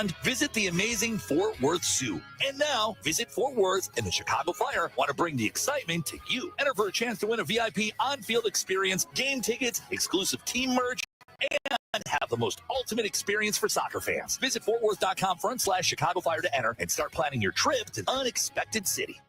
beyond, visit the amazing Fort Worth Zoo. And now, Visit Fort Worth and the Chicago Fire want to bring the excitement to you. Enter for a chance to win a VIP on-field experience, game tickets, exclusive team merch, and have the most ultimate experience for soccer fans. Visit FortWorth.com/Chicago Fire to enter and start planning your trip to unexpected city.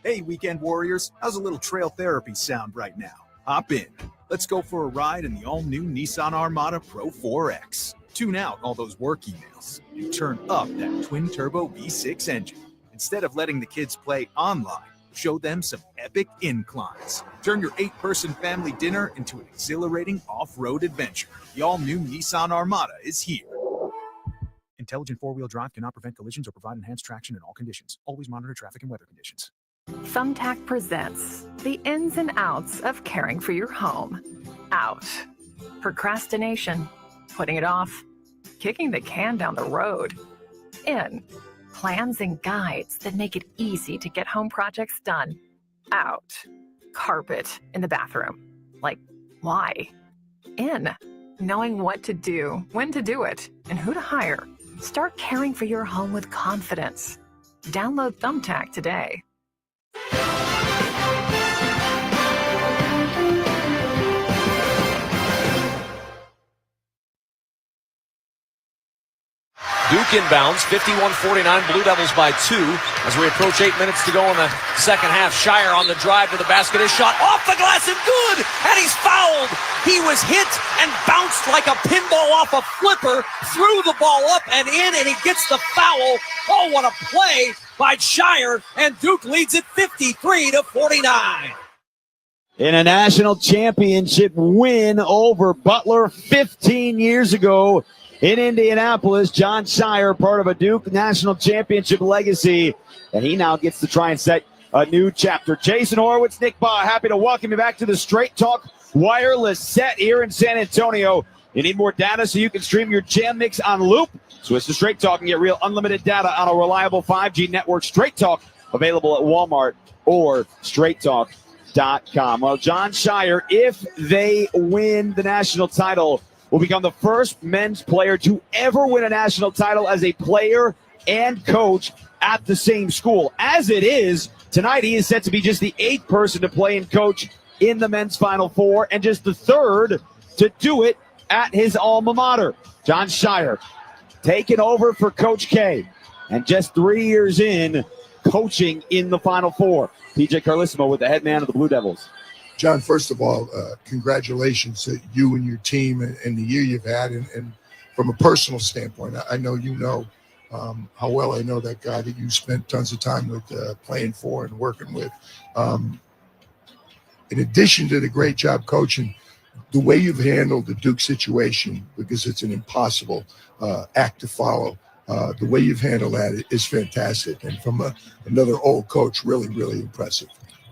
Hey, weekend warriors, how's a little trail therapy sound right now? Hop in. Let's go for a ride in the all-new Nissan Armada Pro 4X. Tune out all those work emails and turn up that twin-turbo V6 engine. Instead of letting the kids play online, show them some epic inclines. Turn your 8-person family dinner into an exhilarating off-road adventure. The all-new Nissan Armada is here. Intelligent four-wheel drive cannot prevent collisions or provide enhanced traction in all conditions. Always monitor traffic and weather conditions. Thumbtack presents the ins and outs of caring for your home. Out. Procrastination. Putting it off. Kicking the can down the road. In. Plans and guides that make it easy to get home projects done. Out. Carpet in the bathroom. Like, why? In. Knowing what to do, when to do it, and who to hire. Start caring for your home with confidence. Download Thumbtack today. Duke inbounds, 51-49, Blue Devils by 2 as we approach 8 minutes to go in the second half. Shire on the drive to the basket, his shot off the glass and good, and he's fouled. He was hit and bounced like a pinball off a flipper, threw the ball up and in, and he gets the foul. Oh, what a play by Shire, and Duke leads it 53-49. In a national championship win over Butler 15 years ago in Indianapolis, John Shire, part of a Duke national championship legacy, and he now gets to try and set a new chapter. Jason Horowitz, Nick Baugh, happy to welcome you back to the Straight Talk wireless set here in San Antonio. You need more data so you can stream your jam mix on loop? Switch to Straight Talk and get real unlimited data on a reliable 5G network. Straight Talk, available at Walmart or straighttalk.com. Well, John Shire, if they win the national title, will become the first men's player to ever win a national title as a player and coach at the same school. As it is, tonight he is set to be just the 8th person to play and coach in the men's Final Four and just the 3rd to do it at his alma mater. John Shire taking over for Coach K and just 3 years in coaching in the Final Four. PJ Carlissimo with the head man of the Blue Devils. John, first of all, congratulations to you and your team and the year you've had. And from a personal standpoint, I know you know how well I know that guy that you spent tons of time with playing for and working with. In addition to the great job coaching, the way you've handled the Duke situation, because it's an impossible act to follow, the way you've handled that is fantastic. And from another old coach, really, really impressive.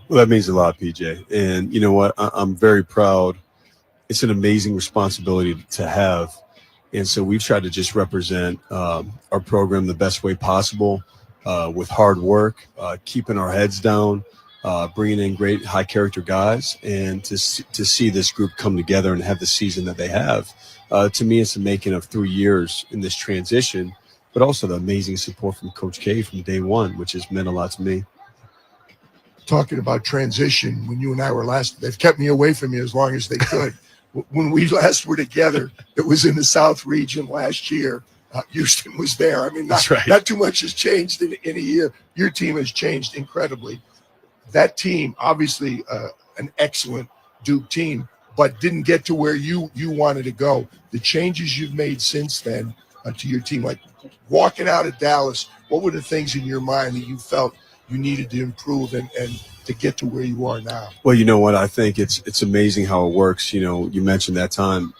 Well, that means a lot, PJ. And you know what? I'm very proud. It's an amazing responsibility to have. And so we've tried to just represent our program the best way possible with hard work, keeping our heads down, bringing in great high-character guys, and to see this group come together and have the season that they have. To me, it's the making of 3 years in this transition, but also the amazing support from Coach K from day one, which has meant a lot to me. Talking about transition, when you and I were last, they've kept me away from you as long as they could. When we last were together, it was in the South region last year. Houston was there. I mean, not too much has changed in a year. Your team has changed incredibly. That team, obviously an excellent Duke team, but didn't get to where you wanted to go. The changes you've made since then to your team, like walking out of Dallas, what were the things in your mind that you felt you needed to improve and to get to where you are now? Well, you know what? I think it's amazing how it works. You know, you mentioned that time.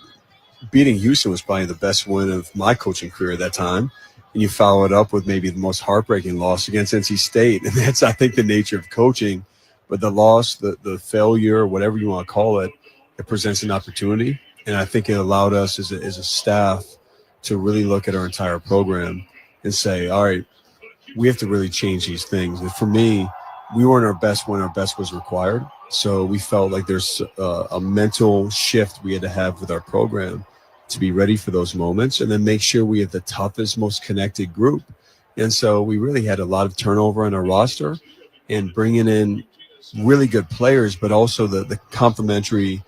Beating Houston was probably the best win of my coaching career at that time. And you follow it up with maybe the most heartbreaking loss against NC State. And that's, I think, the nature of coaching. But the loss, the failure, whatever you want to call it, it presents an opportunity. And I think it allowed us as a staff to really look at our entire program and say, all right, we have to really change these things. And for me, we weren't our best when our best was required. So we felt like there's a mental shift we had to have with our program. to be ready for those moments, and then make sure we have the toughest, most connected group. And so we really had a lot of turnover on our roster, and bringing in really good players, but also the complementary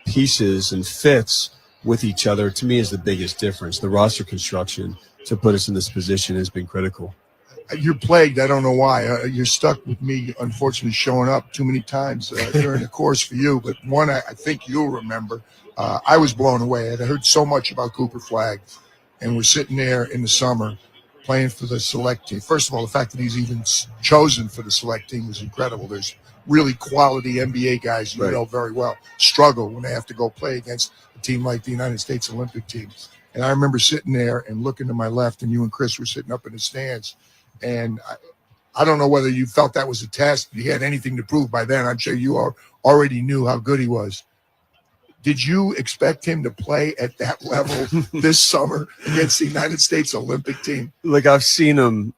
pieces and fits with each other, to me, is the biggest difference. The roster construction to put us in this position has been critical. You're plagued. I don't know why. You're stuck with me, unfortunately, showing up too many times during the course for you. But one I think you'll remember, I was blown away. I had heard so much about Cooper Flagg, and we're sitting there in the summer playing for the select team. First of all, the fact that he's even chosen for the select team was incredible. There's really quality NBA guys you know very well struggle when they have to go play against a team like the United States Olympic team. And I remember sitting there and looking to my left, and you and Chris were sitting up in the stands. And I don't know whether you felt that was a test. He had anything to prove by then. I'm sure you already knew how good he was. Did you expect him to play at that level this summer against the United States Olympic team? Look, I've seen him,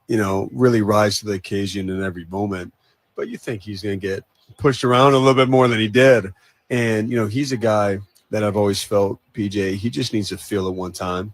really rise to the occasion in every moment. But you think he's going to get pushed around a little bit more than he did. And, he's a guy that I've always felt, PJ, he just needs to feel it one time,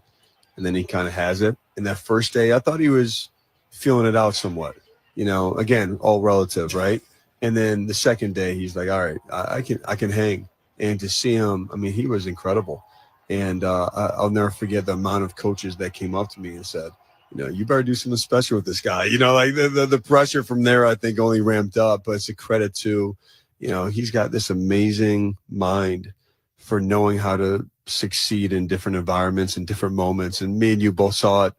and then he kind of has it. And that first day, I thought he was feeling it out somewhat, again, all relative, right? And then the second day, he's like, all right, I can hang. And to see him, he was incredible. And I'll never forget the amount of coaches that came up to me and said, you better do something special with this guy. Like the pressure from there, I think, only ramped up. But it's a credit to, he's got this amazing mind for knowing how to succeed in different environments and different moments. And me and you both saw it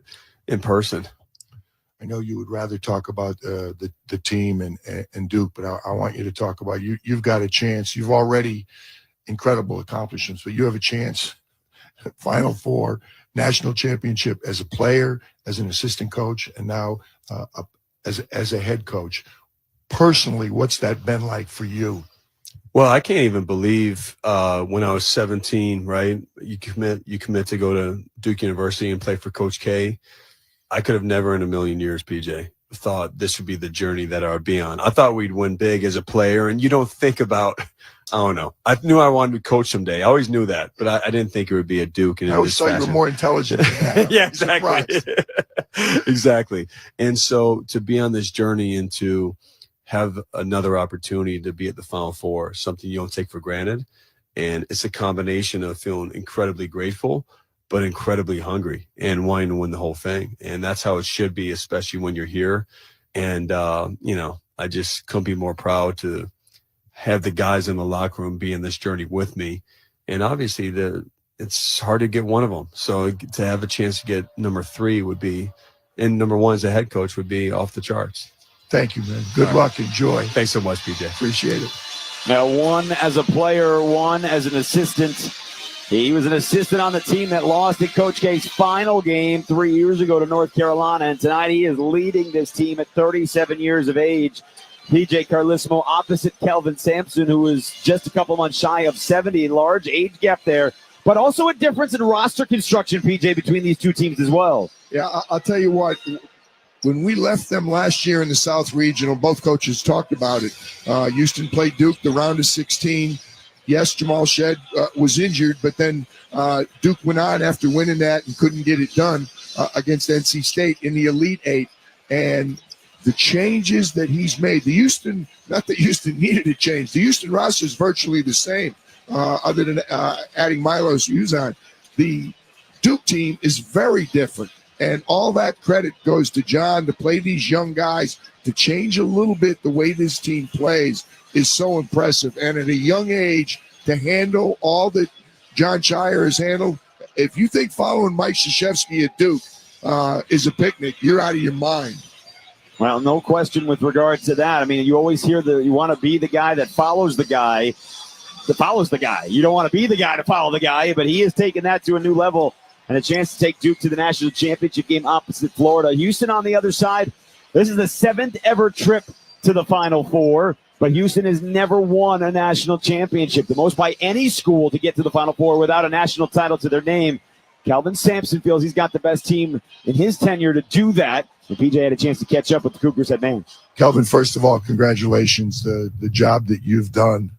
in person. I know you would rather talk about the team and Duke, but I want you to talk about you. You've got a chance. You've already incredible accomplishments, but you have a chance. Final Four, national championship as a player, as an assistant coach, and now as a head coach. Personally, what's that been like for you? Well, I can't even believe when I was 17, right? You commit to go to Duke University and play for Coach K. I could have never in a million years, PJ, thought this would be the journey that I would be on. I thought we'd win big as a player, and you don't think about, I don't know. I knew I wanted to coach someday. I always knew that, but I didn't think it would be a Duke. And I always thought you were more intelligent than that. Yeah, exactly. Exactly. And so to be on this journey and to have another opportunity to be at the Final Four, something you don't take for granted. And it's a combination of feeling incredibly grateful, but incredibly hungry and wanting to win the whole thing. And that's how it should be, especially when you're here. And, I just couldn't be more proud to have the guys in the locker room be in this journey with me. And obviously it's hard to get one of them. So to have a chance to get number 3 would be, and number 1 as a head coach would be off the charts. Thank you, man. Good luck. Enjoy. Thanks so much, PJ. Appreciate it. Now, one as a player, one as an assistant. He was an assistant on the team that lost in Coach K's final game 3 years ago to North Carolina, and tonight he is leading this team at 37 years of age. PJ Carlissimo opposite Kelvin Sampson, who is just a couple months shy of 70, large age gap there, but also a difference in roster construction, PJ, between these two teams as well. Yeah, I'll tell you what. When we left them last year in the South Regional, both coaches talked about it. Houston played Duke the round of 16. Yes, Jamal Shedd was injured, but then Duke went on after winning that and couldn't get it done against NC State in the Elite Eight. And the changes that he's made, not that Houston needed a change. The Houston roster is virtually the same, other than adding Milos Uzan. The Duke team is very different. And all that credit goes to John to play these young guys, to change a little bit the way this team plays is so impressive. And at a young age, to handle all that John Shire has handled, if you think following Mike Krzyzewski at Duke is a picnic, you're out of your mind. Well, no question with regards to that. I mean, you always hear you want to be the guy that follows the guy that follows the guy. You don't want to be the guy to follow the guy, but he has taken that to a new level. And a chance to take Duke to the national championship game opposite Florida. Houston on the other side. This is the 7th ever trip to the Final Four, but Houston has never won a national championship, the most by any school to get to the Final Four without a national title to their name. Kelvin Sampson feels he's got the best team in his tenure to do that. And PJ had a chance to catch up with the Cougars head man. Kelvin, first of all, congratulations. The job that you've done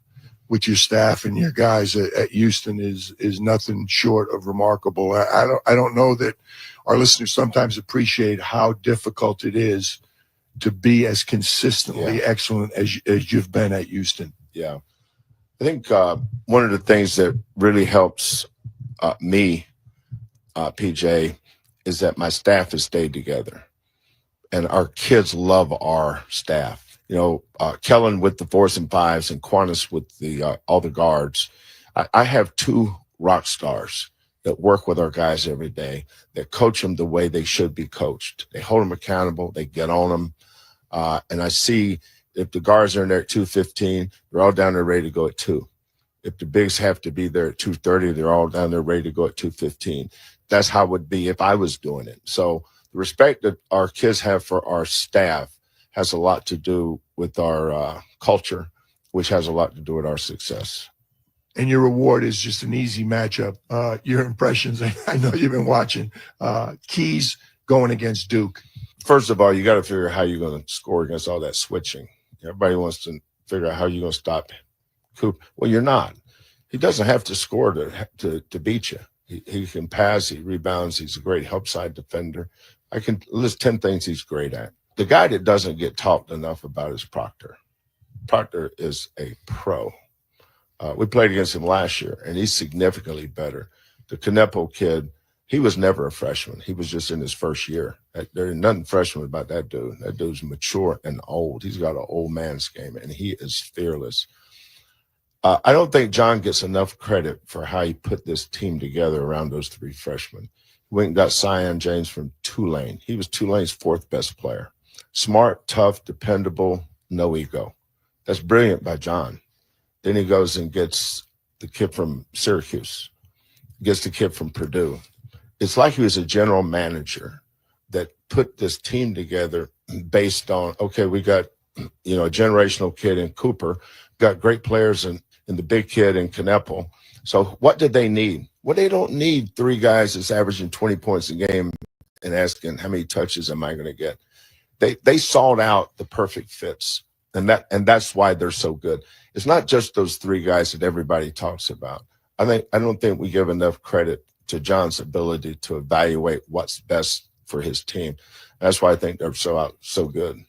with your staff and your guys at Houston is nothing short of remarkable. I don't know that our listeners sometimes appreciate how difficult it is to be as consistently excellent as you've been at Houston. Yeah. I think one of the things that really helps me, PJ, is that my staff has stayed together. And our kids love our staff. You know, Kellen with the 4s and 5s and Qantas with the all the guards. I have 2 rock stars that work with our guys every day, that coach them the way they should be coached. They hold them accountable. They get on them. And I see if the guards are in there at 2:15, they're all down there ready to go at 2. If the bigs have to be there at 2:30, they're all down there ready to go at 2:15. That's how it would be if I was doing it. So the respect that our kids have for our staff has a lot to do with our culture, which has a lot to do with our success. And your reward is just an easy matchup. Your impressions, I know you've been watching. Keys going against Duke. First of all, you got to figure out how you're going to score against all that switching. Everybody wants to figure out how you're going to stop Coop. Well, you're not. He doesn't have to score to beat you. He can pass, he rebounds, he's a great help side defender. I can list 10 things he's great at. The guy that doesn't get talked enough about is Proctor. Proctor is a pro. We played against him last year, and he's significantly better. The Canepo kid, he was never a freshman. He was just in his first year. There's nothing freshman about that dude. That dude's mature and old. He's got an old man's game, and he is fearless. I don't think John gets enough credit for how he put this team together around those 3 freshmen. He went and got Cyan James from Tulane. He was Tulane's 4th best player. Smart, tough, dependable, no ego. That's brilliant by John. Then he goes and gets the kid from Syracuse, gets the kid from Purdue. It's like he was a general manager that put this team together based on, okay, we got, a generational kid in Cooper, got great players in the big kid in Canepo. So what did they need? Well, they don't need 3 guys that's averaging 20 points a game and asking how many touches am I going to get. They sought out the perfect fits, and that's why they're so good. It's not just those 3 guys that everybody talks about. I don't think we give enough credit to John's ability to evaluate what's best for his team. That's why I think they're so good.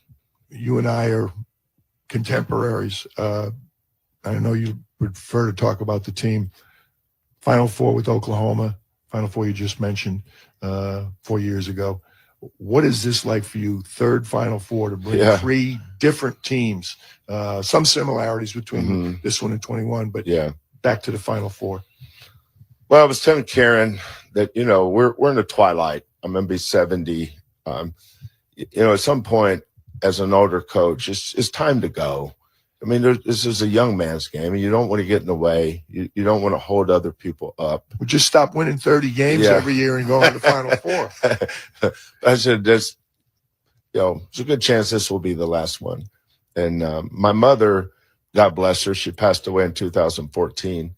You and I are contemporaries. I know you prefer to talk about the team. Final Four with Oklahoma, Final Four you just mentioned 4 years ago. What is this like for you? 3rd Final Four to bring 3 different teams. Some similarities between this one and 21, but back to the Final Four. Well, I was telling Karen that, we're in the twilight. I'm going to be 70. At some point as an older coach, it's time to go. I mean, this is a young man's game, and you don't want to get in the way. You don't want to hold other people up. Well, just stop winning 30 games every year and go to the Final Four. I said, there's a good chance this will be the last one. And my mother, God bless her, she passed away in 2014.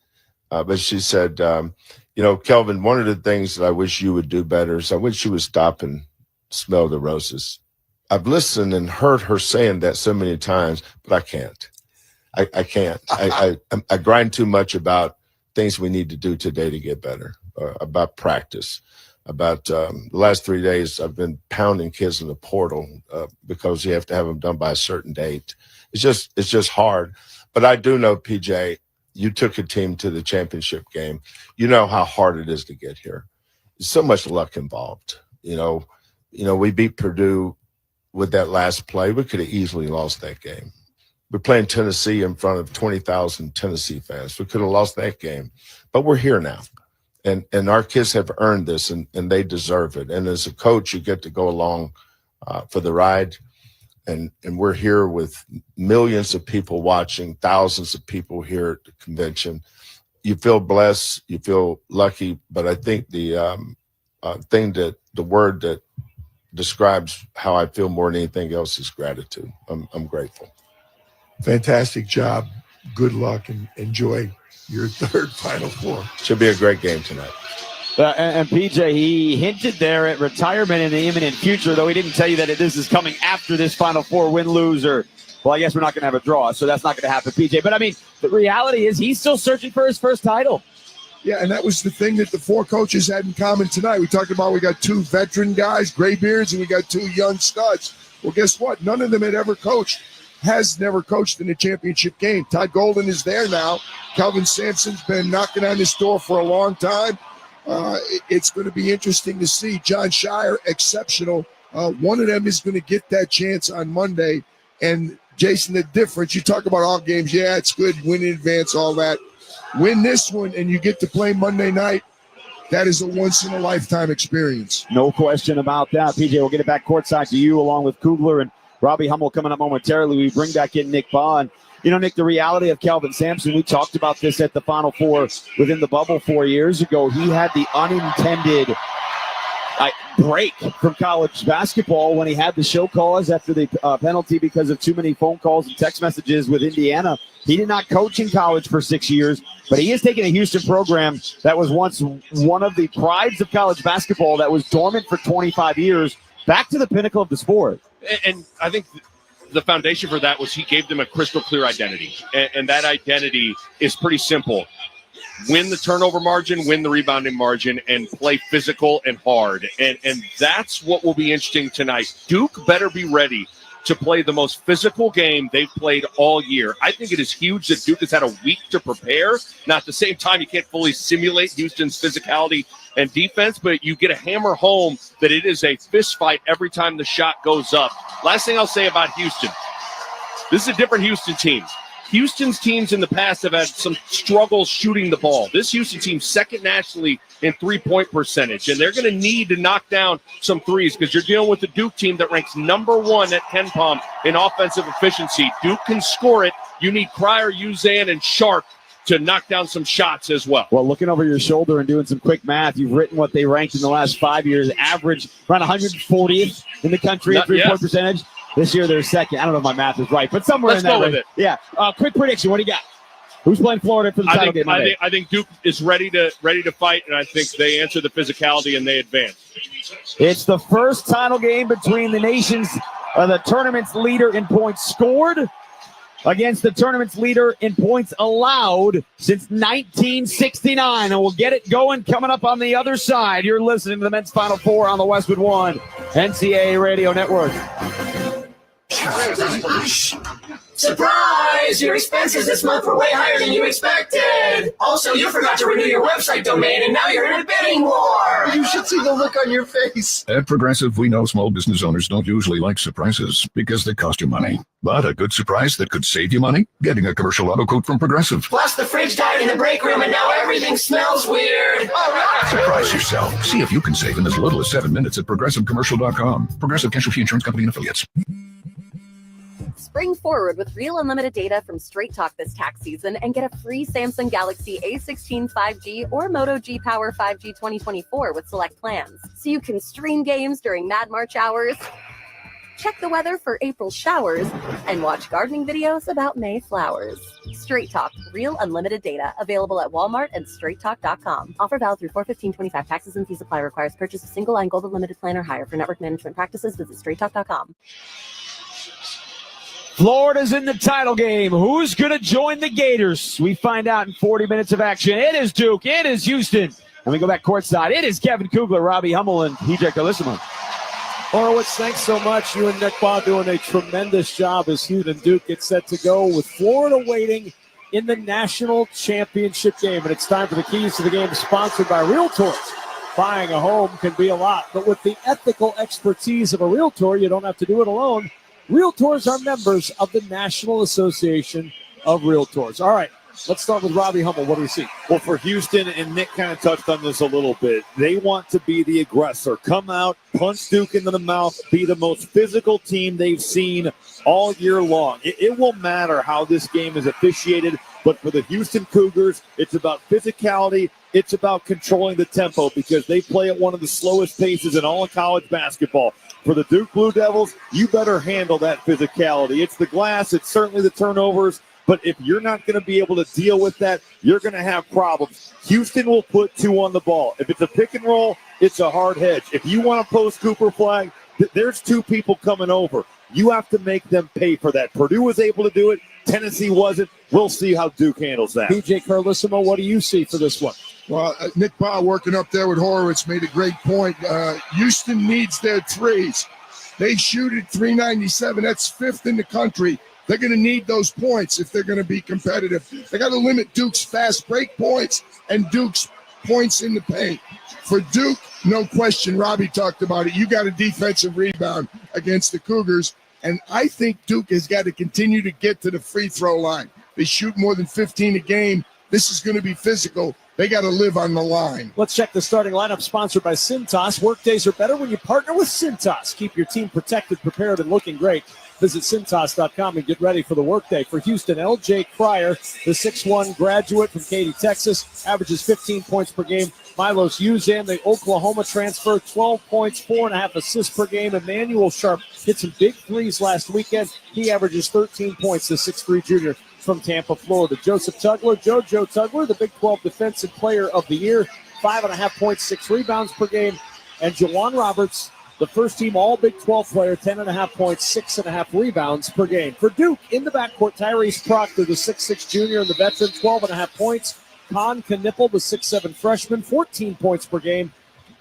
But she said, Kelvin, one of the things that I wish you would do better is I wish you would stop and smell the roses. I've listened and heard her saying that so many times, but I can't. I can't. I grind too much about things we need to do today to get better, about practice, about the last 3 days I've been pounding kids in the portal because you have to have them done by a certain date. It's just hard. But I do know, PJ, you took a team to the championship game. You know how hard it is to get here. There's so much luck involved. We beat Purdue with that last play. We could have easily lost that game. We're playing Tennessee in front of 20,000 Tennessee fans. We could have lost that game, but we're here now. And our kids have earned this, and they deserve it. And as a coach, you get to go along for the ride. And we're here with millions of people watching, thousands of people here at the convention. You feel blessed, you feel lucky, but I think the word that describes how I feel more than anything else is gratitude. I'm grateful. Fantastic job. Good luck and enjoy your 3rd Final Four. Should be a great game tonight. And PJ, he hinted there at retirement in the imminent future, though he didn't tell you that this is coming after this Final Four win, lose, or Well, I guess we're not going to have a draw, so that's not going to happen, PJ. But, I mean, the reality is he's still searching for his first title. Yeah, and that was the thing that the four coaches had in common tonight. We talked about we got two veteran guys, graybeards, and we got two young studs. Well, guess what? None of them had ever coached, has never coached in a championship game. Todd Golden is there now. Kelvin Sampson's been knocking on this door for a long time. It's going to be interesting to see. John Shire, exceptional. One of them is going to get that chance on Monday. And, Jason, the difference, you talk about all games. Yeah, it's good. Win in advance, all that. Win this one, and you get to play Monday night. That is a once-in-a-lifetime experience. No question about that. PJ, we'll get it back courtside to you along with Kugler and Robbie Hummel coming up momentarily. We bring back in Nick Baugh. And, you know, Nick, the reality of Kelvin Sampson, we talked about this at the Final Four within the bubble 4 years ago. He had the unintended break from college basketball when he had the show cause after the penalty because of too many phone calls and text messages with Indiana. He did not coach in college for 6 years, but he has taken a Houston program that was once one of the prides of college basketball that was dormant for 25 years back to the pinnacle of the sport. And I think the foundation for that was he gave them a crystal clear identity. And that identity is pretty simple. Win the turnover margin, win the rebounding margin, and play physical and hard. And that's what will be interesting tonight. Duke better be ready to play the most physical game they've played all year. I think it is huge that Duke has had a week to prepare. Now, at the same time, you can't fully simulate Houston's physicality and defense, but you get to hammer home that it is a fist fight every time the shot goes up. Last thing I'll say about Houston, this is a different Houston team. Houston's teams in the past have had some struggles shooting the ball. This Houston team's second nationally in three-point percentage, and they're going to need to knock down some threes because you're dealing with the Duke team that ranks number one at KenPom in offensive efficiency. Duke can score it. You need Cryer, Uzan, and Sharp to knock down some shots as well. Well, looking over your shoulder and doing some quick math, you've written what they ranked in the last 5 years, average around 140th in the country at three-point percentage. This year they're second. I don't know if my math is right, but somewhere in that range. Let's go with it. Yeah. Quick prediction. What do you got? Who's playing Florida for the title game? I think Duke is ready to fight, and I think they answer the physicality and they advance. It's the first title game between the the tournament's leader in points scored against the tournament's leader in points allowed since 1969. And we'll get it going coming up on the other side. You're listening to the Men's Final Four on the Westwood One NCAA Radio Network. Surprise! Your expenses this month were way higher than you expected. Also, you forgot to renew your website domain, and now you're in a bidding war. You should see the look on your face. At Progressive, we know small business owners don't usually like surprises because they cost you money. But a good surprise that could save you money? Getting a commercial auto quote from Progressive. Plus, the fridge died in the break room, and now everything smells weird. All right. Surprise yourself. See if you can save in as little as 7 minutes at ProgressiveCommercial.com. Progressive Casualty Insurance Company and Affiliates. Spring forward with real unlimited data from Straight Talk this tax season and get a free Samsung Galaxy A16 5G or Moto G Power 5G 2024 with select plans. So you can stream games during Mad March hours, check the weather for April showers, and watch gardening videos about May flowers. Straight Talk, real unlimited data. Available at Walmart and straighttalk.com. Offer valid through 4/15/25. Taxes and fees apply. Requires purchase of single line gold unlimited plan or higher. For network management practices, visit straighttalk.com. Florida's in the title game. Who's going to join the Gators? We find out in 40 minutes of action. It is Duke. It is Houston. And we go back courtside. It is Kevin Kugler, Robbie Hummel, and PJ Carlissimo. Horowitz, thanks so much. You and Nick Baugh doing a tremendous job as Houston Duke gets set to go with Florida waiting in the national championship game. And it's time for the keys to the game, sponsored by Realtors. Buying a home can be a lot, but with the ethical expertise of a realtor, you don't have to do it alone. Realtors are members of the National Association of Realtors. All right, let's start with Robbie Hummel. What do we see? Well, for Houston, and Nick kind of touched on this a little bit, they want to be the aggressor. Come out, punch Duke into the mouth, be the most physical team they've seen all year long. It will matter how this game is officiated, but for the Houston Cougars, it's about physicality. It's about controlling the tempo because they play at one of the slowest paces in all of college basketball. For the Duke Blue Devils, you better handle that physicality. It's the glass. It's certainly the turnovers. But if you're not going to be able to deal with that, you're going to have problems. Houston will put two on the ball. If it's a pick and roll, it's a hard hedge. If you want to post Cooper flag, there's two people coming over. You have to make them pay for that. Purdue was able to do it. Tennessee wasn't. We'll see how Duke handles that. PJ Carlissimo, what do you see for this one? Well, Nick Baugh working up there with Horowitz made a great point. Houston needs their threes. They shoot at 397. That's fifth in the country. They're going to need those points if they're going to be competitive. They got to limit Duke's fast break points and Duke's points in the paint. For Duke, no question, Robbie talked about it. You got a defensive rebound against the Cougars, and I think Duke has got to continue to get to the free throw line. They shoot more than 15 a game. This is going to be physical. They got to live on the line. Let's check the starting lineup, sponsored by Cintas. Workdays are better when you partner with Cintas. Keep your team protected, prepared, and looking great. Visit Cintas.com and get ready for the workday. For Houston, L.J. Cryer, the 6'1 graduate from Katy, Texas, averages 15 points per game. Milos Uzan, the Oklahoma transfer, 12 points, 4.5 assists per game. Emmanuel Sharp hit some big threes last weekend. He averages 13 points, the 6'3 junior from Tampa, Florida. Joseph Tugler, JoJo Tugler, the Big 12 Defensive Player of the Year, 5.5 points, 6 rebounds per game. And Jawan Roberts, the first-team All-Big 12 player, 10.5 points, 6.5 rebounds per game. For Duke, in the backcourt, Tyrese Proctor, the 6'6 junior and the veteran, 12.5 points. Con Knippel, the 6'7 freshman, 14 points per game.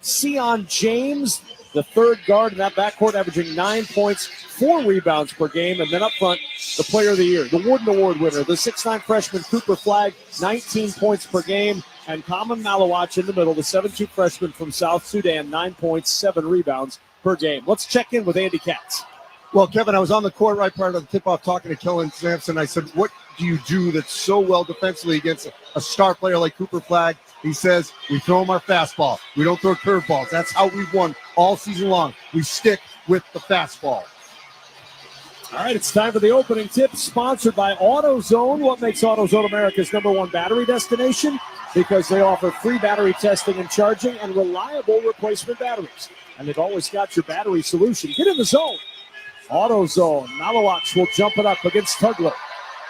Sion James, the third guard in that backcourt, averaging 9 points, 4 rebounds per game. And then up front, the player of the year, the Wooden Award winner, the 6'9 freshman Cooper Flagg, 19 points per game. And Kaman Malawach in the middle, the 7'2 freshman from South Sudan, 9 points, 7 rebounds per game. Let's check in with Andy Katz. Well, Kevin, I was on the court right prior to the tip-off talking to Kellen Sampson. I said, what do you do that's so well defensively against a star player like Cooper Flagg? He says, we throw him our fastball. We don't throw curveballs. That's how we've won all season long. We stick with the fastball. All right, it's time for the opening tip, sponsored by AutoZone. What makes AutoZone America's #1 battery destination? Because they offer free battery testing and charging and reliable replacement batteries. And they've always got your battery solution. Get in the zone. AutoZone. Malawach will jump it up against Tugler.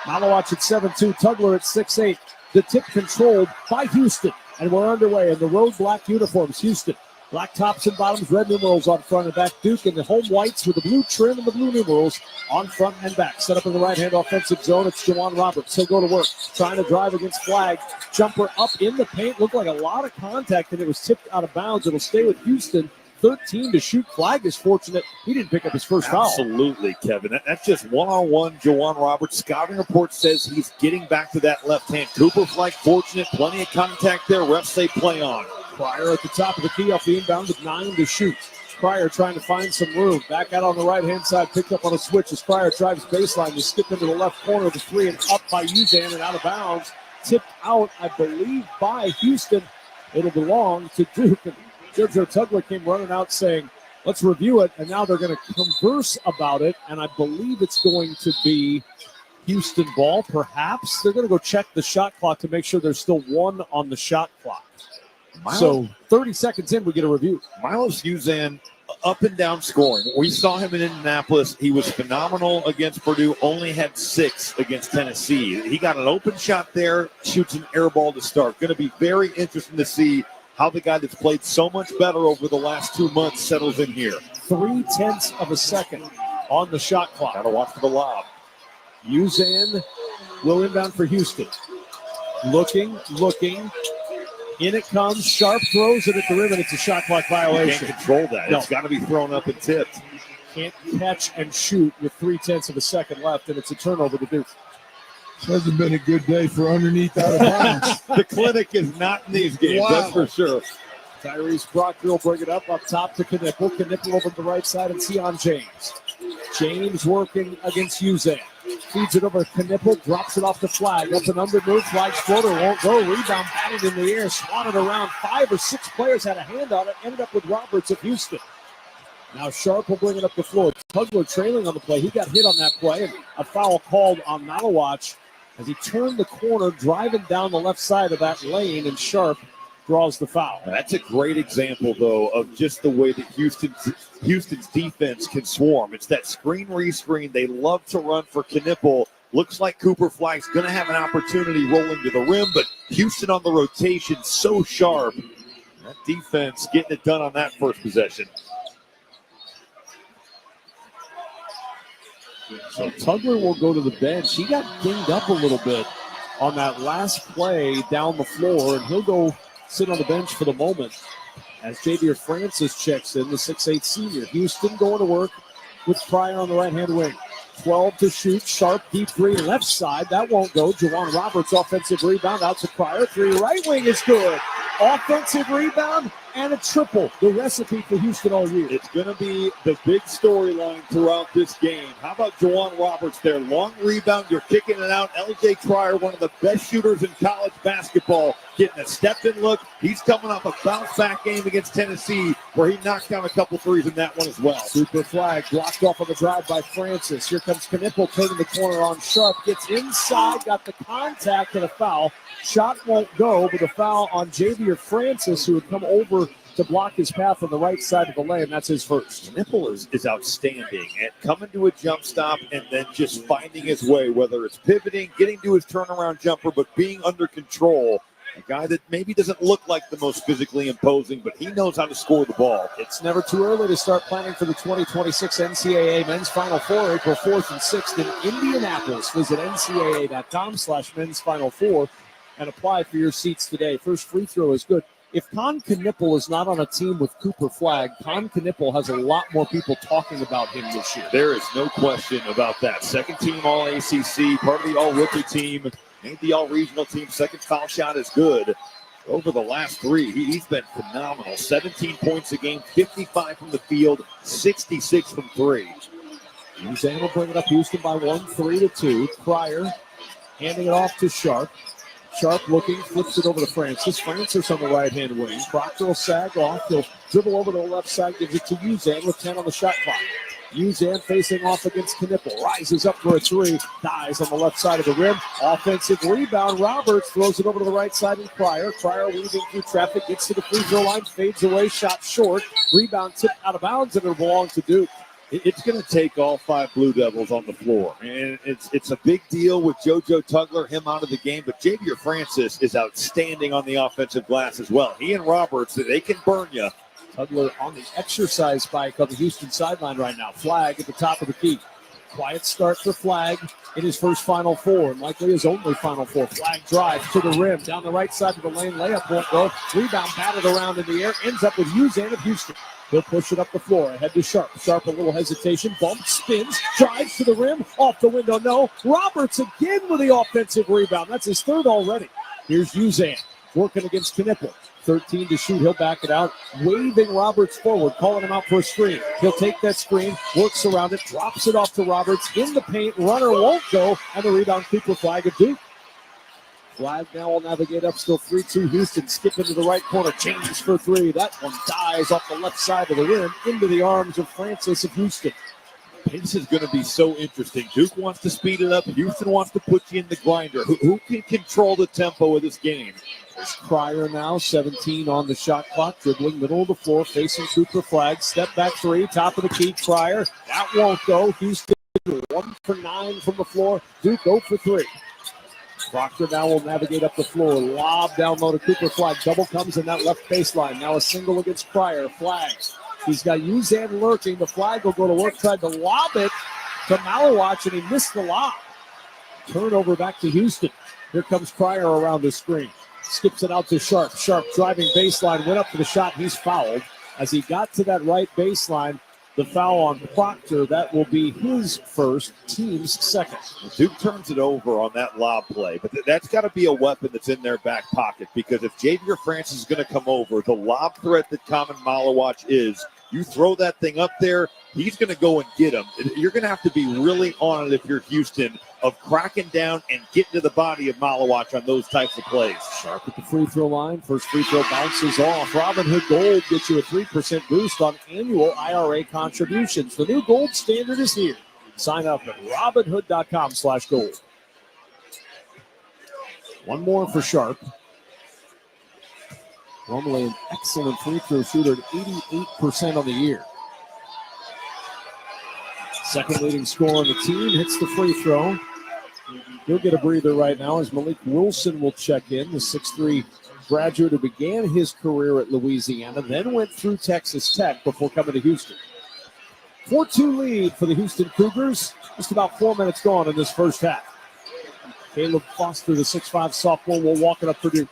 Malawach at 7'2", Tugler at 6'8". The tip controlled by Houston. And we're underway in the road black uniforms. Houston. Black tops and bottoms, red numerals on front and back. Duke in the home whites with the blue trim and the blue numerals on front and back. Set up in the right-hand offensive zone. It's Jawan Roberts. He'll go to work. Trying to drive against Flagg. Jumper up in the paint. Looked like a lot of contact, and it was tipped out of bounds. It'll stay with Houston. 13 to shoot. Flagg is fortunate he didn't pick up his first foul. Absolutely, Kevin. That's just one-on-one. Jawan Roberts. Scouting report says he's getting back to that left hand. Cooper Flagg fortunate. Plenty of contact there. Refs say play on. Cryer at the top of the key off the inbound with 9 to shoot. Cryer trying to find some room. Back out on the right-hand side. Picked up on a switch as Cryer drives baseline to skip into the left corner of the three and up by Uzan and out of bounds. Tipped out, I believe, by Houston. It'll belong to Duke. And JoJo Tugler came running out saying, let's review it. And now they're going to converse about it. And I believe it's going to be Houston ball, perhaps. They're going to go check the shot clock to make sure there's still 1 on the shot clock. So 30 seconds in, we get a review. Milos Uzan, up and down scoring. We saw him in Indianapolis. He was phenomenal against Purdue, only had 6 against Tennessee. He got an open shot there, shoots an air ball to start. Going to be very interesting to see how the guy that's played so much better over the last 2 months settles in here. 0.3 of a second on the shot clock. Got to watch for the lob. Uzan will inbound for Houston. Looking. In it comes. Sharp throws it at the rim, and it's a shot clock violation. You can't control that. No. It's got to be thrown up and tipped. Can't catch and shoot with 0.3 of a second left, and it's a turnover to Duke. This hasn't been a good day for underneath out of bounds. The clinic is not in these games, that's for sure. Tyrese Proctor will bring it up top to Knippel. Knippel over to the right side and Sion James. James working against Uzan. Feeds it over to Knippel, drops it off the Flagg. Up and under move, Flagg's floater won't go. Rebound batted in the air, swatted around. 5 or 6 players had a hand on it. Ended up with Roberts of Houston. Now Sharp will bring it up the floor. Tugler trailing on the play. He got hit on that play. And a foul called on Malawach as he turned the corner, driving down the left side of that lane, and Sharp draws the foul. That's a great example, though, of just the way that Houston's defense can swarm. It's that screen re-screen. They love to run for Knippel. Looks like Cooper Flagg's going to have an opportunity rolling to the rim, but Houston on the rotation so sharp. That defense getting it done on that first possession. So Tugler will go to the bench. He got dinged up a little bit on that last play down the floor, and he'll go sit on the bench for the moment as Javier Francis checks in, the 6'8 senior. Houston going to work with Pryor on the right-hand wing. 12 to shoot. Sharp, deep three, left side. That won't go. Juwan Roberts, offensive rebound out to Pryor. Three, right wing is good. Offensive rebound and a triple. The recipe for Houston all year. It's going to be the big storyline throughout this game. How about Juwan Roberts there? Long rebound. You're kicking it out. L.J. Pryor, one of the best shooters in college basketball, getting a step-in look. He's coming off a bounce-back game against Tennessee where he knocked down a couple threes in that one as well. Super flag blocked off on the drive by Francis. Here comes Knippel turning the corner on Sharp. Gets inside, got the contact and a foul. Shot won't go, but a foul on Javier Francis, who had come over to block his path on the right side of the lane. That's his first. Nipple is outstanding at coming to a jump stop and then just finding his way, whether it's pivoting, getting to his turnaround jumper, but being under control. A guy that maybe doesn't look like the most physically imposing, but he knows how to score the ball. It's never too early to start planning for the 2026 NCAA Men's Final Four, April 4th and 6th in Indianapolis. Visit ncaa.com/Men's Final Four and apply for your seats today. First free throw is good. If Con Knippel is not on a team with Cooper Flagg, Con Knippel has a lot more people talking about him this year. There is no question about that. Second team All-ACC, part of the All-Rookie team, made the All-Regional team. Second foul shot is good. Over the last three, he's been phenomenal. 17 points a game, 55 from the field, 66 from three. Uzan will bring it up. Houston by 1, 3-2. Pryor handing it off to Sharp. Sharp looking, flips it over to Francis. Francis on the right-hand wing. Proctor will sag off. He'll dribble over to the left side, gives it to Uzan with 10 on the shot clock. Uzan facing off against Knippel. Rises up for a three. Dies on the left side of the rim. Offensive rebound. Roberts throws it over to the right side and Pryor. Pryor weaving through traffic. Gets to the free throw line. Fades away. Shot short. Rebound tipped out of bounds and it'll belong to Duke. It's going to take all five Blue Devils on the floor. And it's a big deal with JoJo Tugler, him out of the game. But Javier Francis is outstanding on the offensive glass as well. He and Roberts, they can burn you. Tugler on the exercise bike on the Houston sideline right now. Flagg at the top of the key. Quiet start for Flagg in his first Final Four, and likely his only Final Four. Flagg drives to the rim, down the right side of the lane. Layup won't go. Rebound batted around in the air. Ends up with Uzan of Houston. He'll push it up the floor, ahead to Sharp. Sharp, a little hesitation, bump, spins, drives to the rim, off the window, no. Roberts again with the offensive rebound. That's his third already. Here's Uzan, working against Knippel. 13 to shoot, he'll back it out. Waving Roberts forward, calling him out for a screen. He'll take that screen, works around it, drops it off to Roberts, in the paint, runner won't go, and the rebound Cooper Flagg of Duke. Flagg now will navigate up, still 3-2. Houston skipping to the right corner, changes for three. That one dies off the left side of the rim into the arms of Francis of Houston. This is going to be so interesting. Duke wants to speed it up. Houston wants to put you in the grinder. Who can control the tempo of this game? There's Pryor now, 17 on the shot clock, dribbling middle of the floor, facing Cooper Flagg. Step back three, top of the key, Pryor. That won't go. Houston 1 for 9 from the floor. Duke 0 for 3. Proctor now will navigate up the floor. Lob down low to Cooper Flagg. Double comes in that left baseline. Now a single against Pryor. Flagg. He's got Uzan lurking. The Flagg will go to work. Tried to lob it to Malawach, and he missed the lob. Turnover back to Houston. Here comes Pryor around the screen. Skips it out to Sharp. Sharp driving baseline. Went up for the shot. He's fouled. As he got to that right baseline, the foul on Proctor, that will be his first, team's second. Duke turns it over on that lob play, but that's got to be a weapon that's in their back pocket, because if Javier Francis is going to come over, the lob threat that Common Malawach is, you throw that thing up there, he's going to go and get him. You're going to have to be really on it if you're Houston, of cracking down and getting to the body of Malawach on those types of plays. Sharp at the free throw line. First free throw bounces off. Robinhood Gold gets you a 3% boost on annual IRA contributions. The new gold standard is here. Sign up at robinhood.com/gold. One more for Sharp. Normally an excellent free throw shooter at 88% on the year. Second leading scorer on the team hits the free throw. He'll get a breather right now as Malik Wilson will check in, the 6'3" graduate who began his career at Louisiana, then went through Texas Tech before coming to Houston. 4-2 lead for the Houston Cougars. Just about 4 minutes gone in this first half. Caleb Foster, the 6'5 sophomore, will walk it up for Duke.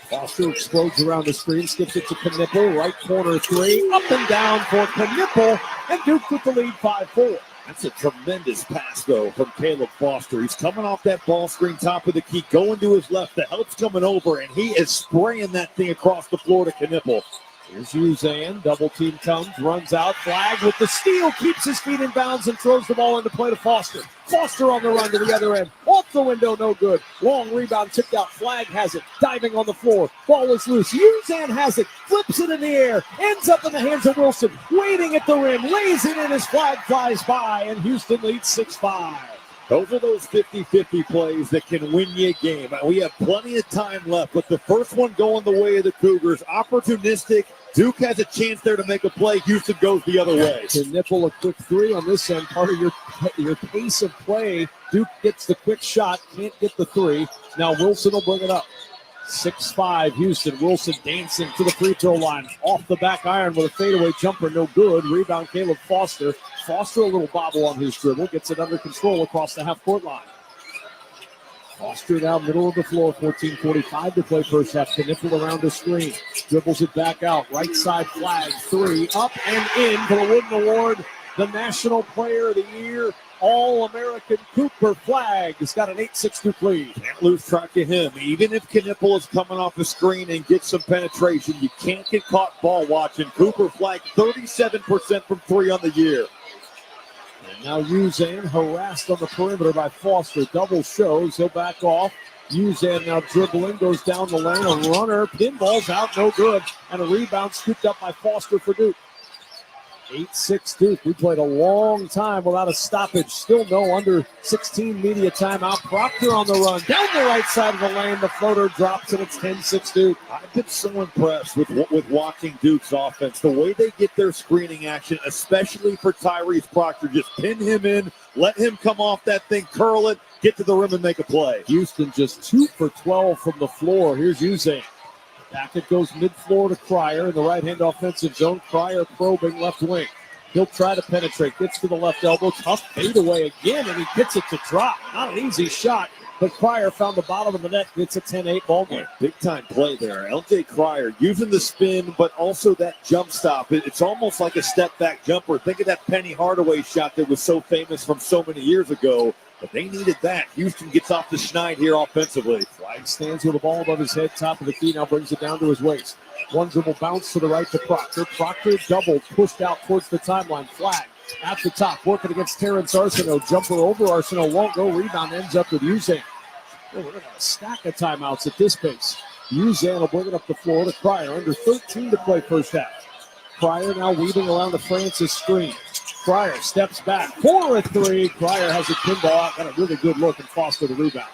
Foster explodes around the screen, skips it to Knipple, right corner three, up and down for Knipple, and Duke with the lead 5-4. That's a tremendous pass, though, from Caleb Foster. He's coming off that ball screen, top of the key, going to his left. The help's coming over, and he is spraying that thing across the floor to Knipple. Here's Uzan, double team comes, runs out, flag with the steal, keeps his feet in bounds and throws the ball into play to Foster. Foster on the run to the other end, off the window, no good. Long rebound, tipped out, flag has it, diving on the floor, ball is loose. Uzan has it, flips it in the air, ends up in the hands of Wilson, waiting at the rim, lays it in, his flag flies by, and Houston leads 6-5. Those are those 50-50 plays that can win you a game. We have plenty of time left, but the first one going the way of the Cougars, opportunistic. Duke has a chance there to make a play. Houston goes the other way. Knipple, a quick three on this end, part of your pace of play. Duke gets the quick shot, can't get the three. Now Wilson will bring it up. 6-5 Houston. Wilson dancing to the free throw line. Off the back iron with a fadeaway jumper, no good. Rebound Caleb Foster. Foster a little bobble on his dribble. Gets it under control across the half-court line. Foster now middle of the floor. 14:45 to play first half. Knipple around the screen. Dribbles it back out. Right side flag. Three up and in for the Wooden Award. The National Player of the Year. All-American Cooper Flag has got an 8-6 Duke lead. Can't lose track of him. Even if Knipple is coming off the screen and gets some penetration, you can't get caught ball watching. Cooper Flag 37% from three on the year. And now Uzan harassed on the perimeter by Foster. Double shows. He'll back off. Uzan now dribbling, goes down the lane. A runner, pinballs out, no good. And a rebound scooped up by Foster for Duke. 8-6 Duke. We played a long time without a stoppage. Still no under 16 media timeout. Proctor on the run. Down the right side of the lane. The floater drops and it's 10-6 Duke. I've been so impressed with watching Duke's offense. The way they get their screening action, especially for Tyrese Proctor. Just pin him in. Let him come off that thing. Curl it. Get to the rim and make a play. Houston just 2 for 12 from the floor. Here's Uzan. Back it goes mid-floor to Cryer in the right-hand offensive zone. Cryer probing left wing. He'll try to penetrate. Gets to the left elbow. Tough fadeaway again, and he gets it to drop. Not an easy shot, but Cryer found the bottom of the net. It's a 10-8 ball game. Big-time play there. LJ Cryer using the spin, but also that jump stop. It's almost like a step-back jumper. Think of that Penny Hardaway shot that was so famous from so many years ago. But they needed that. Houston gets off the schneid here offensively. Flag stands with the ball above his head, top of the key, now brings it down to his waist. One dribble bounce to the right to Proctor. Proctor double, pushed out towards the timeline. Flag at the top, working against Terrence Arsenault. Jumper over Arsenault, won't go. Rebound ends up with Uzan. We're going to have a stack of timeouts at this pace. Uzan will bring it up the floor to Cryer. Under 13 to play first half. Cryer now weaving around the Francis screen. Cryer steps back for a three. Cryer has a pinball out. Got a really good look and Foster the rebound.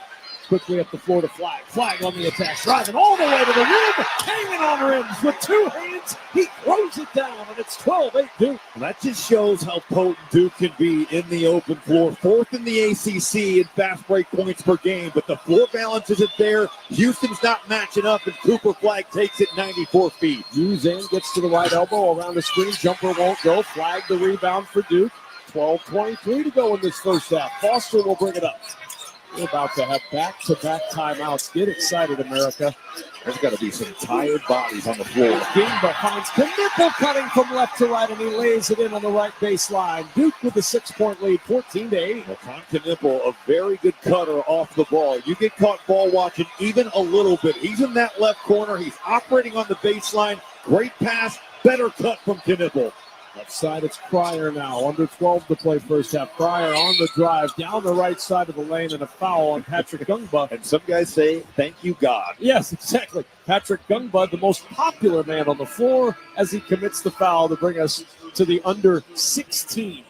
Quickly up the floor to Flag. Flag on the attack. Driving all the way to the rim. Hanging on rims with two hands. He throws it down, and it's 12-8 Duke. Well, that just shows how potent Duke can be in the open floor. Fourth in the ACC in fast break points per game, but the floor balance isn't there. Houston's not matching up, and Cooper Flag takes it 94 feet. Uzan gets to the right elbow around the screen. Jumper won't go. Flag the rebound for Duke. 12:23 to go in this first half. Foster will bring it up. We're about to have back-to-back timeouts. Get excited, America. There's got to be some tired bodies on the floor. Gingba finds Knipple cutting from left to right, and he lays it in on the right baseline. Duke with a 6-point lead, 14-8. Well, Tom Knipple, a very good cutter off the ball. You get caught ball watching even a little bit. He's in that left corner. He's operating on the baseline. Great pass, better cut from Knipple. Left side, it's Cryer now. Under 12 to play first half. Cryer on the drive, down the right side of the lane, and a foul on Patrick Gungba. And some guys say, thank you, God. Yes, exactly. Patrick Gungba, the most popular man on the floor, as he commits the foul to bring us to the under 16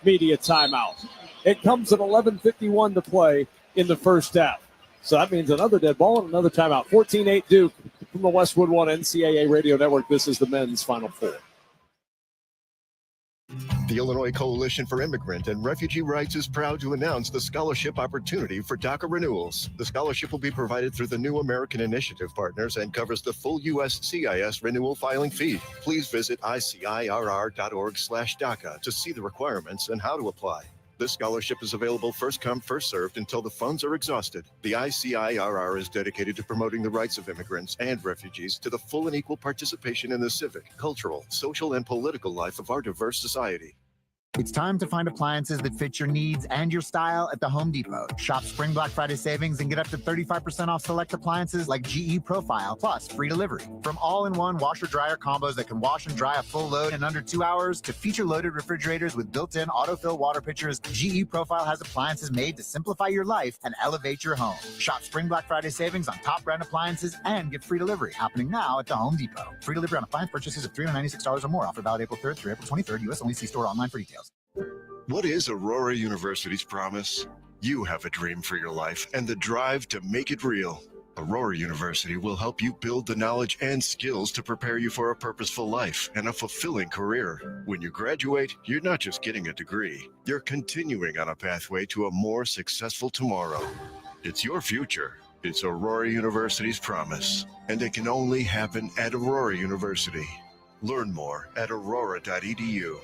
media timeout. It comes at 11:51 to play in the first half. So that means another dead ball and another timeout. 14-8 Duke from the Westwood One NCAA Radio Network. This is the men's Final Four. The Illinois Coalition for Immigrant and Refugee Rights is proud to announce the scholarship opportunity for DACA renewals. The scholarship will be provided through the New American Initiative partners and covers the full USCIS renewal filing fee. Please visit icirr.org/DACA to see the requirements and how to apply. This scholarship is available first come, first served until the funds are exhausted. The ICIRR is dedicated to promoting the rights of immigrants and refugees to the full and equal participation in the civic, cultural, social, and political life of our diverse society. It's time to find appliances that fit your needs and your style at the Home Depot. Shop Spring Black Friday savings and get up to 35% off select appliances like GE Profile, plus free delivery. From all-in-one washer-dryer combos that can wash and dry a full load in under 2 hours to feature-loaded refrigerators with built-in autofill water pitchers, GE Profile has appliances made to simplify your life and elevate your home. Shop Spring Black Friday savings on top brand appliances and get free delivery happening now at the Home Depot. Free delivery on appliance purchases of $396 or more. Offer valid April 3rd through April 23rd. U.S. only. See store online for details. What is Aurora University's promise? You have a dream for your life and the drive to make it real. Aurora University will help you build the knowledge and skills to prepare you for a purposeful life and a fulfilling career. When you graduate, you're not just getting a degree, you're continuing on a pathway to a more successful tomorrow. It's your future. It's Aurora University's promise, and it can only happen at Aurora University. Learn more at aurora.edu.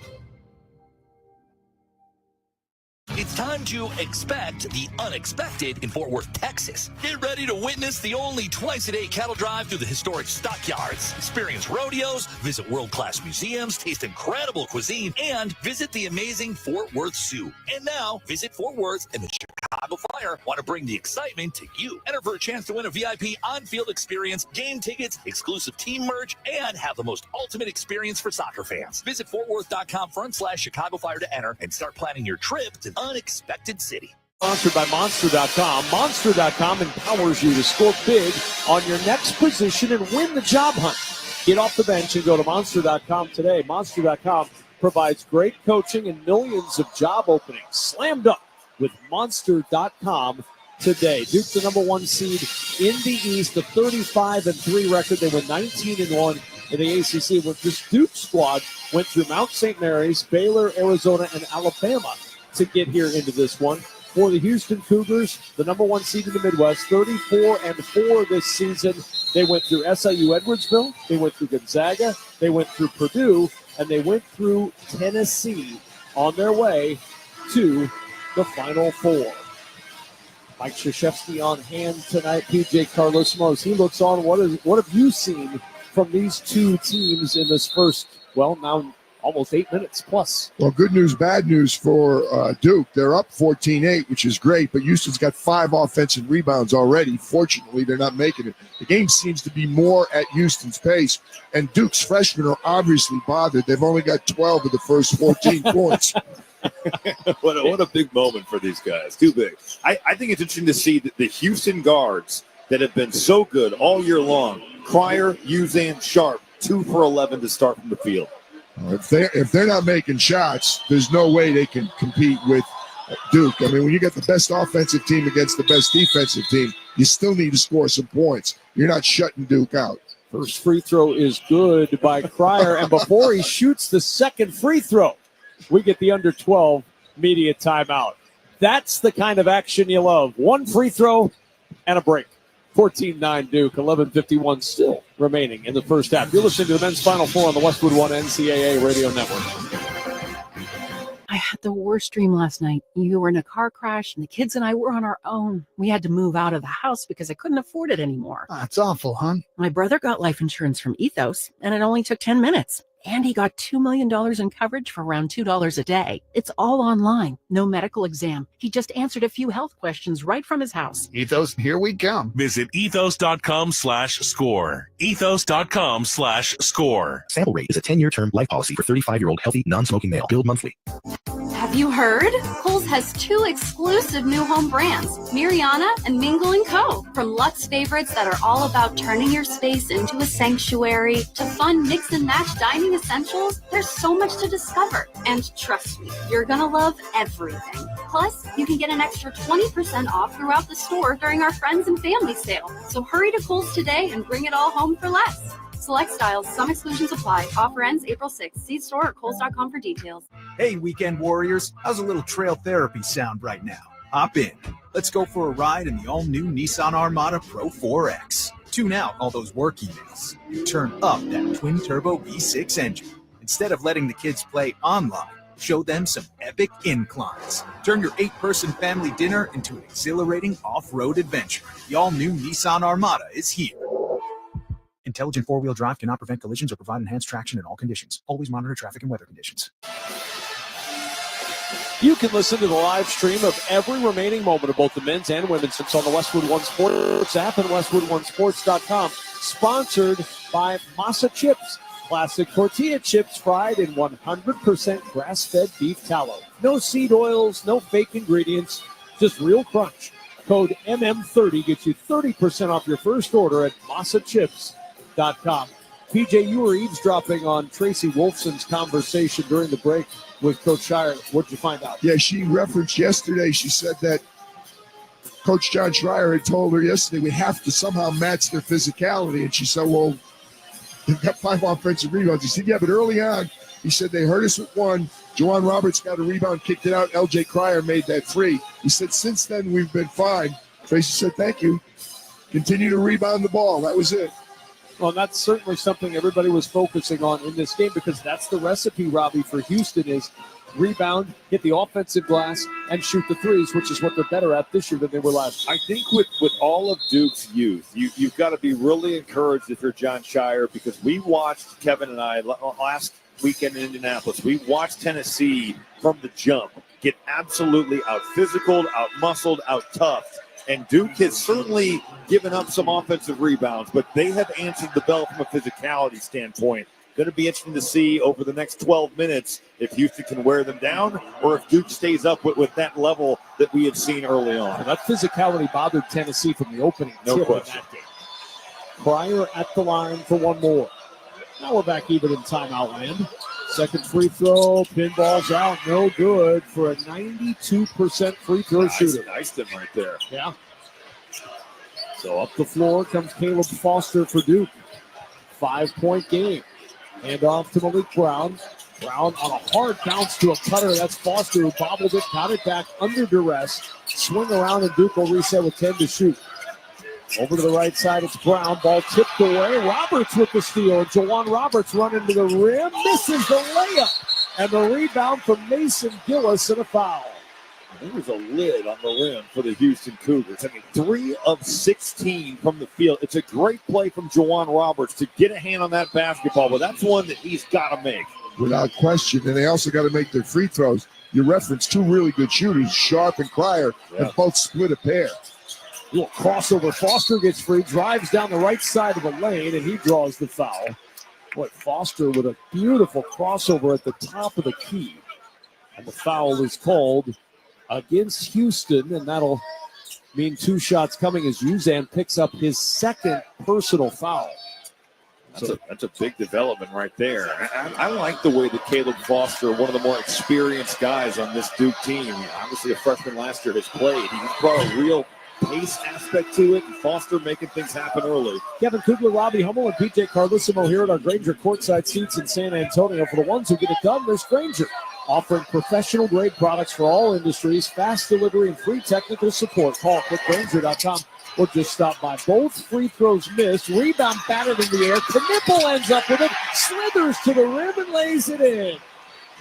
It's time to expect the unexpected in Fort Worth, Texas. Get ready to witness the only twice-a-day cattle drive through the historic stockyards. Experience rodeos, visit world-class museums, taste incredible cuisine, and visit the amazing Fort Worth Zoo. And now, visit Fort Worth and the Chicago Fire want to bring the excitement to you. Enter for a chance to win a VIP on-field experience, game tickets, exclusive team merch, and have the most ultimate experience for soccer fans. Visit fortworth.com/Chicago Fire to enter and start planning your trip to the unexpected city. Sponsored by Monster.com. Monster.com empowers you to score big on your next position and win the job hunt. Get off the bench and go to Monster.com today. Monster.com provides great coaching and millions of job openings. Slammed up with Monster.com today. Duke, the number one seed in the East, the 35-3 record. They went 19-1 in the ACC. With this Duke squad went through Mount St. Mary's, Baylor, Arizona, and Alabama to get here into this one. For the Houston Cougars, the number one seed in the Midwest, 34-4 this season. They went through SIU Edwardsville, they went through Gonzaga, they went through Purdue, and they went through Tennessee on their way to the Final Four. Mike Krzyzewski on hand tonight. PJ Carlosimo, he looks on. What have you seen from these two teams in this first, well, now almost 8 minutes plus? Well, good news, bad news for Duke. They're up 14-8, which is great, but Houston's got 5 offensive rebounds already. Fortunately, they're not making it. The game seems to be more at Houston's pace, and Duke's freshmen are obviously bothered. They've only got 12 of the first 14 points. What a big moment for these guys. Too big. I think it's interesting to see the Houston guards that have been so good all year long. Cryer, Uzan, Sharp, 2 for 11 to start from the field. If they're not making shots, there's no way they can compete with Duke. I mean, when you get the best offensive team against the best defensive team, you still need to score some points. You're not shutting Duke out. First free throw is good by Cryer, and before he shoots the second free throw, we get the under 12 media timeout. That's the kind of action you love. One free throw and a break. 14-9 Duke, 11:51 still remaining in the first half. You're listening to the men's Final Four on the Westwood One NCAA Radio Network. I had the worst dream last night. You were in a car crash, and the kids and I were on our own. We had to move out of the house because I couldn't afford it anymore. That's awful, hon. My brother got life insurance from Ethos, and it only took 10 minutes. And he got $2 million in coverage for around $2 a day. It's all online. No medical exam. He just answered a few health questions right from his house. Ethos, here we come. Visit ethos.com/score. Ethos.com/score. Sample rate is a 10-year term life policy for 35-year-old healthy, non-smoking male. Billed monthly. Have you heard? Kohl's has 2 exclusive new home brands, Miriana and Mingle & Co. From luxe favorites that are all about turning your space into a sanctuary to fun mix and match dining essentials, there's so much to discover. And trust me, you're gonna love everything. Plus, you can get an extra 20% off throughout the store during our Friends and Family sale. So hurry to Kohl's today and bring it all home for less. Select styles, some exclusions apply. Offer ends April 6th. See store or Kohls.com for details. Hey, weekend warriors, how's a little trail therapy sound right now? Hop in. Let's go for a ride in the all-new Nissan Armada Pro 4X. Tune out all those work emails. Turn up that twin-turbo V6 engine. Instead of letting the kids play online, show them some epic inclines. Turn your 8-person family dinner into an exhilarating off-road adventure. The all-new Nissan Armada is here. Intelligent four-wheel drive cannot prevent collisions or provide enhanced traction in all conditions. Always monitor traffic and weather conditions. You can listen to the live stream of every remaining moment of both the men's and women's hoops on the Westwood One Sports app and WestwoodOneSports.com. Sponsored by Masa Chips. Classic tortilla chips fried in 100% grass-fed beef tallow. No seed oils, no fake ingredients, just real crunch. Code MM30 gets you 30% off your first order at MasaChips.com. PJ, you were eavesdropping on Tracy Wolfson's conversation during the break with Coach Shire. What did you find out? Yeah, she referenced yesterday, she said that Coach John Schreier had told her yesterday we have to somehow match their physicality. And she said, well, they've got 5 offensive rebounds. He said, yeah, but early on, he said they hurt us with 1. Juwan Roberts got a rebound, kicked it out. LJ Cryer made that 3. He said, since then, we've been fine. Tracy said, thank you. Continue to rebound the ball. That was it. Well, that's certainly something everybody was focusing on in this game because that's the recipe, Robbie, for Houston is rebound, hit the offensive glass, and shoot the threes, which is what they're better at this year than they were last year. I think with all of Duke's youth, you've got to be really encouraged if you're John Shire because we watched, Kevin and I, last weekend in Indianapolis, we watched Tennessee from the jump get absolutely out-physicaled, out-muscled, out-toughed. And Duke has certainly given up some offensive rebounds, but they have answered the bell from a physicality standpoint. Going to be interesting to see over the next 12 minutes if Houston can wear them down or if Duke stays up with that level that we had seen early on. And that physicality bothered Tennessee from the opening No tip of that game. Cryer at the line for one more. Now we're back even in timeout land. Second free throw, pinball's out, no good for a 92% free throw shooter. Nice them right there. Yeah. So up the floor comes Caleb Foster for Duke. 5-point game. Hand off to Malik Brown. Brown on a hard bounce to a cutter. That's Foster who bobbled it, got it back under duress. Swing around and Duke will reset with 10 to shoot. Over to the right side, it's Brown. Ball tipped away. Roberts with the steal. Juwan Roberts running to the rim. Misses the layup. And the rebound from Mason Gillis and a foul. There was a lid on the rim for the Houston Cougars. I mean, 3 of 16 from the field. It's a great play from Juwan Roberts to get a hand on that basketball, but that's one that he's got to make. Without question. And they also got to make their free throws. You referenced 2 really good shooters, Sharp and Cryer, and both split a pair. Little crossover. Foster gets free, drives down the right side of the lane, and he draws the foul. Boy, Foster with a beautiful crossover at the top of the key. And the foul is called against Houston, and that'll mean 2 shots coming as Uzan picks up his second personal foul. That's a big development right there. I like the way that Caleb Foster, one of the more experienced guys on this Duke team, obviously a freshman last year, has played. He's brought a real pace aspect to it, and Foster making things happen early. Kevin Kugler, Robbie Hummel, and PJ Carlissimo here at our Granger courtside seats in San Antonio. For the ones who get it done, there's Granger, offering professional-grade products for all industries, fast delivery, and free technical support. Call Granger.com or just stop by. Both free throws missed. Rebound battered in the air. Knipple ends up with it, slithers to the rim, and lays it in.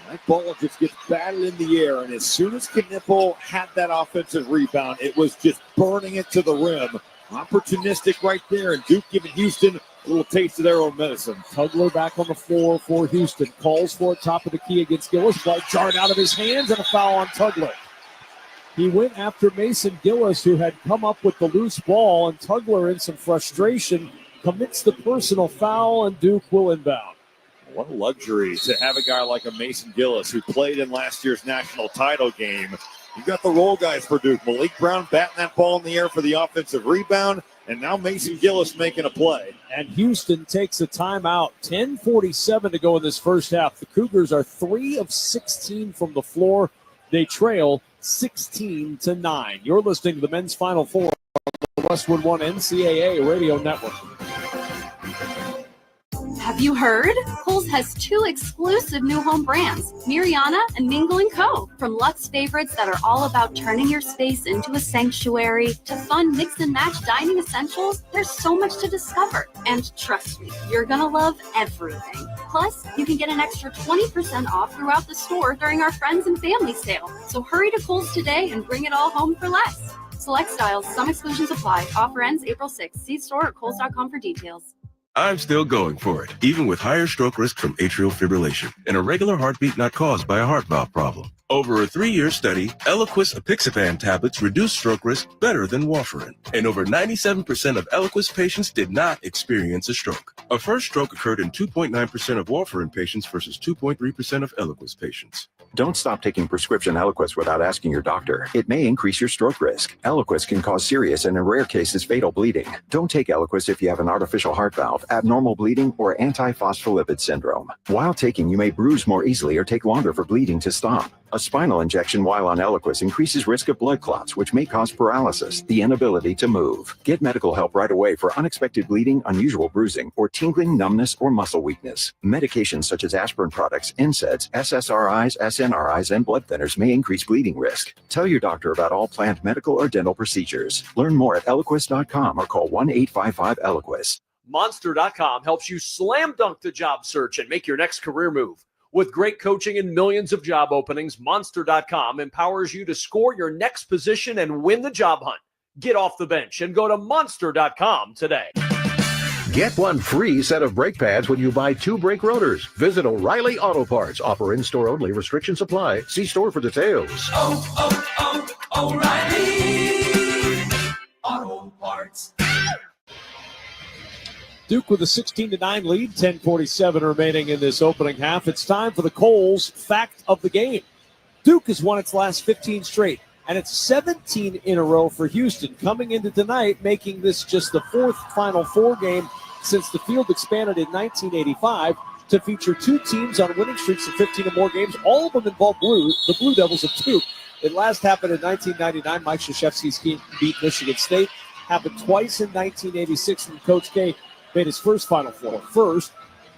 That ball just gets batted in the air, and as soon as Knipple had that offensive rebound, it was just burning it to the rim. Opportunistic right there, and Duke giving Houston a little taste of their own medicine. Tugler back on the floor for Houston. Calls for it, top of the key against Gillis. Ball jarred out of his hands, and a foul on Tugler. He went after Mason Gillis, who had come up with the loose ball, and Tugler, in some frustration, commits the personal foul, and Duke will inbound. What a luxury to have a guy like a Mason Gillis who played in last year's national title game. You've got the role guys for Duke. Malik Brown batting that ball in the air for the offensive rebound, and now Mason Gillis making a play. And Houston takes a timeout. 10:47 to go in this first half. The Cougars are 3 of 16 from the floor. They trail 16-9. You're listening to the Men's Final Four on the Westwood One NCAA Radio Network. Have you heard? Kohl's has 2 exclusive new home brands, Miriana and Mingle & Co. From Lux favorites that are all about turning your space into a sanctuary to fun mix and match dining essentials, there's so much to discover. And trust me, you're gonna love everything. Plus, you can get an extra 20% off throughout the store during our Friends and Family sale. So hurry to Kohl's today and bring it all home for less. Select styles, some exclusions apply. Offer ends April 6th. See store at Kohls.com for details. I'm still going for it, even with higher stroke risk from atrial fibrillation and a regular heartbeat not caused by a heart valve problem. Over a 3-year study, Eliquis apixaban tablets reduce stroke risk better than warfarin, and over 97% of Eliquis patients did not experience a stroke. A first stroke occurred in 2.9% of warfarin patients versus 2.3% of Eliquis patients. Don't stop taking prescription Eliquis without asking your doctor. It may increase your stroke risk. Eliquis can cause serious and in rare cases fatal bleeding. Don't take Eliquis if you have an artificial heart valve, abnormal bleeding, or antiphospholipid syndrome. While taking, you may bruise more easily or take longer for bleeding to stop. A spinal injection while on Eliquis increases risk of blood clots, which may cause paralysis, the inability to move. Get medical help right away for unexpected bleeding, unusual bruising, or tingling, numbness, or muscle weakness. Medications such as aspirin products, NSAIDs, SSRIs, SNRIs, and blood thinners may increase bleeding risk. Tell your doctor about all planned medical or dental procedures. Learn more at Eliquis.com or call 1-855-ELIQUIS. Monster.com helps you slam dunk the job search and make your next career move. With great coaching and millions of job openings, Monster.com empowers you to score your next position and win the job hunt. Get off the bench and go to Monster.com today. Get one free set of brake pads when you buy 2 brake rotors. Visit O'Reilly Auto Parts. Offer in-store only. Restrictions apply. See store for details. O'Reilly Auto Parts. Duke with a 16-9 lead, 10:47 remaining in this opening half. It's time for the Kohl's fact of the game. Duke has won its last 15 straight, and it's 17 in a row for Houston, coming into tonight, making this just the 4th Final Four game since the field expanded in 1985 to feature 2 teams on winning streaks of 15 or more games. All of them involve the Blue Devils of Duke. It last happened in 1999. Mike Krzyzewski's team beat Michigan State. Happened twice in 1986 when Coach K made his first Final Four. First,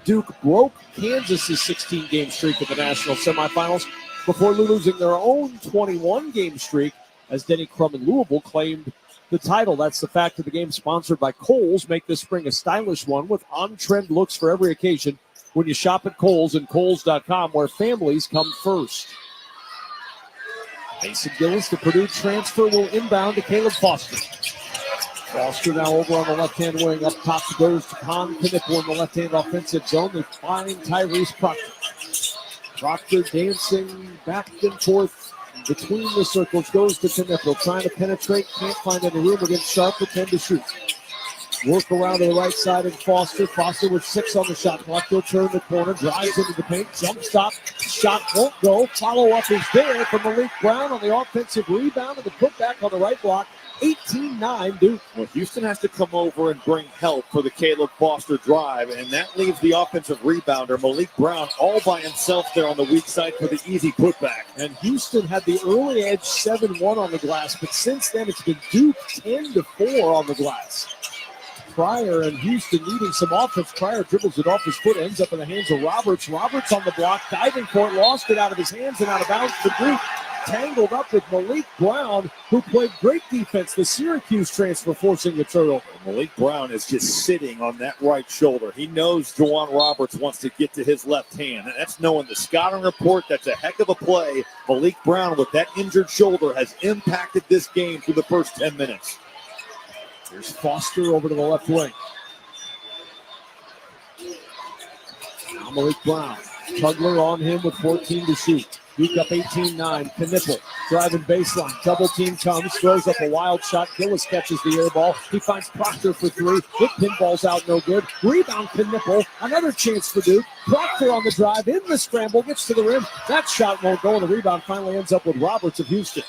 Duke broke Kansas' 16-game streak at the national semifinals before losing their own 21-game streak as Denny Crum and Louisville claimed the title. That's the fact of the game, sponsored by Kohl's. Make this spring a stylish one with on-trend looks for every occasion when you shop at Kohl's and Kohls.com, where families come first. Mason Gillis, the Purdue transfer, will inbound to Caleb Foster. Foster now over on the left-hand wing. Up top goes to Con Knipple in the left-hand offensive zone. They find Tyrese Proctor. Proctor dancing back and forth between the circles. Goes to Knipple. Trying to penetrate. Can't find any room against Sharp. But 10 to shoot. Work around to the right side and Foster. Foster with 6 on the shot clock. He'll turn the corner. Drives into the paint. Jump stop. Shot won't go. Follow-up is there from Malik Brown on the offensive rebound and the putback on the right block. 18-9 Duke. Well, Houston has to come over and bring help for the Caleb Foster drive, and that leaves the offensive rebounder, Malik Brown, all by himself there on the weak side for the easy putback. And Houston had the early edge 7-1 on the glass, but since then it's been Duke 10-4 on the glass. Pryor and Houston needing some offense. Pryor dribbles it off his foot, ends up in the hands of Roberts. Roberts on the block, diving for it, lost it out of his hands and out of bounds for Duke. Tangled up with Malik Brown, who played great defense. The Syracuse transfer forcing the turnover. Malik Brown is just sitting on that right shoulder. He knows Juwan Roberts wants to get to his left hand, and that's knowing the scouting report. That's a heck of a play. Malik Brown with that injured shoulder has impacted this game through the first 10 minutes. Here's Foster over to the left wing. Now Malik Brown. Tugler on him with 14 to shoot. Duke up 18-9. Knipple driving baseline. Double team comes. Throws up a wild shot. Gillis catches the air ball. He finds Proctor for 3. It pinballs out no good. Rebound Knipple. Another chance for Duke. Proctor on the drive. In the scramble. Gets to the rim. That shot won't go. And the rebound finally ends up with Roberts of Houston.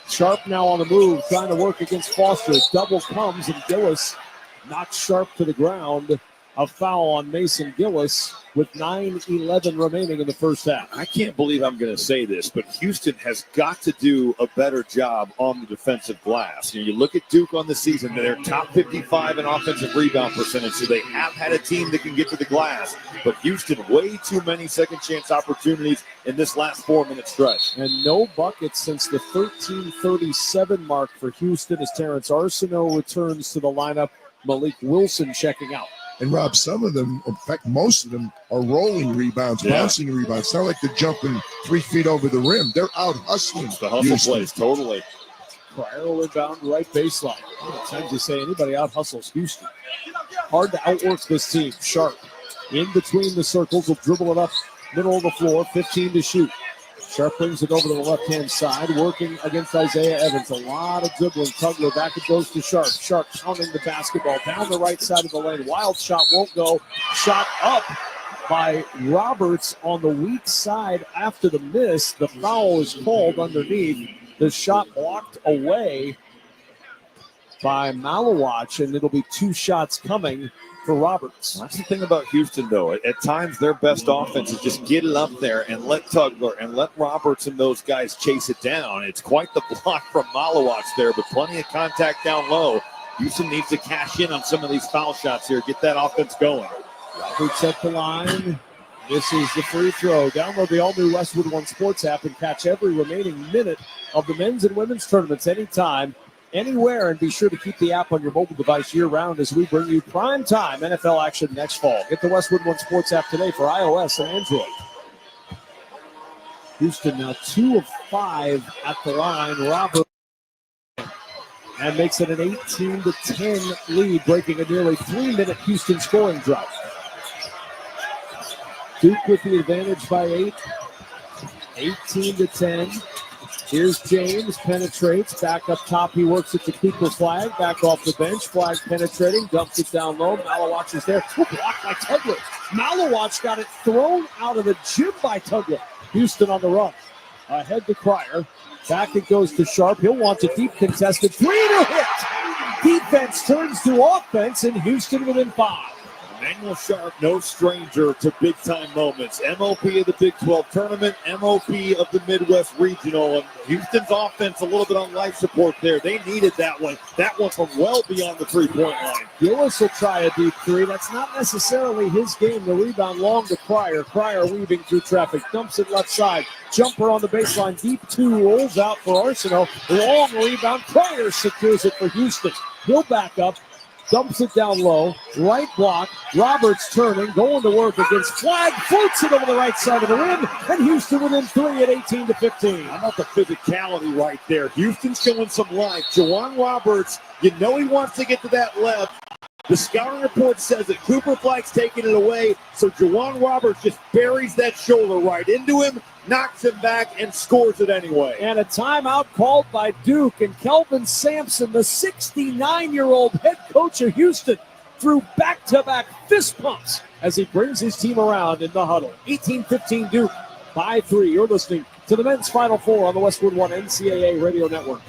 Sharp now on the move. Trying to work against Foster. Double comes and Gillis knocks Sharp to the ground. a foul on Mason Gillis with 9:11 remaining in the first half. I can't believe I'm going to say this, but Houston has got to do a better job on the defensive glass. You look at Duke on the season, they're top 55 in offensive rebound percentage, so they have had a team that can get to the glass. But Houston, way too many second chance opportunities in this last 4-minute stretch. And no buckets since the 13:37 mark for Houston as Terrence Arsenault returns to the lineup. Malik Wilson checking out. And Rob, some of them, in fact, most of them are rolling rebounds, bouncing rebounds. It's not like they're jumping 3 feet over the rim. They're out hustling. The hustle plays, totally. Pryor will inbound right baseline. Times you say anybody out hustles Houston. Hard to outwork this team. Sharp in between the circles will dribble it up middle of the floor. 15 to shoot. Sharp brings it over to the left-hand side, working against Isaiah Evans. A lot of dribbling. Tugler back it goes to Sharp. Sharp pounding the basketball down the right side of the lane. Wild shot won't go. Shot up by Roberts on the weak side after the miss. The foul is called underneath. The shot blocked away by Malawach, and it'll be 2 shots coming for Roberts. That's the thing about Houston, though. At times, their best offense is just get it up there and let Tugler and let Roberts and those guys chase it down. It's quite the block from Malawach there, but plenty of contact down low. Houston needs to cash in on some of these foul shots here, get that offense going. Roberts at the line. This is the free throw. Download the all-new Westwood One Sports app and catch every remaining minute of the men's and women's tournaments anytime, anywhere, and be sure to keep the app on your mobile device year-round as we bring you prime-time NFL action next fall. Get the Westwood One Sports app today for iOS and Android. Houston now 2 of 5 at the line. Robert and makes it an 18-10 lead, breaking a nearly 3-minute Houston scoring drought. Duke with the advantage by 8, 18-10. Here's James, penetrates, back up top, he works it to Cooper Flag, back off the bench, Flag penetrating, dumps it down low, Malawach is there, blocked by Tugler. Malawach got it thrown out of the gym by Tugler. Houston on the run, ahead to Pryor, back it goes to Sharp, he'll want a deep contested three to hit. Defense turns to offense, and Houston within 5. Emmanuel Sharp, no stranger to big-time moments. MOP of the Big 12 tournament, MOP of the Midwest Regional. And Houston's offense a little bit on life support there. They needed that one. That one from well beyond the three-point line. Gillis will try a deep three. That's not necessarily his game. The rebound long to Pryor. Pryor weaving through traffic. Dumps it left side. Jumper on the baseline. Deep 2 rolls out for Arsenault. Long rebound. Pryor secures it for Houston. He'll back up. Dumps it down low, right block, Roberts turning, going to work against Flag, floats it over the right side of the rim, and Houston within 3 at 18-15. How about the physicality right there? Houston's showing some life. Juwan Roberts, you know he wants to get to that left. The scouting report says that Cooper Flag's taking it away, so Juwan Roberts just buries that shoulder right into him, knocks him back, and scores it anyway. And a timeout called by Duke, and Kelvin Sampson, the 69-year-old head coach of Houston, threw back-to-back fist pumps as he brings his team around in the huddle. 18-15 Duke, by 3. You're listening to the men's Final Four on the Westwood One NCAA Radio Network.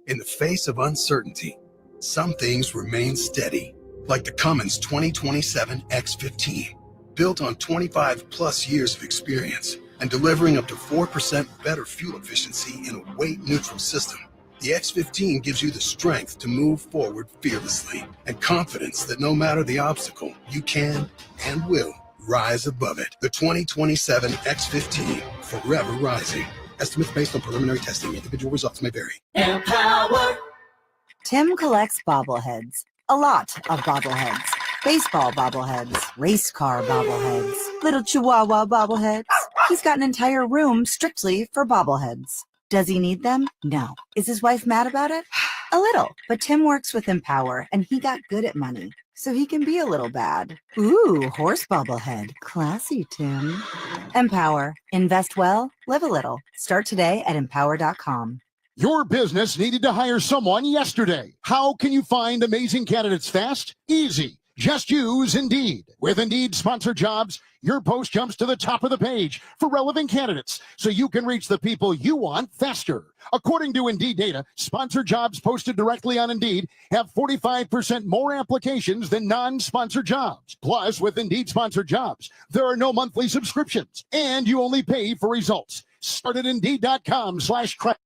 In the face of uncertainty, some things remain steady, like the Cummins 2027 X15. Built on 25 plus years of experience and delivering up to 4% better fuel efficiency in a weight-neutral system, the X15 gives you the strength to move forward fearlessly and confidence that no matter the obstacle, you can and will rise above it. The 2027 X15, forever rising. Estimates based on preliminary testing. Individual results may vary. Empower. Tim collects bobbleheads. A lot of bobbleheads. Baseball bobbleheads, race car bobbleheads, little chihuahua bobbleheads. He's got an entire room strictly for bobbleheads. Does he need them? No. Is his wife mad about it? A little. But Tim works with Empower, and he got good at money, so he can be a little bad. Ooh, horse bobblehead. Classy, Tim. Empower. Invest well, live a little. Start today at empower.com. Your business needed to hire someone yesterday. How can you find amazing candidates fast? Easy. Just use Indeed. With Indeed sponsored jobs, your post jumps to the top of the page for relevant candidates so you can reach the people you want faster. According to Indeed data, sponsored jobs posted directly on Indeed have 45% more applications than non-sponsored jobs. Plus, with Indeed sponsored jobs, there are no monthly subscriptions, and you only pay for results. Start at Indeed.com/credit.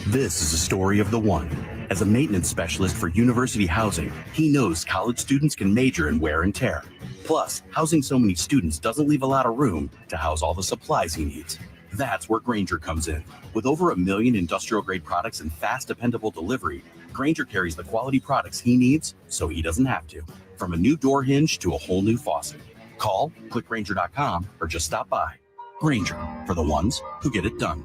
This is a story of the one. As a maintenance specialist for university housing, he knows college students can major in wear and tear. Plus, housing so many students doesn't leave a lot of room to house all the supplies he needs. That's where Grainger comes in. With over 1 million industrial-grade products and fast, dependable delivery, Grainger carries the quality products he needs so he doesn't have to. From a new door hinge to a whole new faucet. Call, click Grainger.com, or just stop by. Grainger, for the ones who get it done.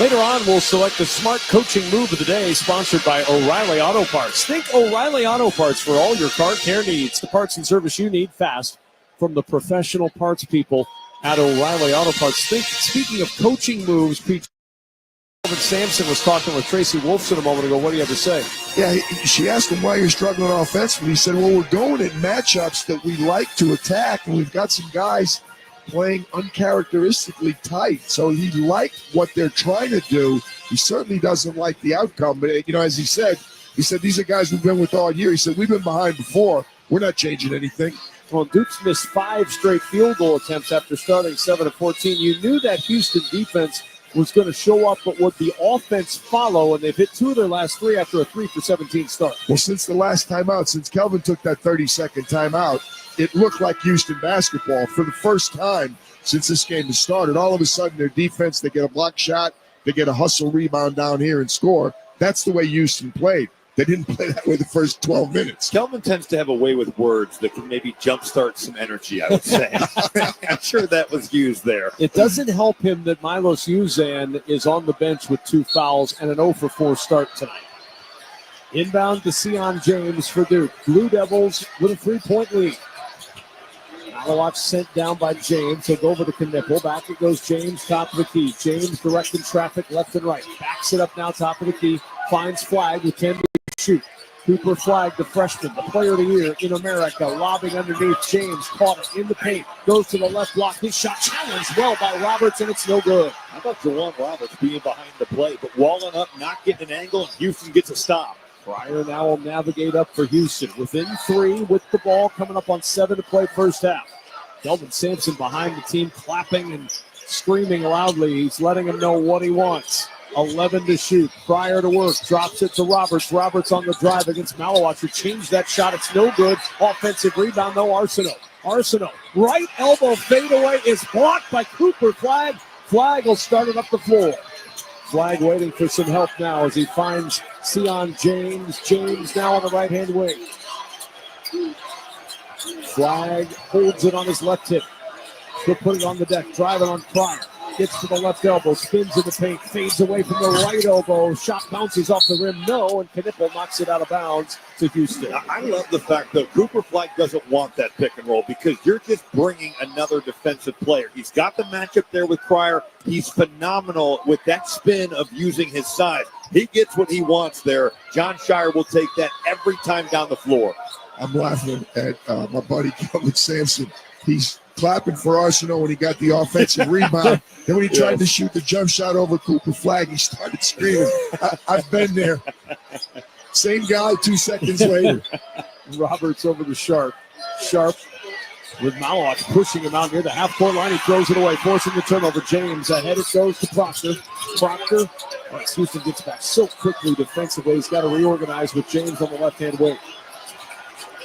Later on, we'll select the smart coaching move of the day, sponsored by O'Reilly Auto Parts. Think O'Reilly Auto Parts for all your car care needs. The parts and service you need fast from the professional parts people at O'Reilly Auto Parts. Speaking of coaching moves, Pete Sampson was talking with Tracy Wolfson a moment ago. What do you have to say? Yeah, she asked him why you're struggling offensively. He said, well, we're going at matchups that we like to attack, and we've got some guys playing uncharacteristically tight. So he liked what they're trying to do. He certainly doesn't like the outcome. But, as he said, these are guys we've been with all year. He said, we've been behind before. We're not changing anything. Well, Duke's missed 5 straight field goal attempts after starting 7 of 14. You knew that Houston defense was going to show up, but would the offense follow? And they've hit 2 of their last 3 after a 3-for-17 start. Well, since the last timeout, since Kelvin took that 30-second timeout, it looked like Houston basketball for the first time since this game has started. All of a sudden, their defense, they get a block shot, they get a hustle rebound down here and score. That's the way Houston played. They didn't play that way the first 12 minutes. Kelvin tends to have a way with words that can maybe jumpstart some energy, I would say. I'm sure that was used there. It doesn't help him that Milos Uzan is on the bench with 2 fouls and an 0-for-4 start tonight. Inbound to Sion James for Duke. Blue Devils with a 3-point lead. Malawach sent down by James. He'll go over to Knipple. Back it goes James, top of the key. James directing traffic left and right. Backs it up now, top of the key. Finds Flagg with 10 to shoot. Cooper Flagg, the freshman, the player of the year in America, lobbing underneath. James caught it in the paint. Goes to the left block. His shot challenged well by Roberts, and it's no good. How about Jawan Roberts being behind the play, but walling up, not getting an angle, and Houston gets a stop. Fryer now will navigate up for Houston. Within 3 with the ball, coming up on 7 to play first half. Kelvin Sampson behind the team, clapping and screaming loudly. He's letting him know what he wants. 11 to shoot. Fryer to work. Drops it to Roberts. Roberts on the drive against Malawach, who changed that shot. It's no good. Offensive rebound, though. Arsenault. Right elbow fadeaway is blocked by Cooper Flagg. Flagg will start it up the floor. Flagg waiting for some help now as he finds Sion James. James now on the right-hand wing. Flagg holds it on his left hip. He'll put it on the deck, driving on Fryer. Gets to the left elbow, spins in the paint, fades away from the right elbow. Shot bounces off the rim, no, and Knipple knocks it out of bounds to Houston. I love the fact that Cooper Flagg doesn't want that pick and roll because you're just bringing another defensive player. He's got the matchup there with Fryer. He's phenomenal with that spin of using his size. He gets what he wants there. John Shire will take that every time down the floor. I'm laughing at my buddy Kelvin Sampson. He's clapping for Arsenault when he got the offensive rebound. Then when he tried to shoot the jump shot over Cooper Flagg, he started screaming. I've been there. Same guy 2 seconds later. Roberts over to Sharp. Sharp with Malawach pushing him out near the half-court line. He throws it away, forcing the turnover. James ahead. It goes to Proctor. Houston gets back so quickly defensively. He's got to reorganize with James on the left-hand wing.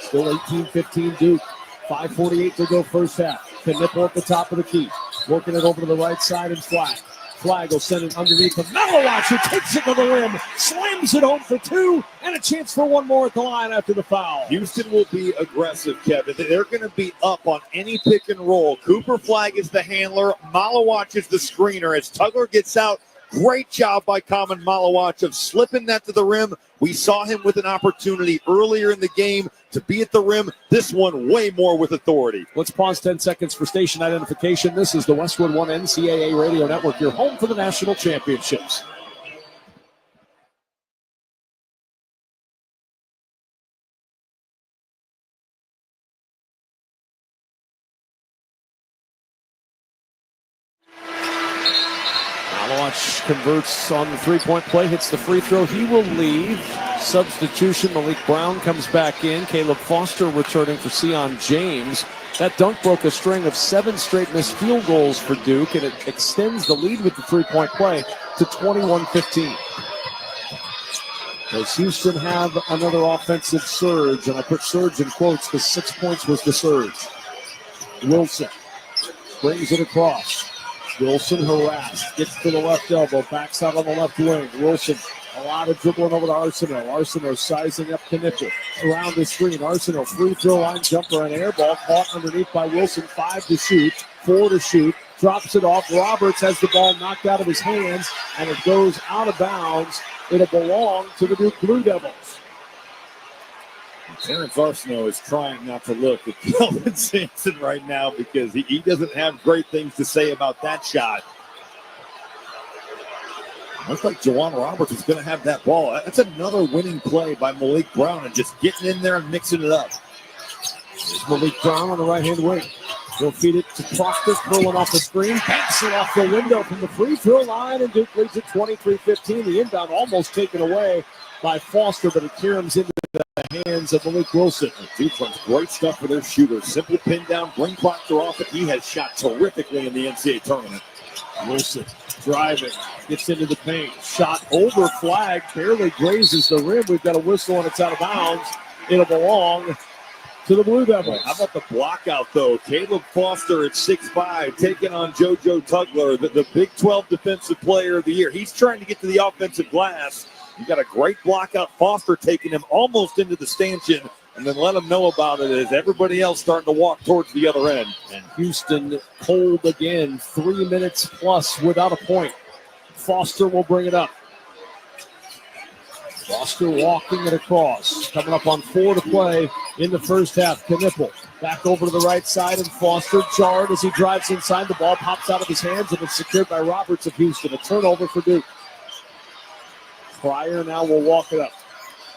Still 18-15 Duke. 5:48 to go first half. Knipple at the top of the key. Working it over to the right side and Flagg. Flagg will send it underneath to Malawach, who takes it to the rim, slams it home for 2, and a chance for one more at the line after the foul. Houston will be aggressive, Kevin. They're going to be up on any pick and roll. Cooper Flagg is the handler. Malawach is the screener. As Tugler gets out, great job by Common Malawach of slipping that to the rim. We saw him with an opportunity earlier in the game to be at the rim. This one way more with authority. Let's pause 10 seconds for station identification. This is the Westwood One NCAA Radio Network, your home for the national championships. Malach converts on the three-point play, hits the free throw. He will leave. Substitution, Malik Brown comes back in. Caleb Foster returning for Sion James. That dunk broke a string of 7 straight missed field goals for Duke, and it extends the lead with the three-point play to 21-15. Does Houston have another offensive surge? And I put surge in quotes because 6 points was the surge. Wilson brings it across. Wilson harassed, gets to the left elbow, backs out on the left wing. Wilson, a lot of dribbling over to Arsenault. Arsenault sizing up Knipple around the screen. Arsenault, free throw line jumper and air ball caught underneath by Wilson. 5 to shoot, 4 to shoot. Drops it off. Roberts has the ball knocked out of his hands, and it goes out of bounds. It'll belong to the Duke Blue Devils. Terrence Arsenault is trying not to look at Kelvin Sampson right now because he doesn't have great things to say about that shot. Looks like Juwan Roberts is going to have that ball. That's another winning play by Malik Brown and just getting in there and mixing it up. There's Malik Brown on the right-hand wing. He'll feed it to Proctor, pulling off the screen, banks it off the window from the free throw line, and Duke leads at 23-15. The inbound almost taken away by Foster, but it caroms into the hands of Malik Wilson. Duke runs great stuff for their shooters. Simple pin down, bring Proctor off it. He has shot terrifically in the NCAA tournament. Wilson driving, gets into the paint. Shot over flag, barely grazes the rim. We've got a whistle and it's out of bounds. It'll belong to the Blue Devils. How about the block out, though? Caleb Foster at 6'5", taking on JoJo Tugler, the Big 12 Defensive Player of the Year. He's trying to get to the offensive glass. You got a great block out. Foster taking him almost into the stanchion, and then let him know about it as everybody else starting to walk towards the other end. And Houston cold again, 3 minutes plus without a point. Foster will bring it up. Foster walking it across. Coming up on 4 to play in the first half. Knipple back over to the right side, and Foster jarred as he drives inside. The ball pops out of his hands, and it's secured by Roberts of Houston. A turnover for Duke. Pryor now will walk it up.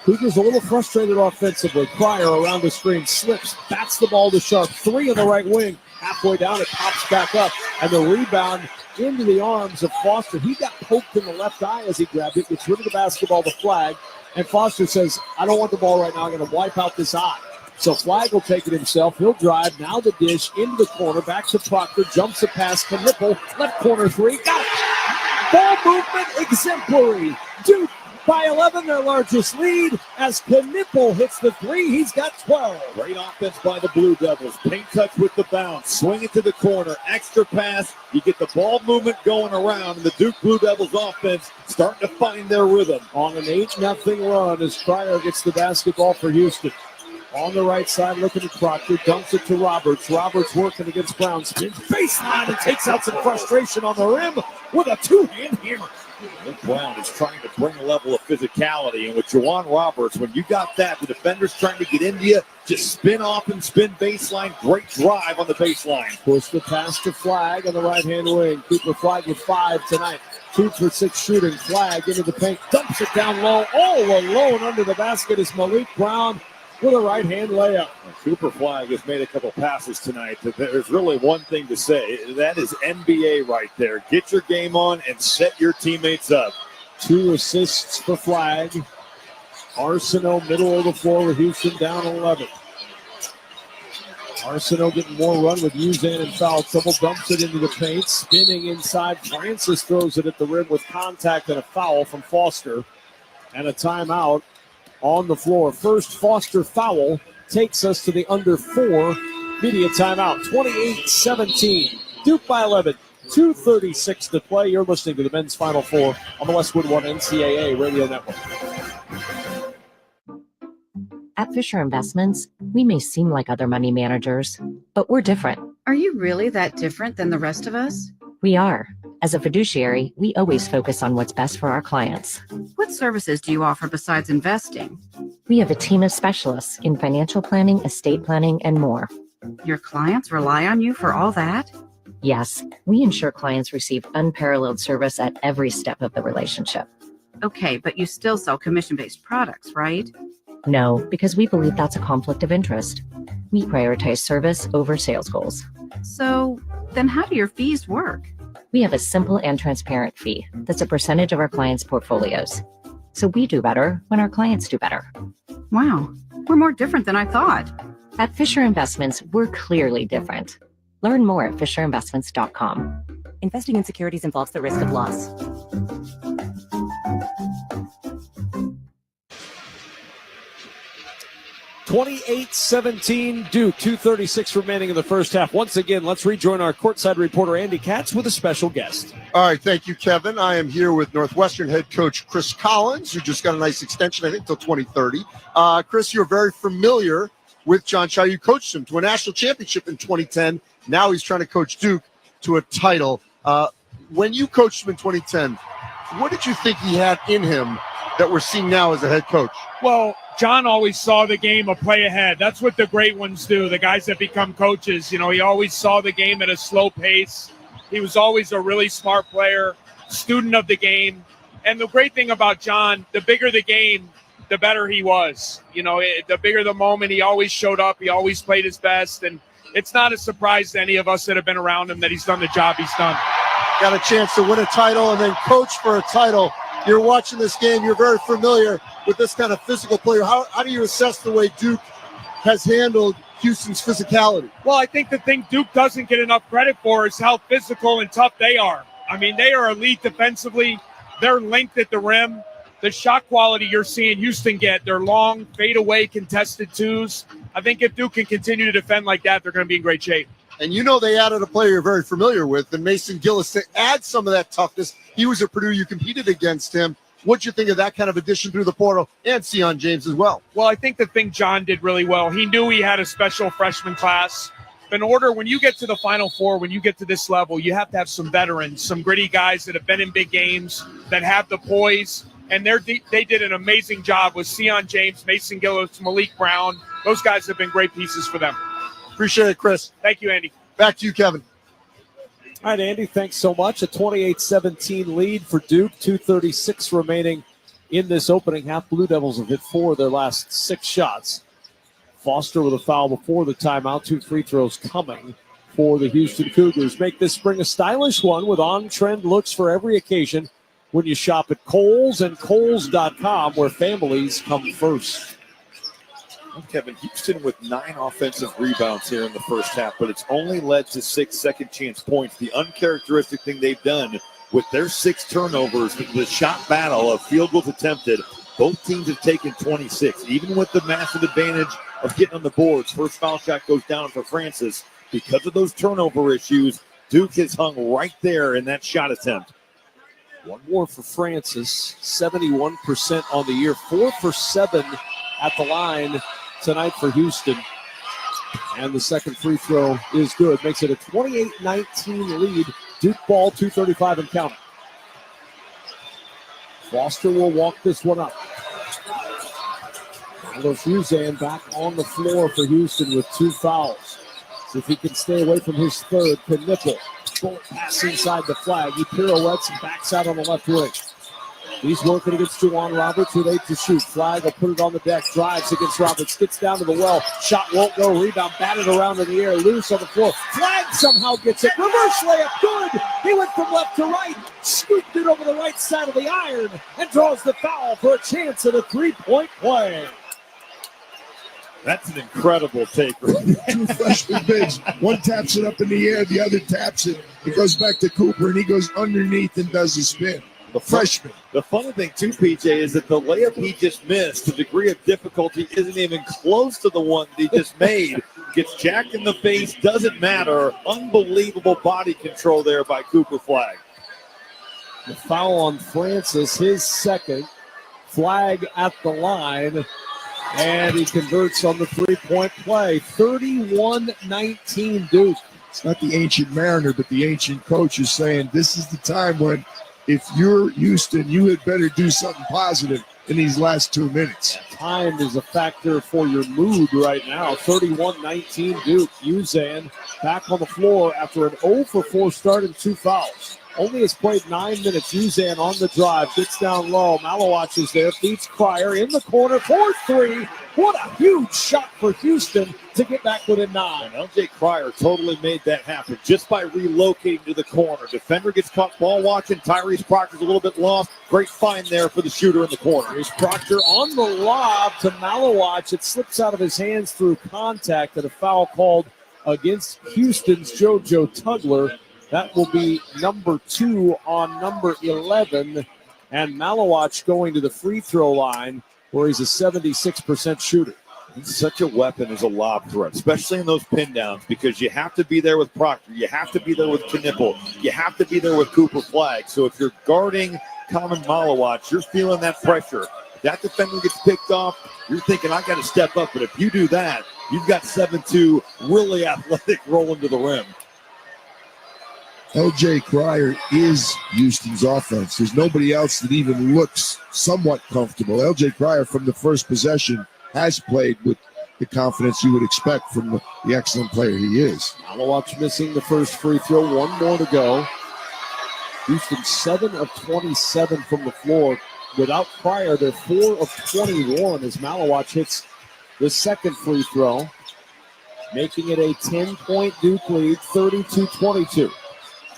Cougars a little frustrated offensively. Pryor around the screen, slips, bats the ball to Sharp. 3 on the right wing. Halfway down, it pops back up, and the rebound into the arms of Foster. He got poked in the left eye as he grabbed it, gets rid of the basketball, the flag, and Foster says, I don't want the ball right now. I'm going to wipe out this eye. So Flag will take it himself. He'll drive. Now the dish into the corner. Back to Proctor. Jumps it past Knipple. Left corner 3. Got it. Ball movement exemplary. Duke by 11, their largest lead. As Knipple hits the 3, he's got 12. Great offense by the Blue Devils. Paint touch with the bounce. Swing it to the corner. Extra pass. You get the ball movement going around, and the Duke Blue Devils offense starting to find their rhythm. On an 8-0 run as Pryor gets the basketball for Houston. On the right side, looking at Proctor, dumps it to Roberts. Roberts working against Brown. Spins baseline and takes out some frustration on the rim with a 2-hand hammer. Luke Brown is trying to bring a level of physicality, and with Juwan Roberts, when you got that, the defender's trying to get into you, just spin off and spin baseline. Great drive on the baseline. Push the pass to Flag on the right-hand wing. Cooper Flag with 5 tonight. 2 for 6 shooting. Flag into the paint, dumps it down low. All alone under the basket is Malik Brown with a right-hand layup. Cooper Flag has made a couple passes tonight. There's really one thing to say. That is NBA right there. Get your game on and set your teammates up. 2 assists for Flag. Arsenault middle of the floor with Houston down 11. Arsenault getting more run with Uzan and foul trouble. Dumps it into the paint. Spinning inside. Francis throws it at the rim with contact and a foul from Foster. And a timeout on the floor. First Foster foul takes us to the under 4 media timeout. 28-17. Duke by 11. 2:36 to play. You're listening to the men's Final Four on the Westwood One NCAA Radio Network. At Fisher Investments, we may seem like other money managers, but we're different. Are you really that different than the rest of us? We are. As a fiduciary, we always focus on what's best for our clients. What services do you offer besides investing? We have a team of specialists in financial planning, estate planning, and more. Your clients rely on you for all that? Yes, we ensure clients receive unparalleled service at every step of the relationship. Okay, but you still sell commission-based products, right? No, because we believe that's a conflict of interest. We prioritize service over sales goals. So then how do your fees work? We have a simple and transparent fee that's a percentage of our clients' portfolios. So we do better when our clients do better. Wow, we're more different than I thought. At Fisher Investments, we're clearly different. Learn more at fisherinvestments.com. Investing in securities involves the risk of loss. (28-17) Duke, 2:36 remaining in the first half. Once again, let's rejoin our courtside reporter Andy Katz with a special guest. All right, thank you, Kevin. I am here with Northwestern head coach Chris Collins, who just got a nice extension, I think, till 2030. Chris, you're very familiar with John Shaw. You coached him to a national championship in 2010. Now he's trying to coach Duke to a title. When you coached him in 2010, what did you think he had in him that we're seeing now as a head coach? Well, John always saw the game a play ahead. That's what the great ones do, the guys that become coaches. You know, he always saw the game at a slow pace. He was always a really smart player, student of the game. And the great thing about John, the bigger the game, the better he was. You know, the bigger the moment, he always showed up. He always played his best. And it's not a surprise to any of us that have been around him that he's done the job he's done. Got a chance to win a title and then coach for a title. You're watching this game. You're very familiar with this kind of physical player. How do you assess the way Duke has handled Houston's physicality? Well, I think the thing Duke doesn't get enough credit for is how physical and tough they are. I mean, they are elite defensively. They're linked at the rim. The shot quality you're seeing Houston get, they're long, fadeaway, contested twos. I think if Duke can continue to defend like that, they're going to be in great shape. And you know they added a player you're very familiar with, and Mason Gillis, to add some of that toughness. He was at Purdue. You competed against him. What'd you think of that kind of addition through the portal, and Sion James as well? Well, I think the thing John did really well, he knew he had a special freshman class. In order, when you get to the Final Four, when you get to this level, you have to have some veterans, some gritty guys that have been in big games, that have the poise. And they did an amazing job with Sion James, Mason Gillis, Malik Brown. Those guys have been great pieces for them. Appreciate it, Chris. Thank you, Andy. Back to you, Kevin. All right, Andy, thanks so much. A 28-17 lead for Duke, 2:36 remaining in this opening half. Blue Devils have hit 4 of their last 6 shots. Foster with a foul before the timeout. 2 free throws coming for the Houston Cougars. Make this spring a stylish one with on-trend looks for every occasion when you shop at Kohl's and Kohl's.com, where families come first. Kevin, Houston with 9 offensive rebounds here in the first half, but it's only led to 6 second-chance points. The uncharacteristic thing they've done with their 6 turnovers, the shot battle of field goals attempted, both teams have taken 26. Even with the massive advantage of getting on the boards, first foul shot goes down for Francis. Because of those turnover issues, Duke has hung right there in that shot attempt. One more for Francis, 71% on the year, 4 for 7 at the line tonight for Houston. And the second free throw is good. Makes it a 28-19 lead. Duke ball, 2:35 and counting. Foster will walk this one up. Carlos Ruzan back on the floor for Houston with 2 fouls. See if he can stay away from his third. Knipple. Bullet pass inside the flag. He pirouettes and backs out on the left wing. He's working against Juwan Roberts with 8 to shoot. Flag will put it on the deck. Drives against Roberts. Gets down to the well. Shot won't go. Rebound batted around in the air. Loose on the floor. Flag somehow gets it. Reverse layup. Good. He went from left to right. Scooped it over the right side of the iron. And draws the foul for a chance at a 3-point play. That's an incredible take. 2 freshman bigs. One taps it up in the air. The other taps it. It goes back to Cooper, and he goes underneath and does a spin. The freshman. The funny thing, too, PJ, is that the layup he just missed, the degree of difficulty isn't even close to the one that he just made. Gets jacked in the face, doesn't matter. Unbelievable body control there by Cooper Flag. The foul on Francis, his second. Flag at the line, and he converts on the 3-point play. 31-19 Duke. It's not the ancient mariner, but the ancient coach is saying this is the time when if you're Houston, you had better do something positive in these last 2 minutes. time is a factor for your mood right now. 31-19 Duke. Uzan back on the floor after an 0 for 4 start and 2 fouls. Only has played 9 minutes. Uzan on the drive, gets down low. Malowacz is there, feeds Cryer in the corner for 3. What a huge shot for Houston to get back within 9. LJ Cryer totally made that happen just by relocating to the corner. Defender gets caught ball watching. Tyrese Proctor's a little bit lost. Great find there for the shooter in the corner. Here's Proctor on the lob to Malowacz. It slips out of his hands through contact, and a foul called against Houston's JoJo Tugler. That will be number 2 on number 11. And Malowacz going to the free throw line where he's a 76% shooter. He's such a weapon as a lob threat, especially in those pin downs, because you have to be there with Proctor. You have to be there with Knipple. You have to be there with Cooper Flagg. So if you're guarding Common Malowacz, you're feeling that pressure. That defender gets picked off, you're thinking, I got to step up. But if you do that, you've got 7-2, really athletic rolling to the rim. LJ Cryer is Houston's offense. There's nobody else that even looks somewhat comfortable. LJ Cryer from the first possession has played with the confidence you would expect from the excellent player he is. Malowacz missing the first free throw. 1 more to go. Houston 7 of 27 from the floor. Without Cryer, they're 4 of 21 as Malowacz hits the second free throw, making it a 10-point Duke lead, 32-22.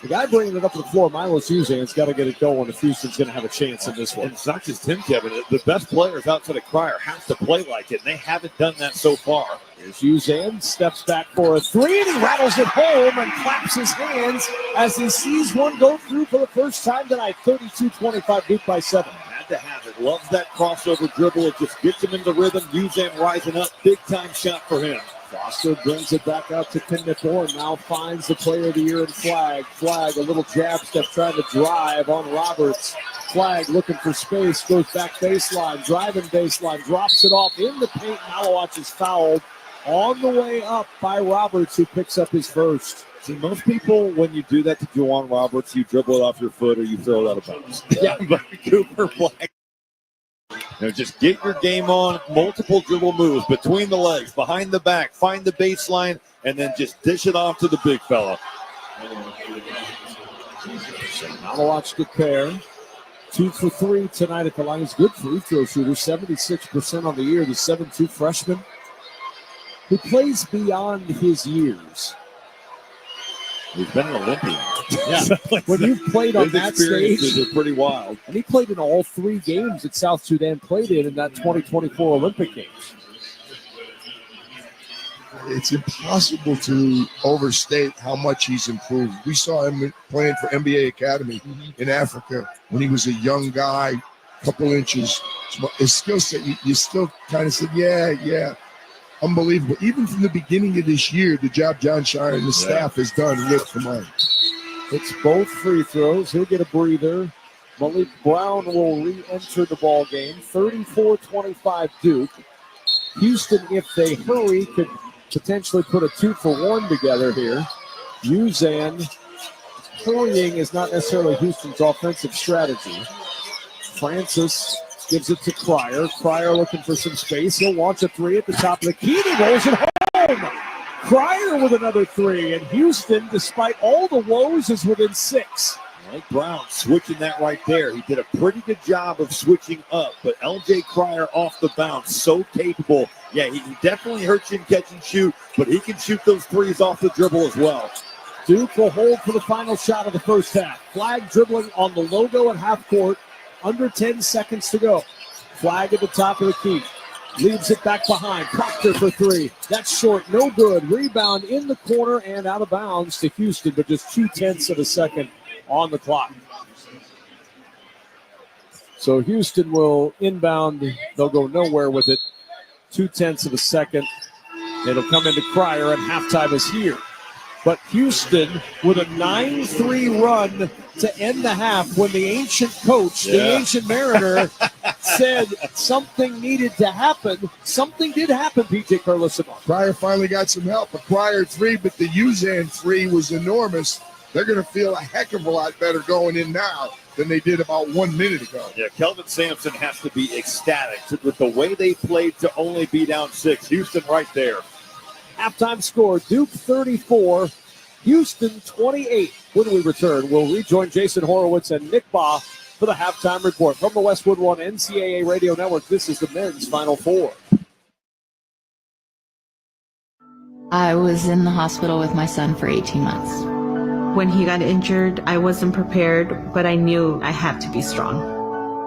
The guy bringing it up to the floor, Milos Uzan, has got to get it going if Houston's going to have a chance in this one. And it's not just him, Kevin. The best players outside of Cryer have to play like it, and they haven't done that so far. Here's Uzan, steps back for a 3, and he rattles it home and claps his hands as he sees one go through for the first time tonight. 32-25, Duke by 7. Had to have it. Loves that crossover dribble. It just gets him into rhythm. Uzan rising up. Big-time shot for him. Foster brings it back out to Knipple and now finds the player of the year in Flagg. Flagg, a little jab step trying to drive on Roberts. Flagg looking for space, goes back baseline, driving baseline, drops it off in the paint. Malowacz is fouled on the way up by Roberts, who picks up his first. See, most people, when you do that to Juwan Roberts, you dribble it off your foot or you throw it out of bounds. Yeah, but Cooper Flagg. Just get your game on, multiple dribble moves between the legs, behind the back, find the baseline, and then just dish it off to the big fella. Malowacz to pair. 2 for 3 tonight at the line. He's a good free throw shooter, 76% on the year. The 7'2" freshman who plays beyond his years. He's been an Olympian. Yeah, when you've played on that stage, are pretty wild. And he played in all 3 games that South Sudan played in that 2024 Olympic Games. It's impossible to overstate how much he's improved. We saw him playing for NBA Academy in Africa when he was a young guy, couple inches. His skill set, you still kind of said, yeah. Unbelievable. Even from the beginning of this year, the job John Shire and the staff has done lit for mine. It's both free throws. He'll get a breather. Malik Brown will re-enter the ball game. 34-25 Duke. Houston, if they hurry, could potentially put a 2-for-1 together here. Uzan hurrying is not necessarily Houston's offensive strategy. Francis gives it to Cryer. Cryer looking for some space. He'll launch a 3 at the top of the key. He rolls it home. Cryer with another 3. And Houston, despite all the woes, is within 6. Mike Brown switching that right there. He did a pretty good job of switching up. But LJ Cryer off the bounce, so capable. Yeah, he can definitely hurt you in catch and shoot, but he can shoot those 3s off the dribble as well. Duke will hold for the final shot of the first half. Flagg dribbling on the logo at half court. Under 10 seconds to go. Flagg at the top of the key. Leaves it back behind. Proctor for 3. That's short. No good. Rebound in the corner and out of bounds to Houston, but just 0.2 of a second on the clock. So Houston will inbound. They'll go nowhere with it. 0.2 of a second. It'll come into Cryer, and halftime is here. But Houston with a 9-3 run to end the half when the ancient coach, the ancient Mariner, said something needed to happen. Something did happen, P.J. Carlissimo. Cryer finally got some help. A Cryer 3, but the Uzan 3 was enormous. they're going to feel a heck of a lot better going in now than they did about 1 minute ago. Yeah, Kelvin Sampson has to be ecstatic with the way they played to only be down 6. Houston right there. Halftime score, Duke 34, Houston 28. When we return, we'll rejoin Jason Horowitz and Nick Baugh for the halftime report. From the Westwood One NCAA Radio Network, this is the men's Final Four. I was in the hospital with my son for 18 months. When he got injured, I wasn't prepared, but I knew I had to be strong.